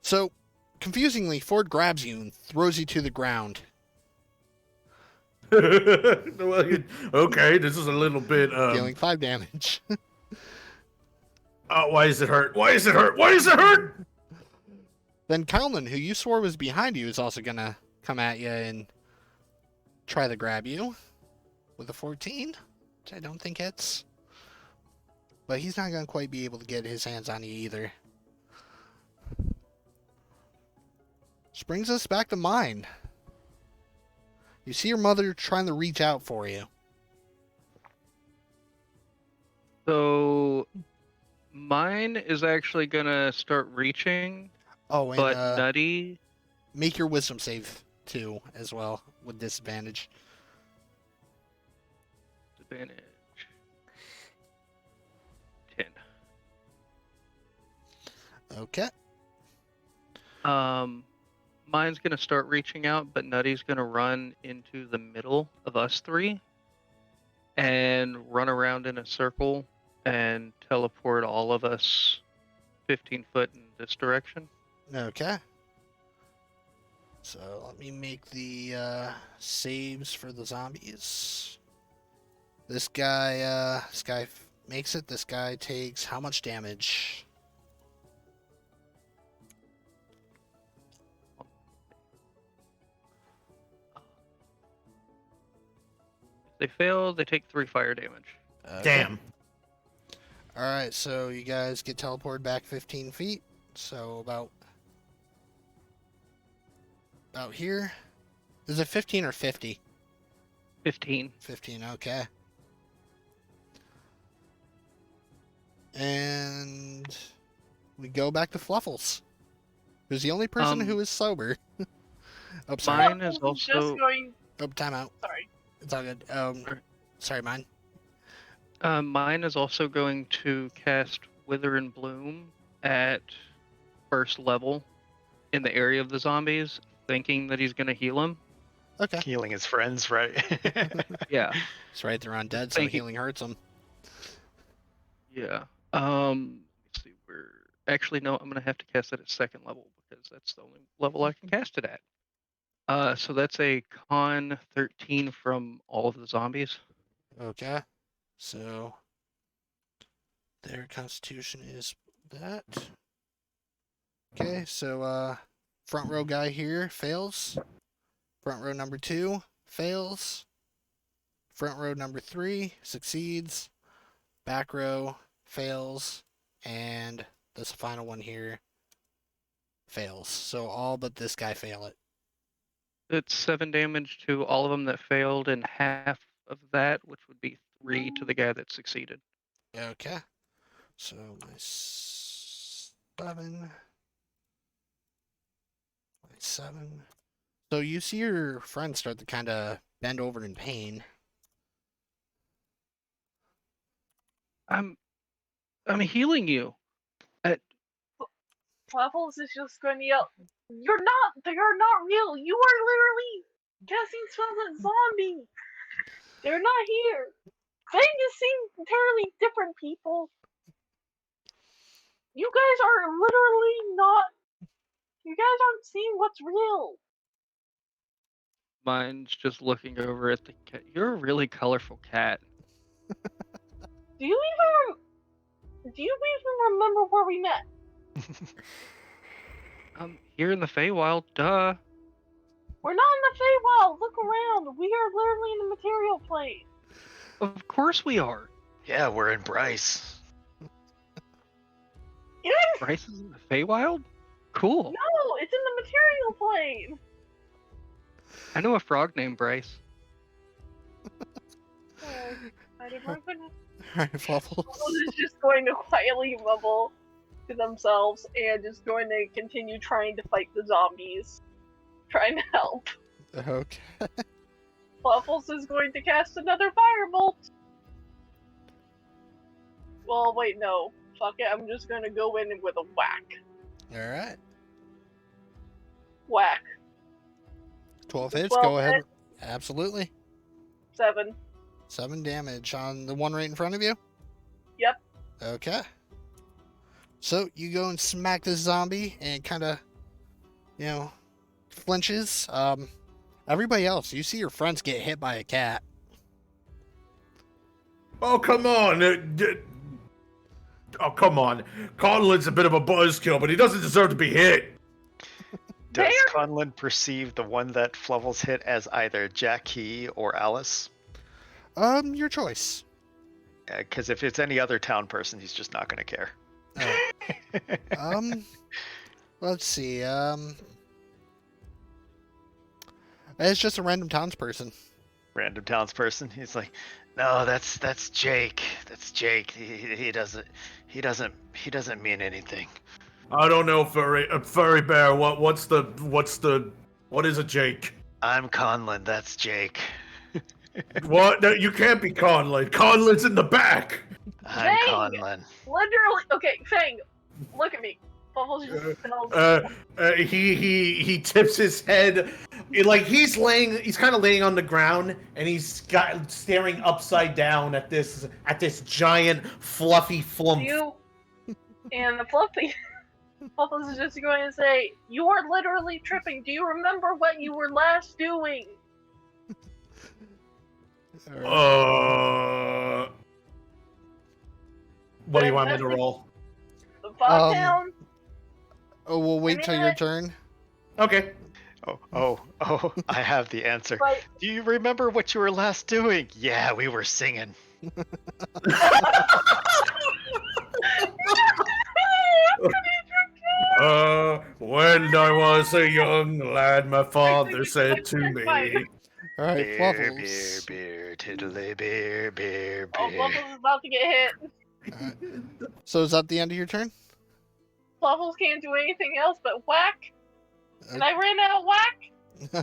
So, confusingly, Ford grabs you and throws you to the ground. Well, okay, this is a little bit. Dealing 5 damage. Oh, why does it hurt? Why does it hurt? Why does it hurt? Then Conlen, who you swore was behind you, is also gonna come at you and try to grab you with a 14, which I don't think hits. But he's not gonna quite be able to get his hands on you either. Which brings us back to mine. You see your mother trying to reach out for you. So mine is actually gonna start reaching, Oh, and but Nutty. make your wisdom save too, as well, with disadvantage. Advantage. 10. Okay. Mine's gonna start reaching out, but Nutty's gonna run into the middle of us three and run around in a circle and teleport all of us 15 foot in this direction. Okay. So let me make the saves for the zombies. This guy makes it. This guy takes how much damage? If they fail, they take 3 fire damage. Okay. Damn. All right, so you guys get teleported back 15 feet. So about here. Is it 15 or 50? 15. 15, okay. And we go back to Fluffles, who's the only person who is sober. Oh, sorry. Mine is Fluffles also. just going. Oh, time out. Sorry. It's all good. Sorry, mine. Mine is also going to cast Wither and Bloom at first level in the area of the zombies, thinking that he's going to heal him. Okay. Healing his friends, right? Yeah. It's right, they're undead, so Thank you. healing hurts them. Yeah. Let's see. Actually, no, I'm going to have to cast it at second level because that's the only level I can cast it at. So that's a con 13 from all of the zombies. Okay. So their constitution is that. Okay, so front row guy here fails. Front row number 2 fails. Front row number 3 succeeds. Back row fails. And this final one here fails. So all but this guy fail it. It's 7 damage to all of them that failed, and half of that, which would be 3 to the guy that succeeded. Okay. So my 7. My 7. So you see your friend start to kind of bend over in pain. I'm healing you. Fluffles is just going to yell, "You're not real! You are literally casting spells at zombies! They're not here! Fang is seeing entirely different people! You guys are literally not... You guys aren't seeing what's real!" Mine's just looking over at the cat. You're a really colorful cat. Do you even remember where we met? Here in the Feywild, duh. We're not in the Feywild. Look around. We are literally in the material plane. Of course we are. Yeah, we're in Bryce. Yes. Bryce is in the Feywild? Cool. No, it's in the material plane. I know a frog named Bryce. Oh, I did my goodness. Alright, Fluffles. Fluffles is just going to quietly mumble to themselves and just going to continue trying to fight the zombies. Trying to help. Okay. Fluffles is going to cast another firebolt. Well, wait, no. Fuck it, I'm just gonna go in with a whack. Alright. Whack. 12 hits, 12 go ahead. hits. Absolutely. 7. 7 damage on the one right in front of you? Yep. Okay. So you go and smack this zombie and kind of, flinches. Everybody else, you see your friends get hit by a cat. Oh, come on. Oh, come on. Conlen's a bit of a buzzkill, but he doesn't deserve to be hit. Does There- Conlen perceive the one that Fluvels hit as either Jackie or Alice? Your choice. Because if it's any other town person, he's just not going to care. Let's see. It's just a random townsperson. Random townsperson. He's like, no, that's Jake. That's Jake. He doesn't mean anything. I don't know, furry bear. What is a Jake? I'm Conlen. That's Jake. What? No, you can't be Conlen. Conlen's in the back. I'm Dang! Conlen. Literally. Okay, Fang, look at me. Fluffles just fell. He tips his head, he's kind of laying on the ground, and he's staring upside down at this giant fluffy flump. And the Fluffy. Fluffles is just going to say, "You are literally tripping. Do you remember what you were last doing?" What do you want me to roll? The Fogtown. Oh, we'll wait till your turn. Okay. Oh, I have the answer. But Do you remember what you were last doing? Yeah, we were singing. When I was a young lad, my father said to me. Alright, Beer, Fluffles. beer, tiddly beer, beer, Oh, beer. Fluffles is about to get hit. Alright. So is that the end of your turn? Fluffles can't do anything else but whack. And I ran out of whack.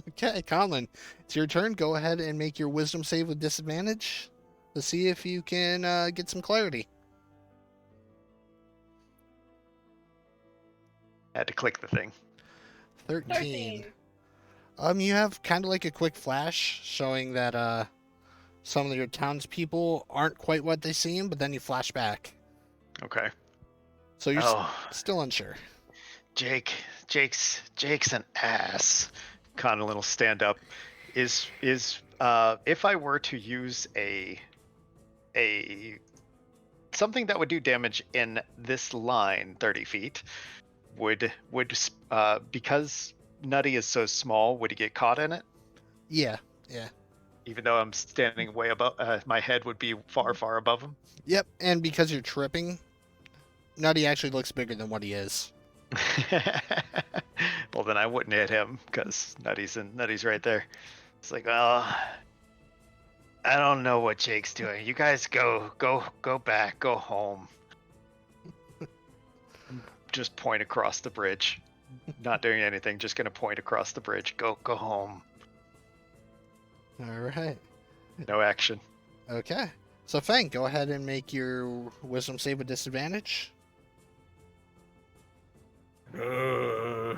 Okay, Conlen, it's your turn. Go ahead and make your wisdom save with disadvantage to see if you can get some clarity. Had to click the thing. 13. You have kind of like a quick flash showing that some of your townspeople aren't quite what they seem, but then you flash back. Okay. So you're Oh, still unsure. Jake's an ass. Conlen will stand up. Is if I were to use a something that would do damage in this line 30 feet, would because Nutty is so small, would he get caught in it? Yeah. Even though I'm standing way above, my head would be far above him. Yep, and because you're tripping, Nutty actually looks bigger than what he is. Well, then I wouldn't hit him because Nutty's right there. It's like, well, I don't know what Jake's doing. You guys go back, go home. Just point across the bridge. Not doing anything, just gonna point across the bridge. Go home. Alright. No action. Okay. So Fang, go ahead and make your wisdom save with disadvantage. Hide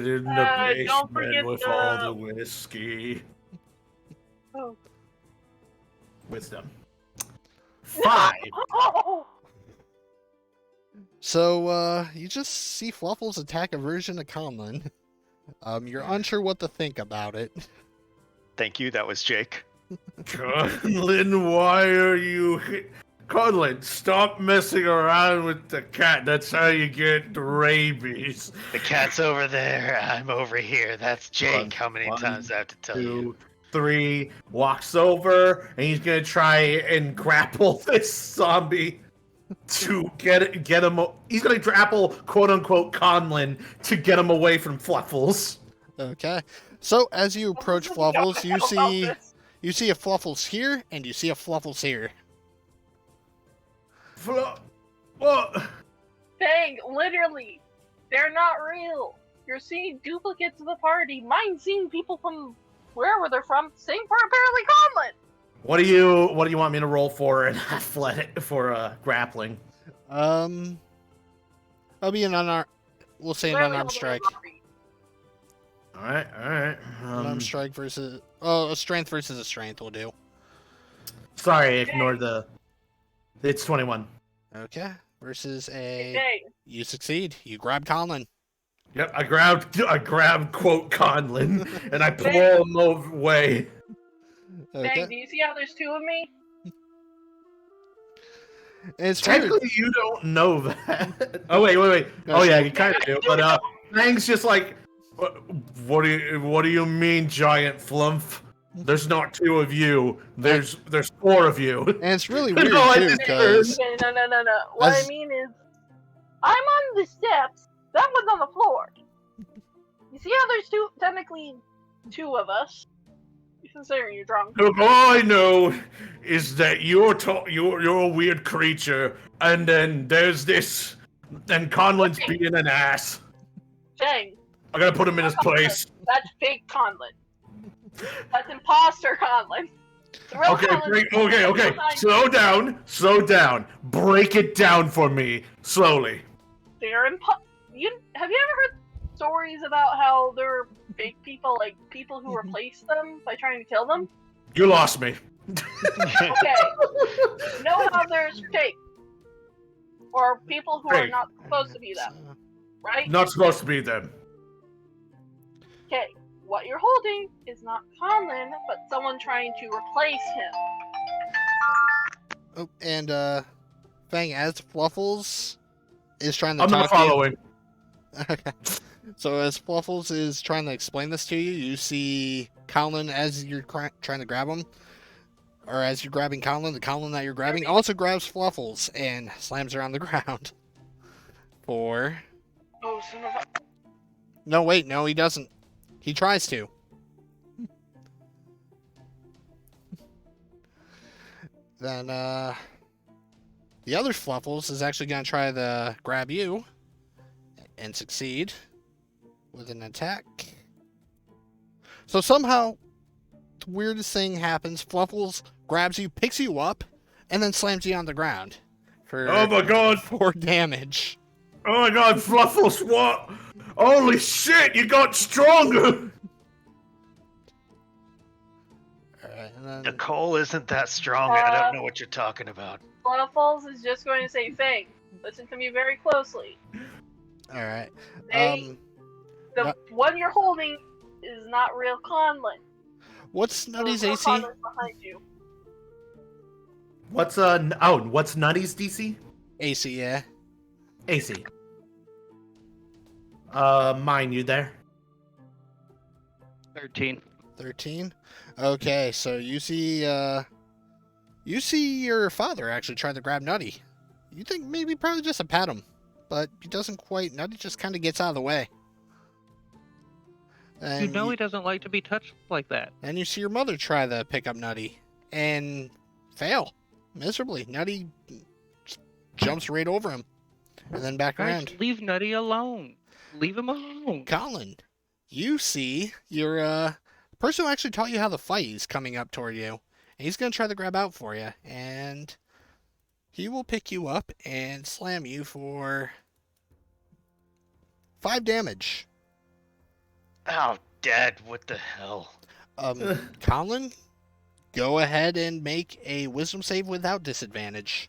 in the don't forget basement with all the whiskey. Oh. Wisdom. 5. Oh! So, you just see Fluffles attack a version of Conlen. You're unsure what to think about it. Thank you. That was Jake. Conlen, why are you Conlen, stop messing around with the cat. That's how you get rabies. The cat's over there. I'm over here. That's Jake. How many One, times do I have to tell you? 2, 3. Walks over, and he's gonna try and grapple this zombie to get him. He's gonna grapple quote unquote Conlen to get him away from Fluffles. Okay. So as you approach Fluffles, you About see this. a Fluffles here, and you see a Fluffles here. What? Dang, literally, they're not real. You're seeing duplicates of the party. Mine seeing people from wherever they're from. Same for apparently Conlen. What do you want me to roll for an athletic for grappling? I'll be an unarmed. We'll say an Clearly unarmed all the strike. party. All right. Unarmed strike versus a strength versus a strength will do. Sorry, ignore the. It's 21. Okay. Versus a. Dang. You succeed. You grab Conlen. Yep, I grabbed quote Conlen and I pull him away. Dang, Okay. do you see how there's two of me? And it's weird. Technically, you don't know that. Oh wait. Oh yeah, you kind of do. But Fang's just like, what do you mean, giant flump? There's not 2 of you. There's 4 of you. And it's really weird No, I too, just because Okay, no. What As- I mean is, I'm on the steps. That one's on the floor. You see how there's technically 2 of us? Considering you're drunk. Look, all I know is that you're a weird creature, and then there's this, and Conlen's being an ass. Dang, I gotta put him in his place. that's fake Conlen. That's imposter Conlen. The real Okay, Conlen's okay. Slow down. Break it down for me slowly. They're have you ever heard stories about how there were fake people, like people who replaced them by trying to kill them? You lost me. Okay. You know how there's fake, or people who are Fake. not supposed to be them, right? Not supposed to be them. Okay. What you're holding is not Conlen, but someone trying to replace him. Oh, and Fang, as Fluffles is trying to I'm not talk to you- following. Okay. So as Fluffles is trying to explain this to you, you see Conlen as you're trying to grab him, or as you're grabbing Conlen, the Conlen that you're grabbing also grabs Fluffles and slams her on the ground. For Oh, son of a... no, wait, no, he doesn't. He tries to. Then the other Fluffles is actually gonna try to grab you and succeed with an attack. So somehow, the weirdest thing happens. Fluffles grabs you, picks you up, and then slams you on the ground for Oh my god. 4 damage. Oh my god, Fluffles, what? Holy shit, you got stronger! Alright, and then Nicole isn't that strong. I don't know what you're talking about. Fluffles is just going to say, Fang, listen to me very closely. alright. They, the one you're holding is not real Conlen. What's Nutty's Real AC? Conlen's behind you. What's Nutty's DC? AC, yeah. AC. Mine, you there? 13. 13. Okay, so you see your father actually try to grab Nutty. You think maybe probably just to pat him, but he doesn't quite. Nutty just kind of gets out of the way. And You know he doesn't like to be touched like that. and you see your mother try to pick up Nutty and fail miserably. Nutty jumps right over him and then back Guys, around. leave Nutty alone. Leave him alone. Colin, you see your person who actually taught you how to fight is coming up toward you. And he's going to try to grab out for you. And he will pick you up and slam you for 5 damage. Oh, Dad, what the hell? Colin, go ahead and make a wisdom save without disadvantage.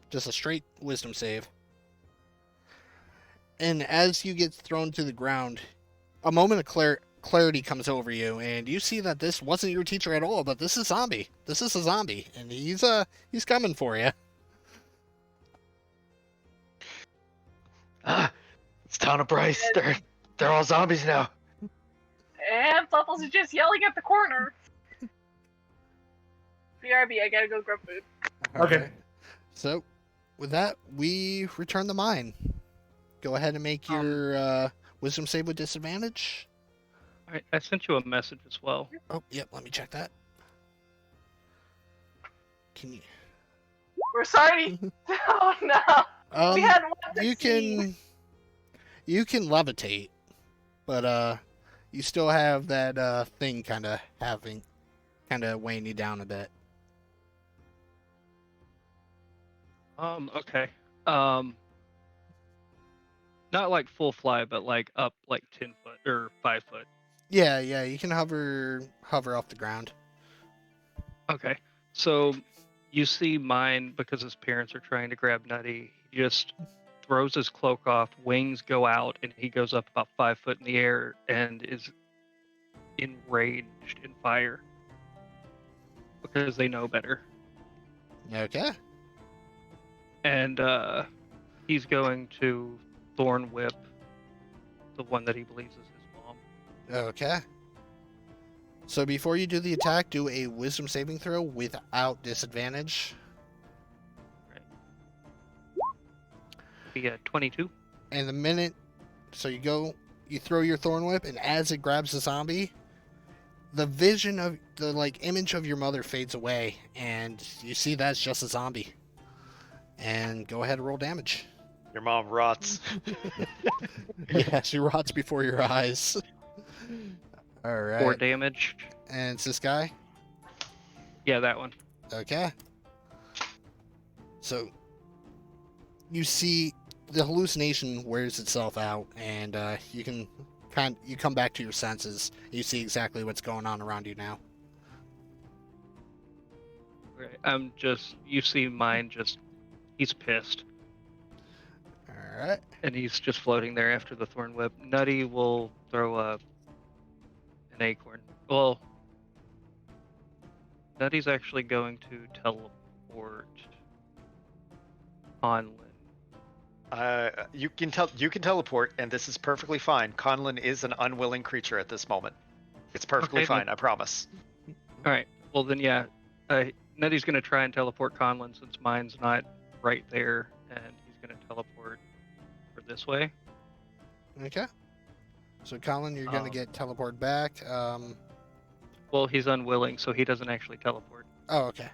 Just a straight wisdom save. And as you get thrown to the ground, a moment of clarity comes over you, and you see that this wasn't your teacher at all, but this is zombie. This is a zombie, and he's coming for you. It's town of Bryce. They're all zombies now. And Fluffles is just yelling at the corner. BRB, I gotta go grab food. Okay. Alright. So, with that, we return the mine. Go ahead and make your wisdom save with disadvantage. I sent you a message as well. Oh, yep. Let me check that. Can you? We're sorry. Oh no. We had one You scene. you can levitate, but you still have that thing kind of weighing you down a bit. Okay. Not like full fly, but like up like 10 foot or 5 foot. Yeah, you can hover off the ground. Okay. So you see mine, because his parents are trying to grab Nutty, he just throws his cloak off, wings go out, and he goes up about 5 foot in the air and is enraged in fire. Because they know better. Okay. And he's going to Thorn Whip the one that he believes is his mom. Okay. So before you do the attack, do a wisdom saving throw without disadvantage. Be a 22. And the minute, so you throw your thorn whip, and as it grabs the zombie, the vision of the image of your mother fades away, and you see that's just a zombie. And go ahead and roll damage. Your mom rots. Yeah, she rots before your eyes. All right. 4 damage. And it's this guy? Yeah, that one. Okay. So you see the hallucination wears itself out, and you come back to your senses. You see exactly what's going on around you now. Right. You see mine he's pissed. All right. And he's just floating there after the thorn whip. Nutty will throw an acorn. Well, Nutty's actually going to teleport Conlen. You can teleport, and this is perfectly fine. Conlen is an unwilling creature at this moment. It's perfectly Okay, fine, then. I promise. All right. Well, then, yeah. Nutty's going to try and teleport Conlen since mine's not right there, and he's going to teleport for this way. Okay. So Colin, you're gonna get teleported back. Well, he's unwilling, so he doesn't actually teleport. Oh, okay.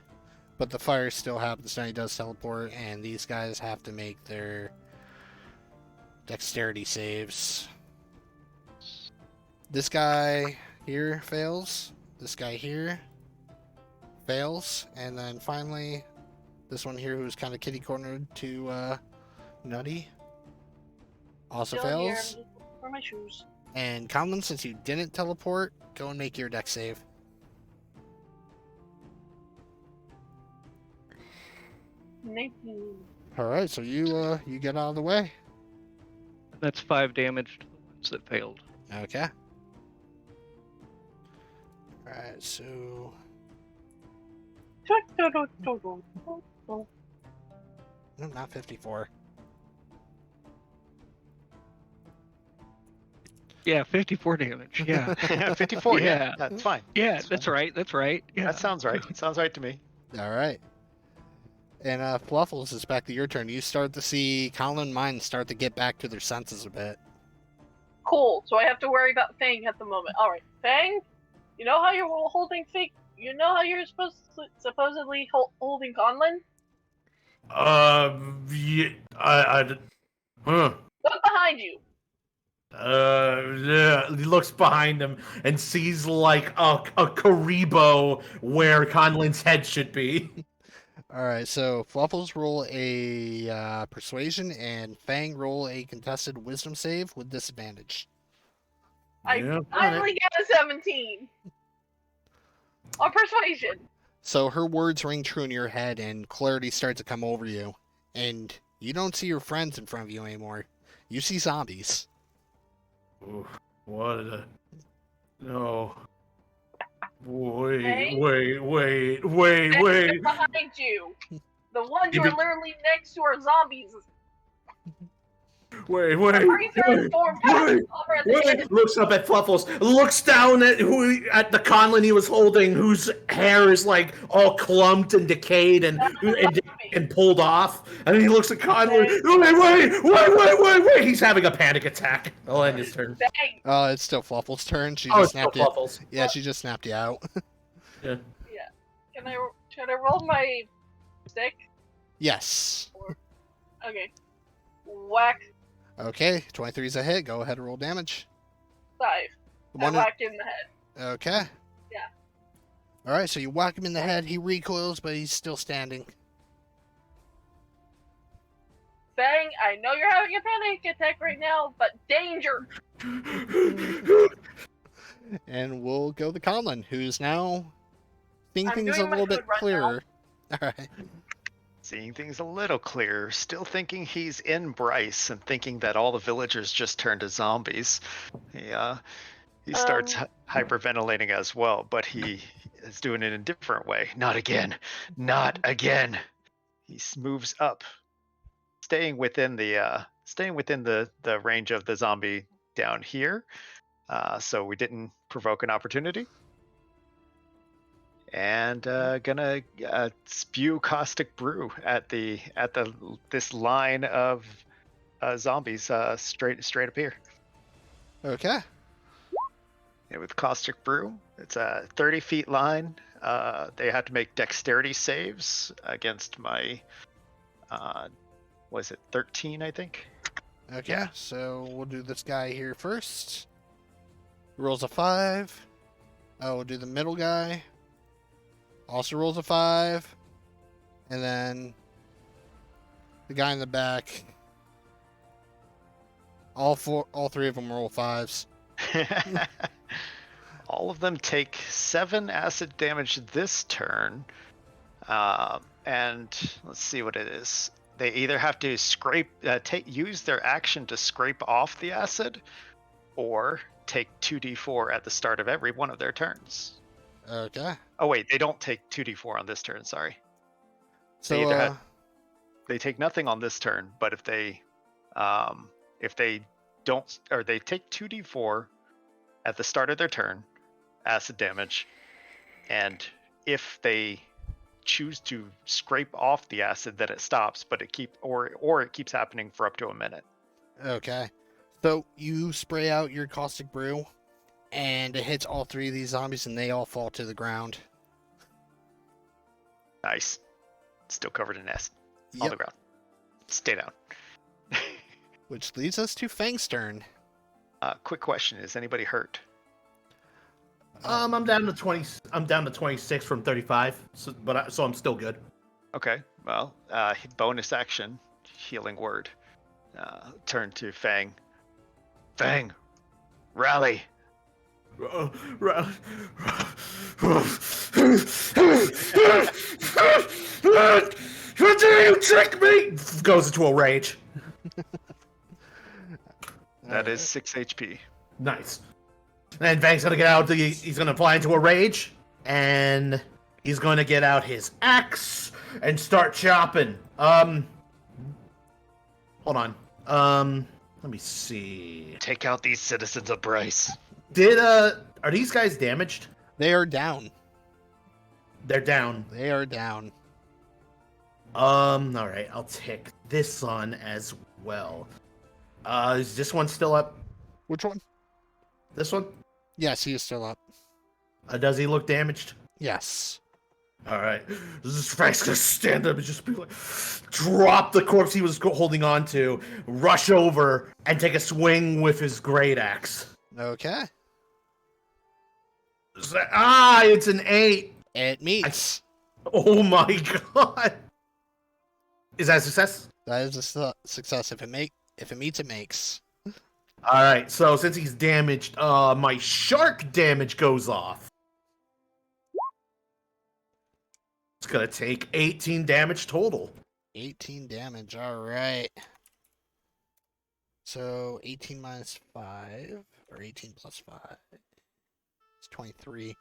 But the fire still happens, and he does teleport, and these guys have to make their dexterity saves. This guy here fails. This guy here fails. And then finally, this one here who's kind of kitty-cornered to Nutty also Still here, fails. I'm looking for my shoes. And Conlon, since you didn't teleport, go and make your dex save. 19. Alright, so you get out of the way. That's 5 damage to the ones that failed. Okay. Alright, so no, not 54. Yeah, 54 damage. Yeah. 54, yeah. Yeah. That's fine. Yeah, that's right. Yeah. That sounds right. It sounds right to me. Alright. And Fluffles, it's back to your turn. You start to see Colin and mine start to get back to their senses a bit. Cool. So I have to worry about Fang at the moment. All right, Fang. You know how you're holding Fang? You know how you're supposedly holding Conlen? Yeah, Look behind you. Yeah, he looks behind him and sees like a Karibo where Conlen's head should be. Alright, so Fluffles roll a persuasion, and Fang roll a contested wisdom save with disadvantage. I finally got a 17. On persuasion. So her words ring true in your head, and clarity starts to come over you. And you don't see your friends in front of you anymore. You see zombies. Ooh, what a... No. Hey? Wait. And behind you. The ones You who are be- literally next to are zombies. Wait. I'm pretty sure it's formed over at the end. Looks up at Fluffles, looks down at the Conlen he was holding, whose hair is like all clumped and decayed and pulled off. And then he looks at Conlen. Wait! He's having a panic attack. I'll end his turn. Bang! It's still Fluffle's turn. She Oh, just it's still snapped you. Fluffles. Yeah, she just snapped you out. Yeah. Yeah. Can I roll my stick? Yes. Okay. Whack Okay, 23 is a hit. Go ahead and roll damage. 5. I One. whacked in the head. Okay. Yeah. All right, so you whack him in the head. He recoils, but he's still standing. Bang! I know you're having a panic attack right now, but danger! And we'll go the Conlon, who's now seeing I'm things a doing my little bit food right clearer. All right. Seeing things a little clearer, still thinking he's in Bryce and thinking that all the villagers just turned to zombies. He starts hyperventilating as well, but he is doing it in a different way. Not again. Not again. He moves up, staying within the range of the zombie down here. So we didn't provoke an opportunity. And gonna spew caustic brew at this line of zombies straight up here. Okay. And with caustic brew, it's a 30-feet line. They have to make dexterity saves against my was it 13, I think? Okay, Yeah. so we'll do this guy here first. Rolls a 5. Oh, we'll do the middle guy. Also rolls a 5. And then the guy in the back. All three of them roll 5s. All of them take 7 acid damage this turn. And let's see what it is. They either have to use their action to scrape off the acid, or take 2d4 at the start of every one of their turns. Okay. Oh wait, they don't take 2d4 on this turn. Sorry. So They take nothing on this turn, but if they don't, or they take 2d4 at the start of their turn, acid damage, and if they choose to scrape off the acid, then it stops, but it keeps happening for up to a minute. okay. So you spray out your caustic brew, and it hits all 3 of these zombies, and they all fall to the ground. Nice. Still covered in acid. On Yep. the ground. Stay down. Which leads us to Fang's turn. Quick question: is anybody hurt? I'm down to 20. I'm down to 26 from 35. So I'm still good. Okay. Well, bonus action, healing word. Turn to Fang. Fang, rally. What do you trick me? Goes into a rage. That is 6 HP. Nice. And Fang's gonna get out. He's gonna fly into a rage, and he's gonna get out his axe and start chopping. Hold on. Let me see. Take out these citizens of Bryce. Are these guys damaged? They are down. They're down. They are down. All right. I'll take this one as well. Is this one still up? Which one? This one? Yes, he is still up. Does he look damaged? Yes. All right. Frank's gonna stand up and just be like, drop the corpse he was holding on to, rush over, and take a swing with his great axe. Okay. It's an 8. It meets. Oh my god. Is that a success? That is a success. If it meets, it makes. All right. So since he's damaged, my shark damage goes off. It's gonna take 18 damage total. 18 damage. All right. So 18 minus 5, or 18 plus 5. It's 23.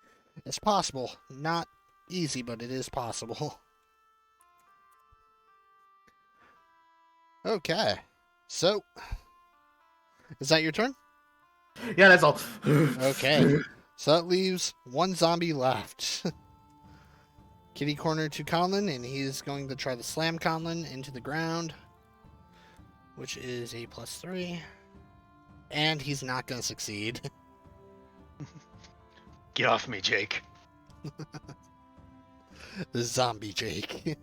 It's possible. Not easy, but it is possible. Okay. So, is that your turn? Yeah, that's all. Okay. So that leaves one zombie left. Kitty corner to Conlen, and he's going to try to slam Conlen into the ground, which is a +3. And he's not going to succeed. Get off me, Jake. Zombie Jake.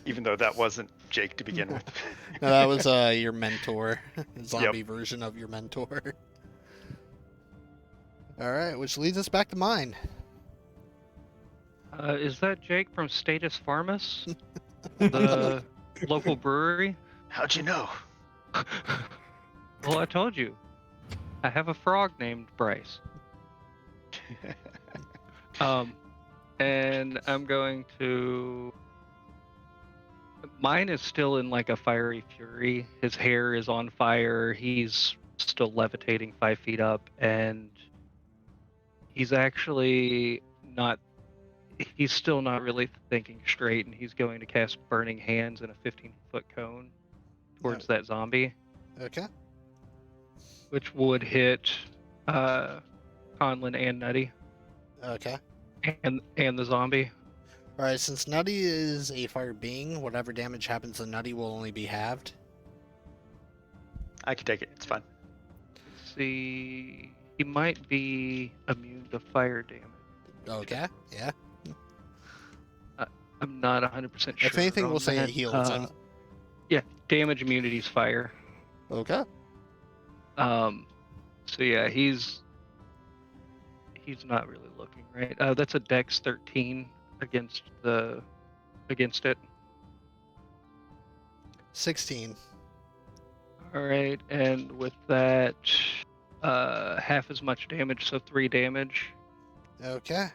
Even though that wasn't Jake to begin with. No, that was your mentor. Zombie version of your mentor. Alright, which leads us back to mine. Is that Jake from Status Pharmacy? The local brewery? How'd you know? Well, I told you. I have a frog named Bryce. And I'm going to... Mine is still in like a fiery fury. His hair is on fire. He's still levitating 5 feet up, and he's actually not... He's still not really thinking straight, and he's going to cast Burning Hands in a 15-foot cone towards that zombie, Okay. which would hit Conlon and Nutty, Okay. and the zombie. Alright, since Nutty is a fire being, whatever damage happens to Nutty will only be halved. I can take it. It's fine. Let's see, he might be immune to fire damage. Okay, yeah. I'm not 100% sure. If anything, on we'll say that. it heals him. Yeah, damage immunity's fire. Okay. So yeah, he's not really looking right. That's a Dex 13 against it. 16. All right, and with that, half as much damage, so 3 damage. Okay.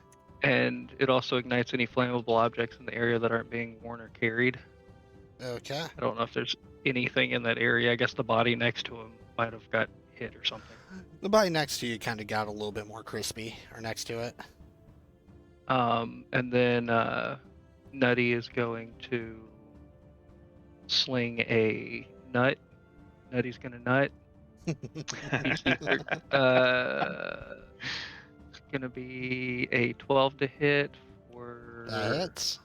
And it also ignites any flammable objects in the area that aren't being worn or carried. Okay. I don't know if there's anything in that area. I guess the body next to him might have got hit or something. The body next to you kind of got a little bit more crispy, or next to it. And then Nutty is going to sling a nut. Nutty's gonna nut. It's gonna be a 12 to hit for That hits.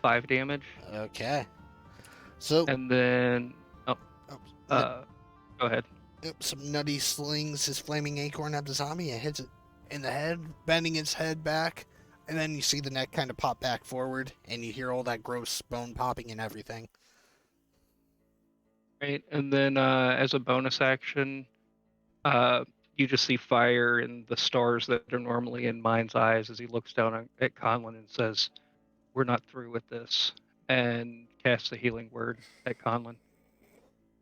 5 damage. Okay. So, And then go ahead. some Nutty slings his flaming acorn at the zombie and hits it in the head, bending its head back. And then you see the neck kind of pop back forward, and you hear all that gross bone popping and everything. Right, and then as a bonus action, you just see fire in the stars that are normally in Mind's eyes as he looks down at Conlon and says, "We're not through with this," and casts a healing word at Conlon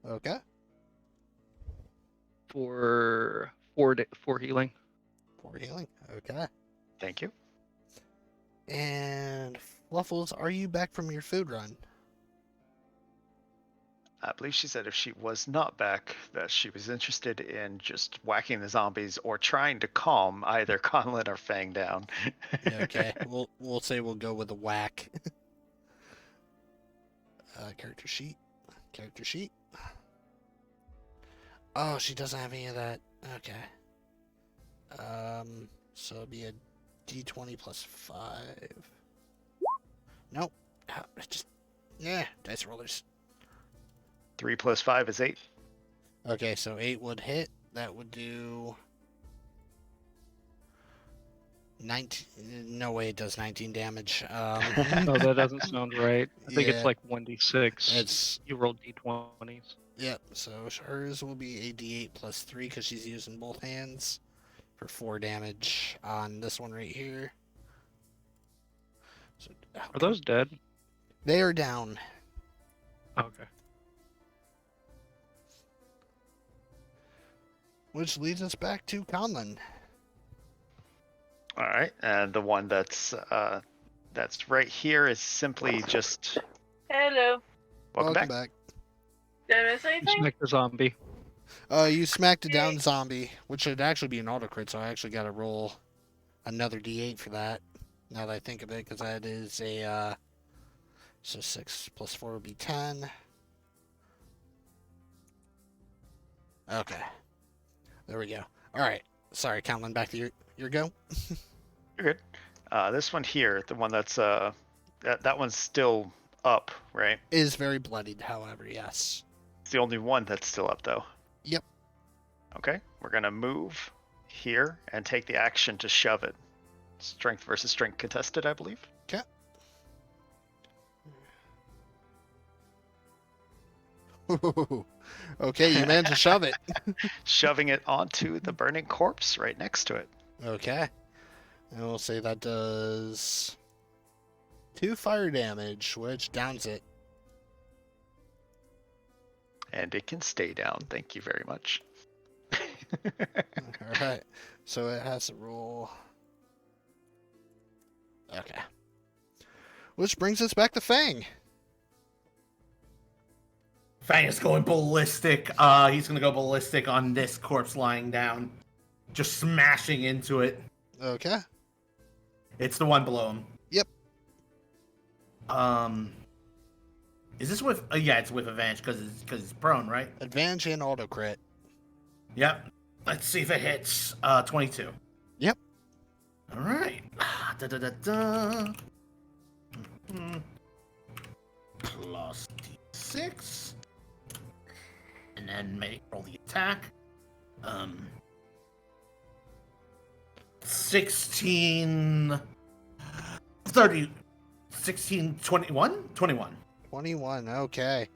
Okay. for 4 healing. 4 healing. Okay. Thank you. And Fluffles, are you back from your food run? I believe she said if she was not back, that she was interested in just whacking the zombies or trying to calm either Conlon or Fang down. Okay. we'll say we'll go with a whack. Character sheet. Character sheet. Oh, she doesn't have any of that. Okay. So it'll be a D20 plus 5. Nope. Dice rollers. 3 plus 5 is 8. Okay, so 8 would hit. That would do 19. No way it does 19 damage. No, that doesn't sound right. I think Yeah. it's like 1d6. It's You rolled d20s. Yep, so hers will be a D8 plus 3 because she's using both hands for 4 damage on this one right here. So, Are those dead? They are down. Okay. Which leads us back to Conlen. All right, and the one that's right here is simply just Hello. welcome back. back. Did I miss anything? Smack the zombie. You smacked a down zombie, which should actually be an auto crit, so I actually got to roll another d8 for that. Now that I think of it, because that is a so 6 plus 4 would be 10. Okay, there we go. All right, sorry, Conlen, back to your go. You're good. This one here, the one that's that one's still up, right? Is very bloodied, however, yes. It's the only one that's still up, though. Yep. Okay, we're gonna move here and take the action to shove it. Strength versus strength contested, I believe. Okay. Okay, you managed to shove it. Shoving it onto the burning corpse right next to it. Okay. And we'll say that does 2 fire damage, which downs it. And it can stay down. Thank you very much. Alright. So it has to roll. Okay. Which brings us back to Fang. Fang is going ballistic. He's gonna go ballistic on this corpse lying down. Just smashing into it. Okay. It's the one below him. Yep. Is this with? Yeah, it's with advantage because it's prone, right? Advantage and auto crit. Yep. Let's see if it hits. 22. Yep. All right. Da da da da. Plus d6, and then roll the attack. 16, 30, 16, 21? 21. 21, okay.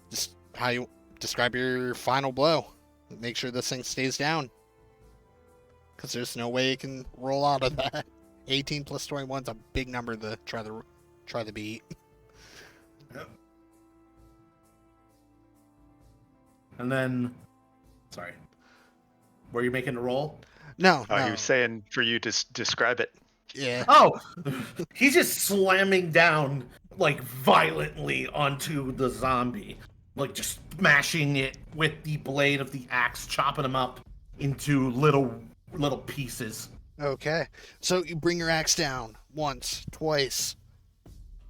Just how you describe your final blow. Make sure this thing stays down. Because there's no way it can roll out of that. 18 plus 21 is a big number to try to beat. Yep. And then, sorry, were you making a roll? No, Oh, no. he was saying for you to describe it. Yeah. Oh, he's just slamming down like violently onto the zombie, like just smashing it with the blade of the axe, chopping him up into little pieces. Okay. So you bring your axe down once, twice,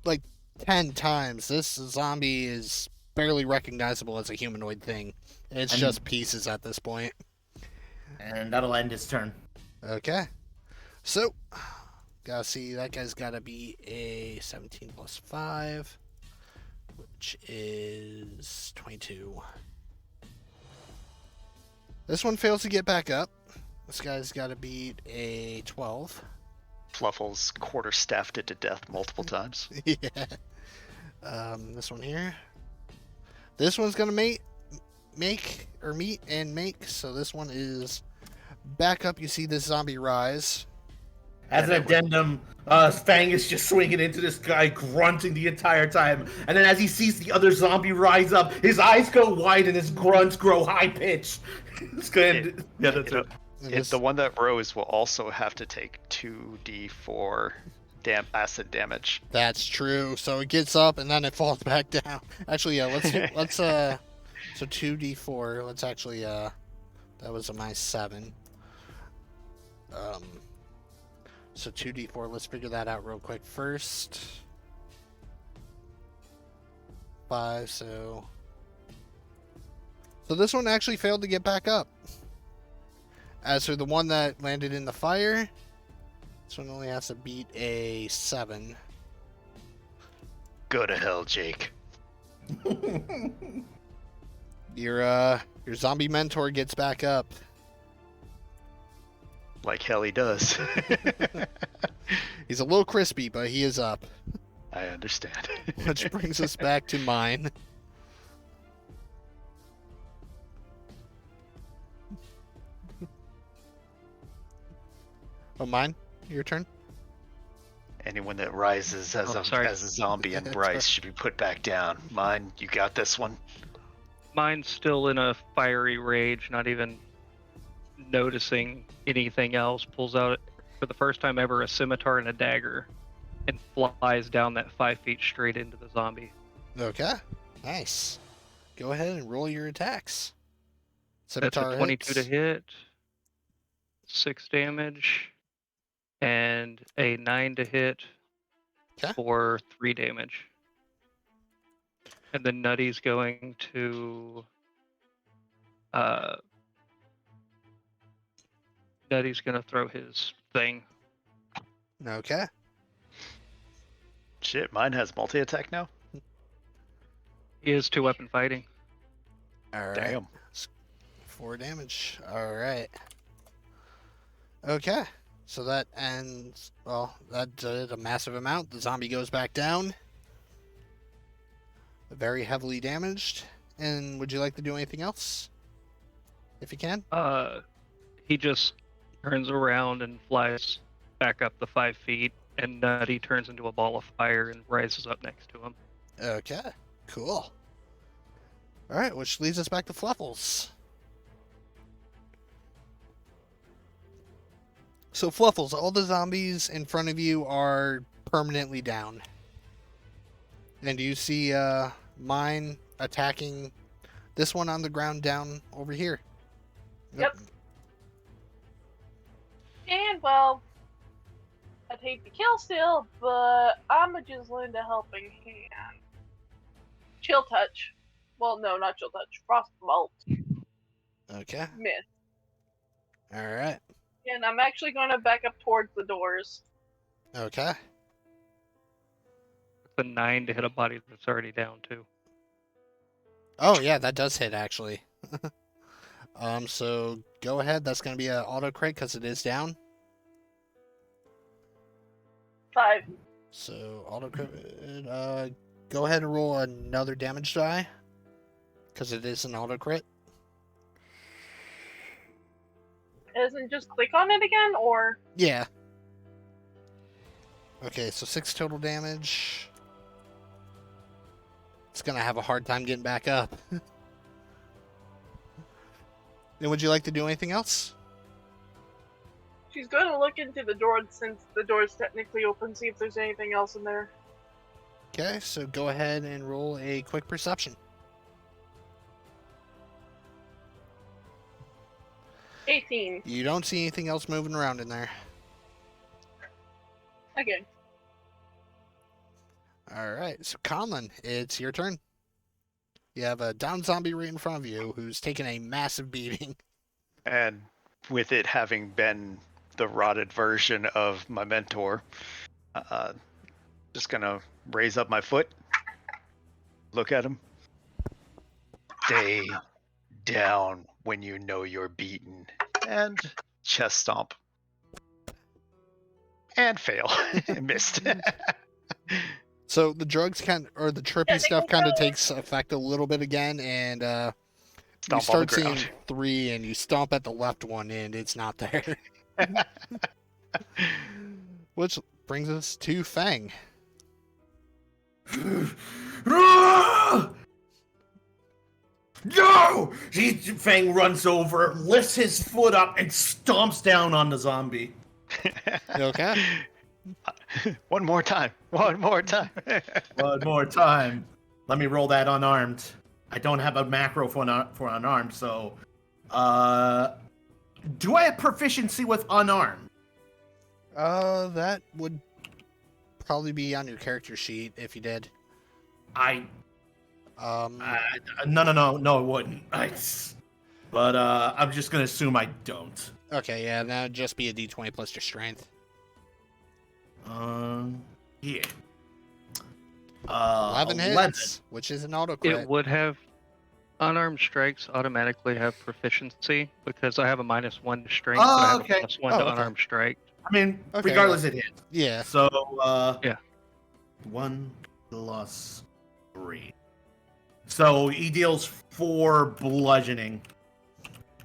like 10 times. This zombie is barely recognizable as a humanoid thing. It's just pieces at this point. And that'll end his turn. Okay. So, gotta see, that guy's gotta be a 17 plus 5, which is 22. This one fails to get back up. This guy's gotta beat a 12. Fluffles quarterstaffed it to death multiple times. Yeah. This one here. This one's gonna meet and make. So this one is back up. You see this zombie rise. As an addendum, Fang is just swinging into this guy, grunting the entire time. And then as he sees the other zombie rise up, his eyes go wide and his grunts grow high pitched. It's good. Yeah, that's it. The one that rose will also have to take 2d4 acid damage. That's true. So it gets up and then it falls back down. Actually, yeah. Let's so 2d4. Let's actually that was a my 7. So 2d4. Let's figure that out real quick first. 5. So this one actually failed to get back up. As for the one that landed in the fire, this one only has to beat a 7. Go to hell, Jake. Your zombie mentor gets back up. Like hell he does. He's a little crispy, but he is up. I understand. Which brings us back to mine. Oh, mine? Your turn? Anyone that rises as a zombie and Bryce should be put back down. Mine, you got this one. Mine's still in a fiery rage, not even noticing anything else. Pulls out, for the first time ever, a scimitar and a dagger, and flies down that 5 feet straight into the zombie. Okay. Nice. Go ahead and roll your attacks. That's a Scimitar 22 to hits. hit, 6 damage, and a 9 to hit 'Kay. for 3 damage. And then Nutty's going to Nutty's gonna throw his thing. Okay. Shit, mine has multi-attack now? He is 2-weapon fighting. All right. Damn. 4 damage. All right. Okay. So that ends. Well, that did a massive amount. The zombie goes back down. Very heavily damaged. And would you like to do anything else? If you can? He just turns around and flies back up the 5 feet, and Nutty turns into a ball of fire and rises up next to him. Okay. Cool. All right, which leads us back to Fluffles. So, Fluffles, all the zombies in front of you are permanently down. And you see mine attacking this one on the ground down over here. Yep. And, well, I'd hate to kill still, but I'ma just lend a helping hand. Chill touch. Well, no, not chill touch. Frostbolt. Okay. Miss. All right. And I'm actually gonna back up towards the doors. Okay. It's a 9 to hit a body that's already down, too. Oh, yeah, that does hit, actually. So go ahead. That's going to be an auto crit because it is down. 5. So auto crit. Go ahead and roll another damage die because it is an auto crit. Doesn't just click on it again, or? Yeah. Okay, so 6 total damage. It's going to have a hard time getting back up. And would you like to do anything else? She's gonna look into the door since the door's technically open, see if there's anything else in there. Okay, so go ahead and roll a quick perception. 18. You don't see anything else moving around in there. Okay. Alright, so Conlen, it's your turn. You have a down zombie right in front of you who's taken a massive beating. And with it having been the rotted version of my mentor, just gonna raise up my foot, look at him. Stay down when you know you're beaten, and chest stomp. And fail. Missed. So the drugs or the trippy stuff kind of takes effect a little bit again, and you Stomp on the start seeing ground. 3, and you stomp at the left one, and it's not there. Which brings us to Fang. No! Fang runs over, lifts his foot up, and stomps down on the zombie. You okay? One more time. One more time. One more time. Let me roll that unarmed. I don't have a macro for unarmed, so... do I have proficiency with unarmed? That would probably be on your character sheet if you did. No, it wouldn't. But I'm just gonna assume I don't. Okay, yeah, that'd just be a d20 plus your strength. Yeah. 11 hits, which is an auto crit. It would have unarmed strikes automatically have proficiency because I have a -1 to strength, but I have okay. a +1 to okay. unarmed strike. I mean, Okay, regardless, it hits. Yeah. So, Yeah. 1 plus 3. So he deals 4 bludgeoning.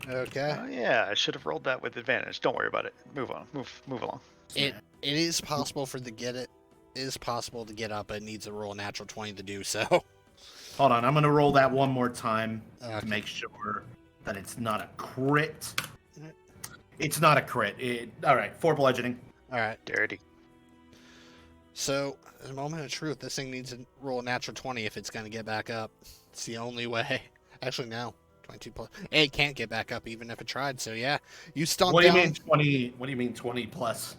Okay. Oh, yeah, I should have rolled that with advantage. Don't worry about it. Move on. Move along. It is possible possible to get up, but it needs to roll a natural 20 to do so. Hold on, I'm gonna roll that one more time Okay. to make sure that it's not a crit. It's not a crit. All right, 4 bludgeoning. All right. Dirty. So, in a moment of truth, this thing needs to roll a natural 20 if it's going to get back up. It's the only way. Actually, no. 22 plus. It can't get back up even if it tried. So yeah, you stomp What do you down. mean 20? What do you mean 20 plus?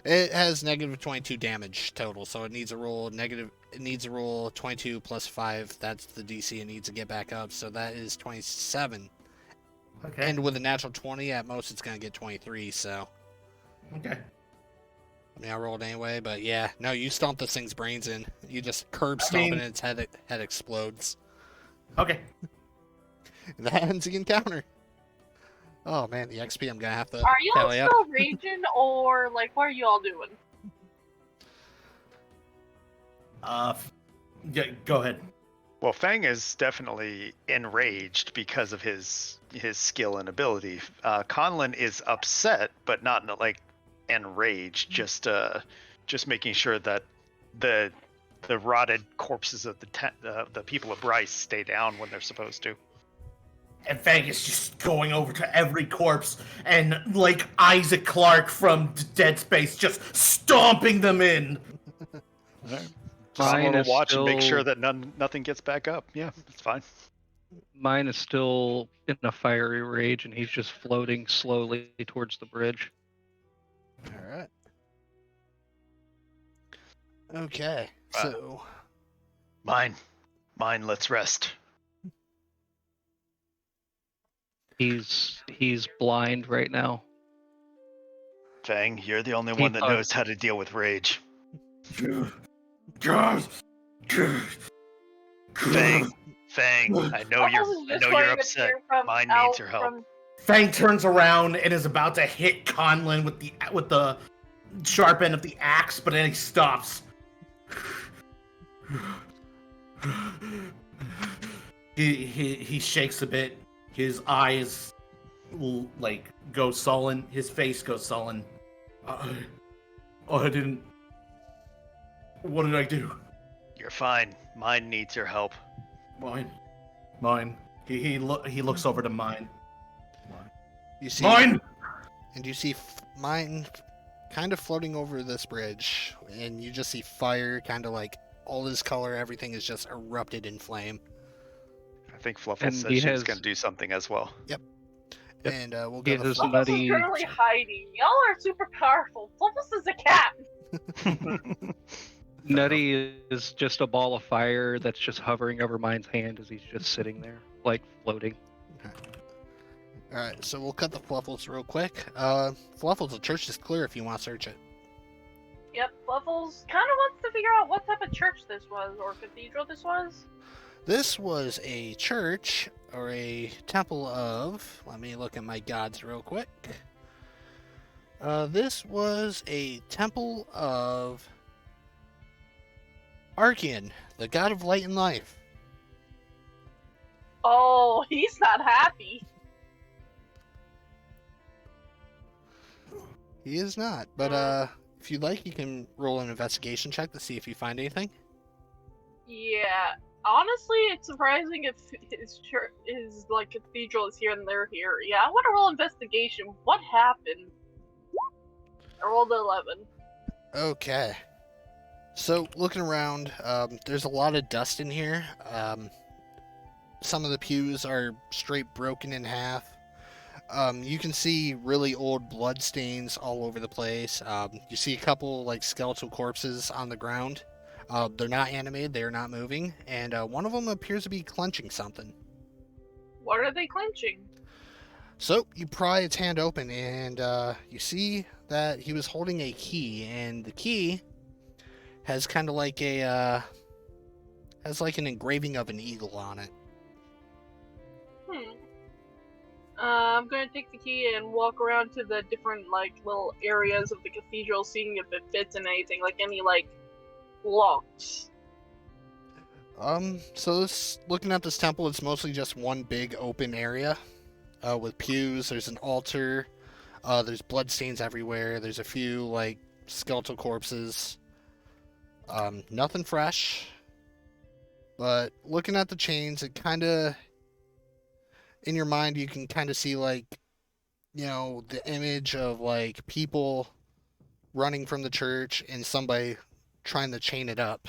It has negative 22 damage total, so it needs a roll negative. It needs a roll 22 plus 5. That's the DC it needs to get back up. So that is 27. Okay. And with a natural 20, at most it's gonna get 23. So Okay. I mean, I rolled anyway, but yeah, no, you stomp this thing's brains in. You just curb stomp it, and its head explodes. Okay. That ends the encounter. Oh man, the XP I'm gonna have to Are you all tally up. still raging, or like what are you all doing? Yeah, go ahead. Well, Fang is definitely enraged because of his skill and ability. Conlen is upset, but not like enraged. Just making sure that the rotted corpses of the people of Bryce stay down when they're supposed to. And Fang is just going over to every corpse and, like Isaac Clarke from Dead Space, just stomping them in. Just Mine want is to watch and make sure still- that nothing gets back up. Yeah, it's fine. Mine is still in a fiery rage, and he's just floating slowly towards the bridge. All right. Okay, so Mine, let's rest. He's blind right now. Fang, you're the only one that knows how to deal with rage. Fang, I know you're upset. Mine needs your help. Fang turns around and is about to hit Conlen with the sharp end of the axe, but then he stops. He shakes a bit. His eyes like go sullen. His face goes sullen. I didn't. What did I do? You're fine. Mine needs your help. Mine. He looks over to mine. you see Mine. and you see mine kind of floating over this bridge, and you just see fire, kind of like all his color, everything is just erupted in flame. I think Fluffle And said he she was has- going to do something as well. Yep. And we'll He go to has Fluff. Fluffles is Nutty- currently hiding. Y'all are super powerful. Fluffles is a cat. Nutty is just a ball of fire that's just hovering over mine's hand as he's just sitting there, like floating. Alright, so we'll cut the Fluffles real quick. Fluffles, the church is clear if you want to search it. Yep, Fluffles kind of wants to figure out what type of church this was, or cathedral this was. This was a church, or a temple of... Let me look at my gods real quick. This was a temple of Archean, the god of light and life. Oh, he's not happy. He is not, but if you'd like, you can roll an investigation check to see if you find anything. Yeah, honestly, it's surprising if his church, his like cathedral is here and they're here. Yeah, I want to roll investigation. What happened? I rolled 11. Okay. So, looking around, there's a lot of dust in here. Some of the pews are straight broken in half. You can see really old blood stains all over the place. You see a couple like skeletal corpses on the ground. They're not animated, they're not moving, and one of them appears to be clenching something. What are they clenching? So you pry its hand open, and you see that he was holding a key, and the key has kind of like a has like an engraving of an eagle on it. I'm gonna take the key and walk around to the different like little areas of the cathedral, seeing if it fits in anything, like any like locks. So looking at this temple, it's mostly just one big open area with pews. There's an altar. There's blood stains everywhere. There's a few like skeletal corpses. Nothing fresh. But looking at the chains, it kind of, in your mind, you can kind of see like, you know, the image of like people running from the church and somebody trying to chain it up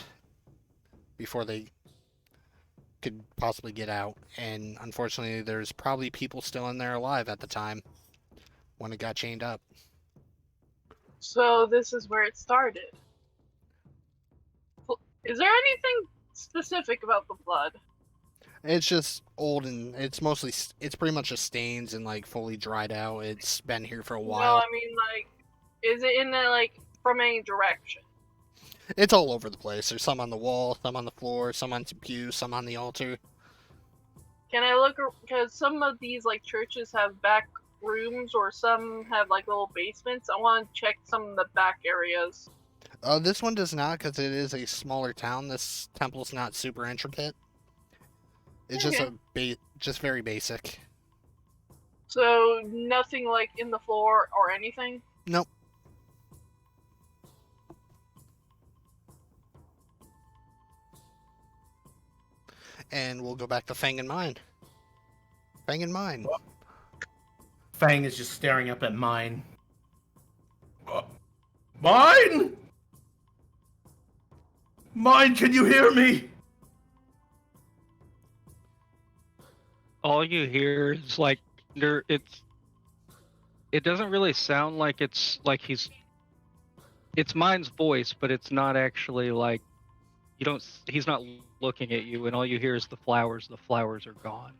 before they could possibly get out. And unfortunately, there's probably people still in there alive at the time when it got chained up. So this is where it started. Is there anything specific about the blood? It's just old and it's pretty much just stains and like fully dried out. It's been here for a No, while. I mean like, is it in the like from any direction? It's all over the place. There's some on the wall, some on the floor, some on some pews, some on the altar. Can I look? Because some of these like churches have back rooms, or some have like little basements. I want to check some of the back areas. This one does not, because it is a smaller town. This temple's not super intricate. It's just just very basic. So nothing like in the floor or anything. Nope. And we'll go back to Fang and Mine. Fang and Mine. Fang is just staring up at mine. Mine? Mine, can you hear me? All you hear is like it doesn't really sound like it's Mine's voice, but it's not actually like he's not looking at you, and all you hear is the flowers are gone.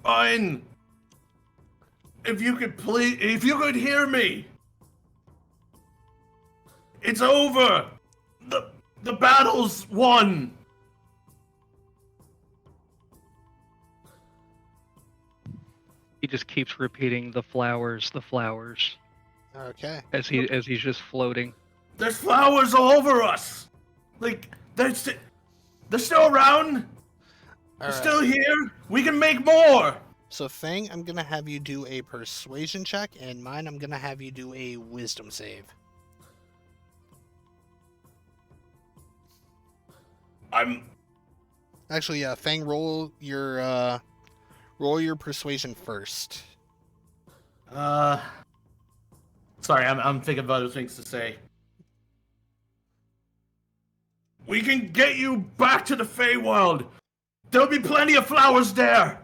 Mine, if you could hear me. It's over. The battle's won. He just keeps repeating the flowers. Okay. As he's just floating. There's flowers all over us. Like they're still around. They're still here. We can make more. So Fang, I'm gonna have you do a persuasion check, and Mine, I'm gonna have you do a wisdom save. Actually, Fang, roll your persuasion first. Sorry, I'm thinking of other things to say. We can get you back to the Feywild. There'll be plenty of flowers there.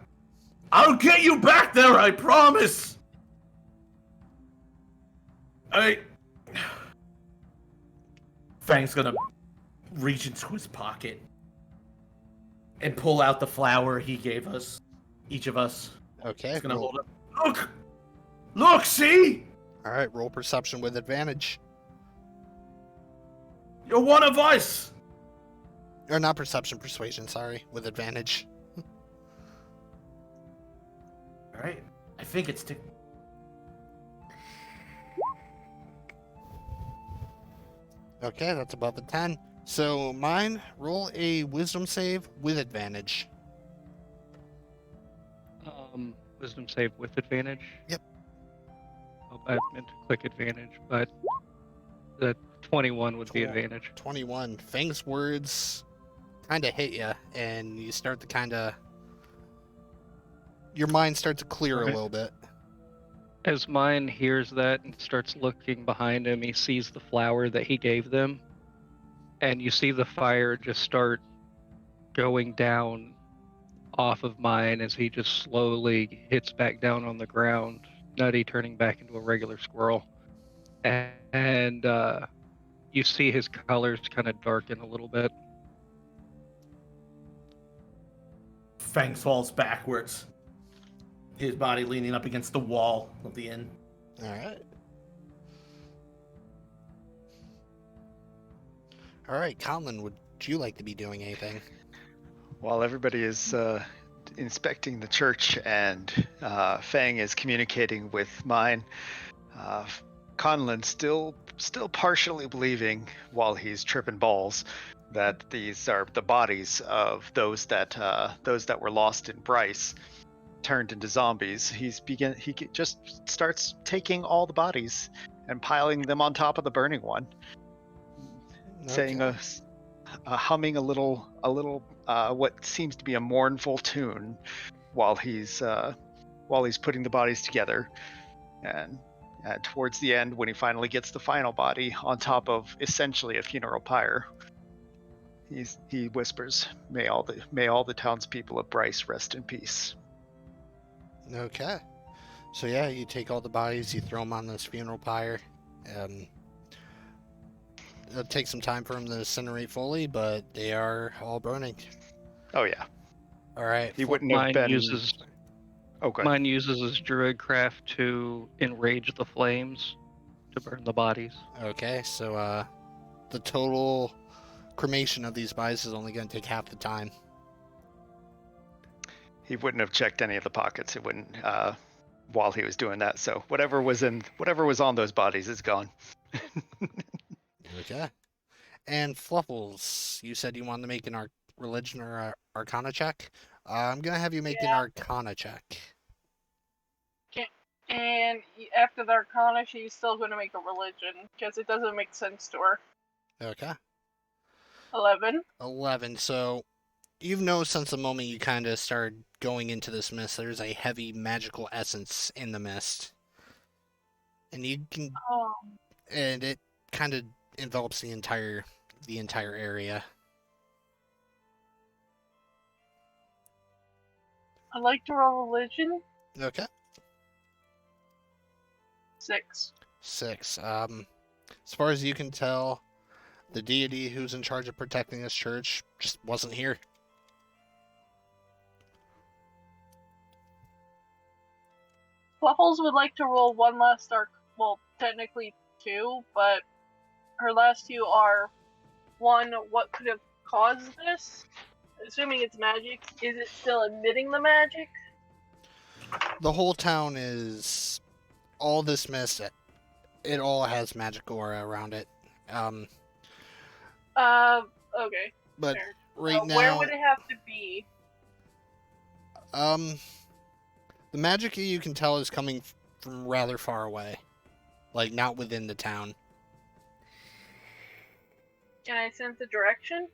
I'll get you back there, I promise. Fang's gonna reach into his pocket and pull out the flower he gave us, each of us. Okay. He's gonna hold it. Look, see? All right, roll perception with advantage. You're one of us. Or not perception, persuasion, sorry, with advantage. All right, I think it's Okay, that's above a 10. So Mine, roll a wisdom save with advantage. Wisdom save with advantage. Yep. Oh, I meant to click advantage, but the 21 would be advantage. 21. Fang's words kind of hit you, and you start to kind of... Your mind starts to clear a little bit. As Mine hears that and starts looking behind him, he sees the flower that he gave them, and you see the fire just start going down off of Mine as he just slowly hits back down on the ground, Nutty turning back into a regular squirrel. And you see his colors kind of darken a little bit. Fang falls backwards. His body leaning up against the wall of the inn. All right. All right, Conlen, would you like to be doing anything? While everybody is inspecting the church and Fang is communicating with Mine, Conlen still partially believing, while he's tripping balls, that these are the bodies of those that were lost in Bryce, turned into zombies. He just starts taking all the bodies and piling them on top of the burning one, saying humming a little what seems to be a mournful tune while he's putting the bodies together. And towards the end, when he finally gets the final body on top of essentially a funeral pyre, He whispers, may all the townspeople of Bryce rest in peace. Okay. So yeah, you take all the bodies, you throw them on this funeral pyre. It'll take some time for them to incinerate fully, but they are all burning. Oh yeah. All right. He wouldn't have Mine been. uses Oh, good. mine uses his druidcraft to enrage the flames to burn the bodies. Okay, so the total cremation of these bodies is only going to take half the time. He wouldn't have checked any of the pockets. It wouldn't while he was doing that. So whatever was on those bodies is gone. Okay. And Fluffles, you said you wanted to make an religion or arcana check. I'm going to have you make an arcana check. And after the Arcana, she's still going to make a religion because it doesn't make sense to her. Okay. 11. 11. So you've noticed since the moment you kind of started going into this mist, there's a heavy magical essence in the mist. And you can, and it kind of envelops the entire area. I'd like to roll religion. Okay. 6. 6. As far as you can tell, the deity who's in charge of protecting this church just wasn't here. Fluffles would like to roll one last well, technically 2, but her last 2 are 1, what could have caused this? Assuming it's magic, is it still emitting the magic? The whole town is all this mist. It all has magic aura around it. Okay. But fair. right now, where would it have to be? the magic you can tell is coming from rather far away, like not within the town. Can I sense the direction?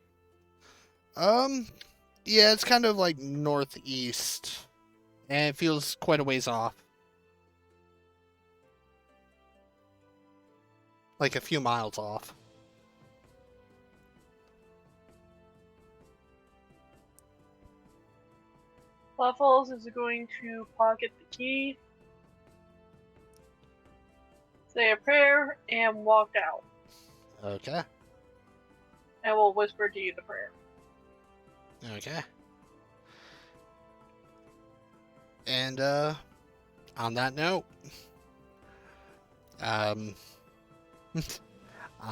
Yeah, it's kind of like northeast, and it feels quite a ways off. Like a few miles off. Fluffles is going to pocket the key, say a prayer, and walk out. Okay. And we'll whisper to you the prayer. Okay. And on that note, on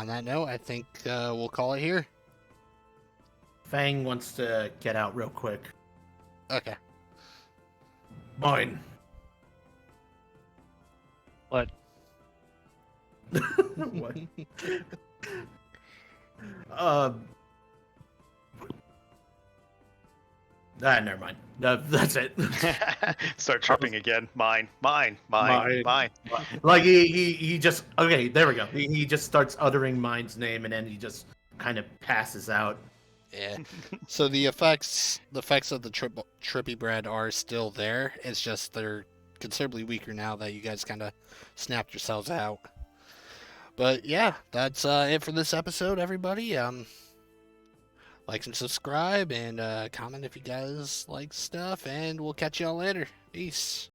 that note, I think we'll call it here. Fang wants to get out real quick. Okay. Mine. What? What? Never mind. No, that's it. Start tripping again. Mine. Like he just okay. There we go. He just starts uttering mine's name, and then he just kind of passes out. Yeah. So the effects of the trippy bread are still there. It's just they're considerably weaker now that you guys kind of snapped yourselves out. But yeah, that's it for this episode, everybody. Like and subscribe and comment if you guys like stuff, and we'll catch y'all later. Peace.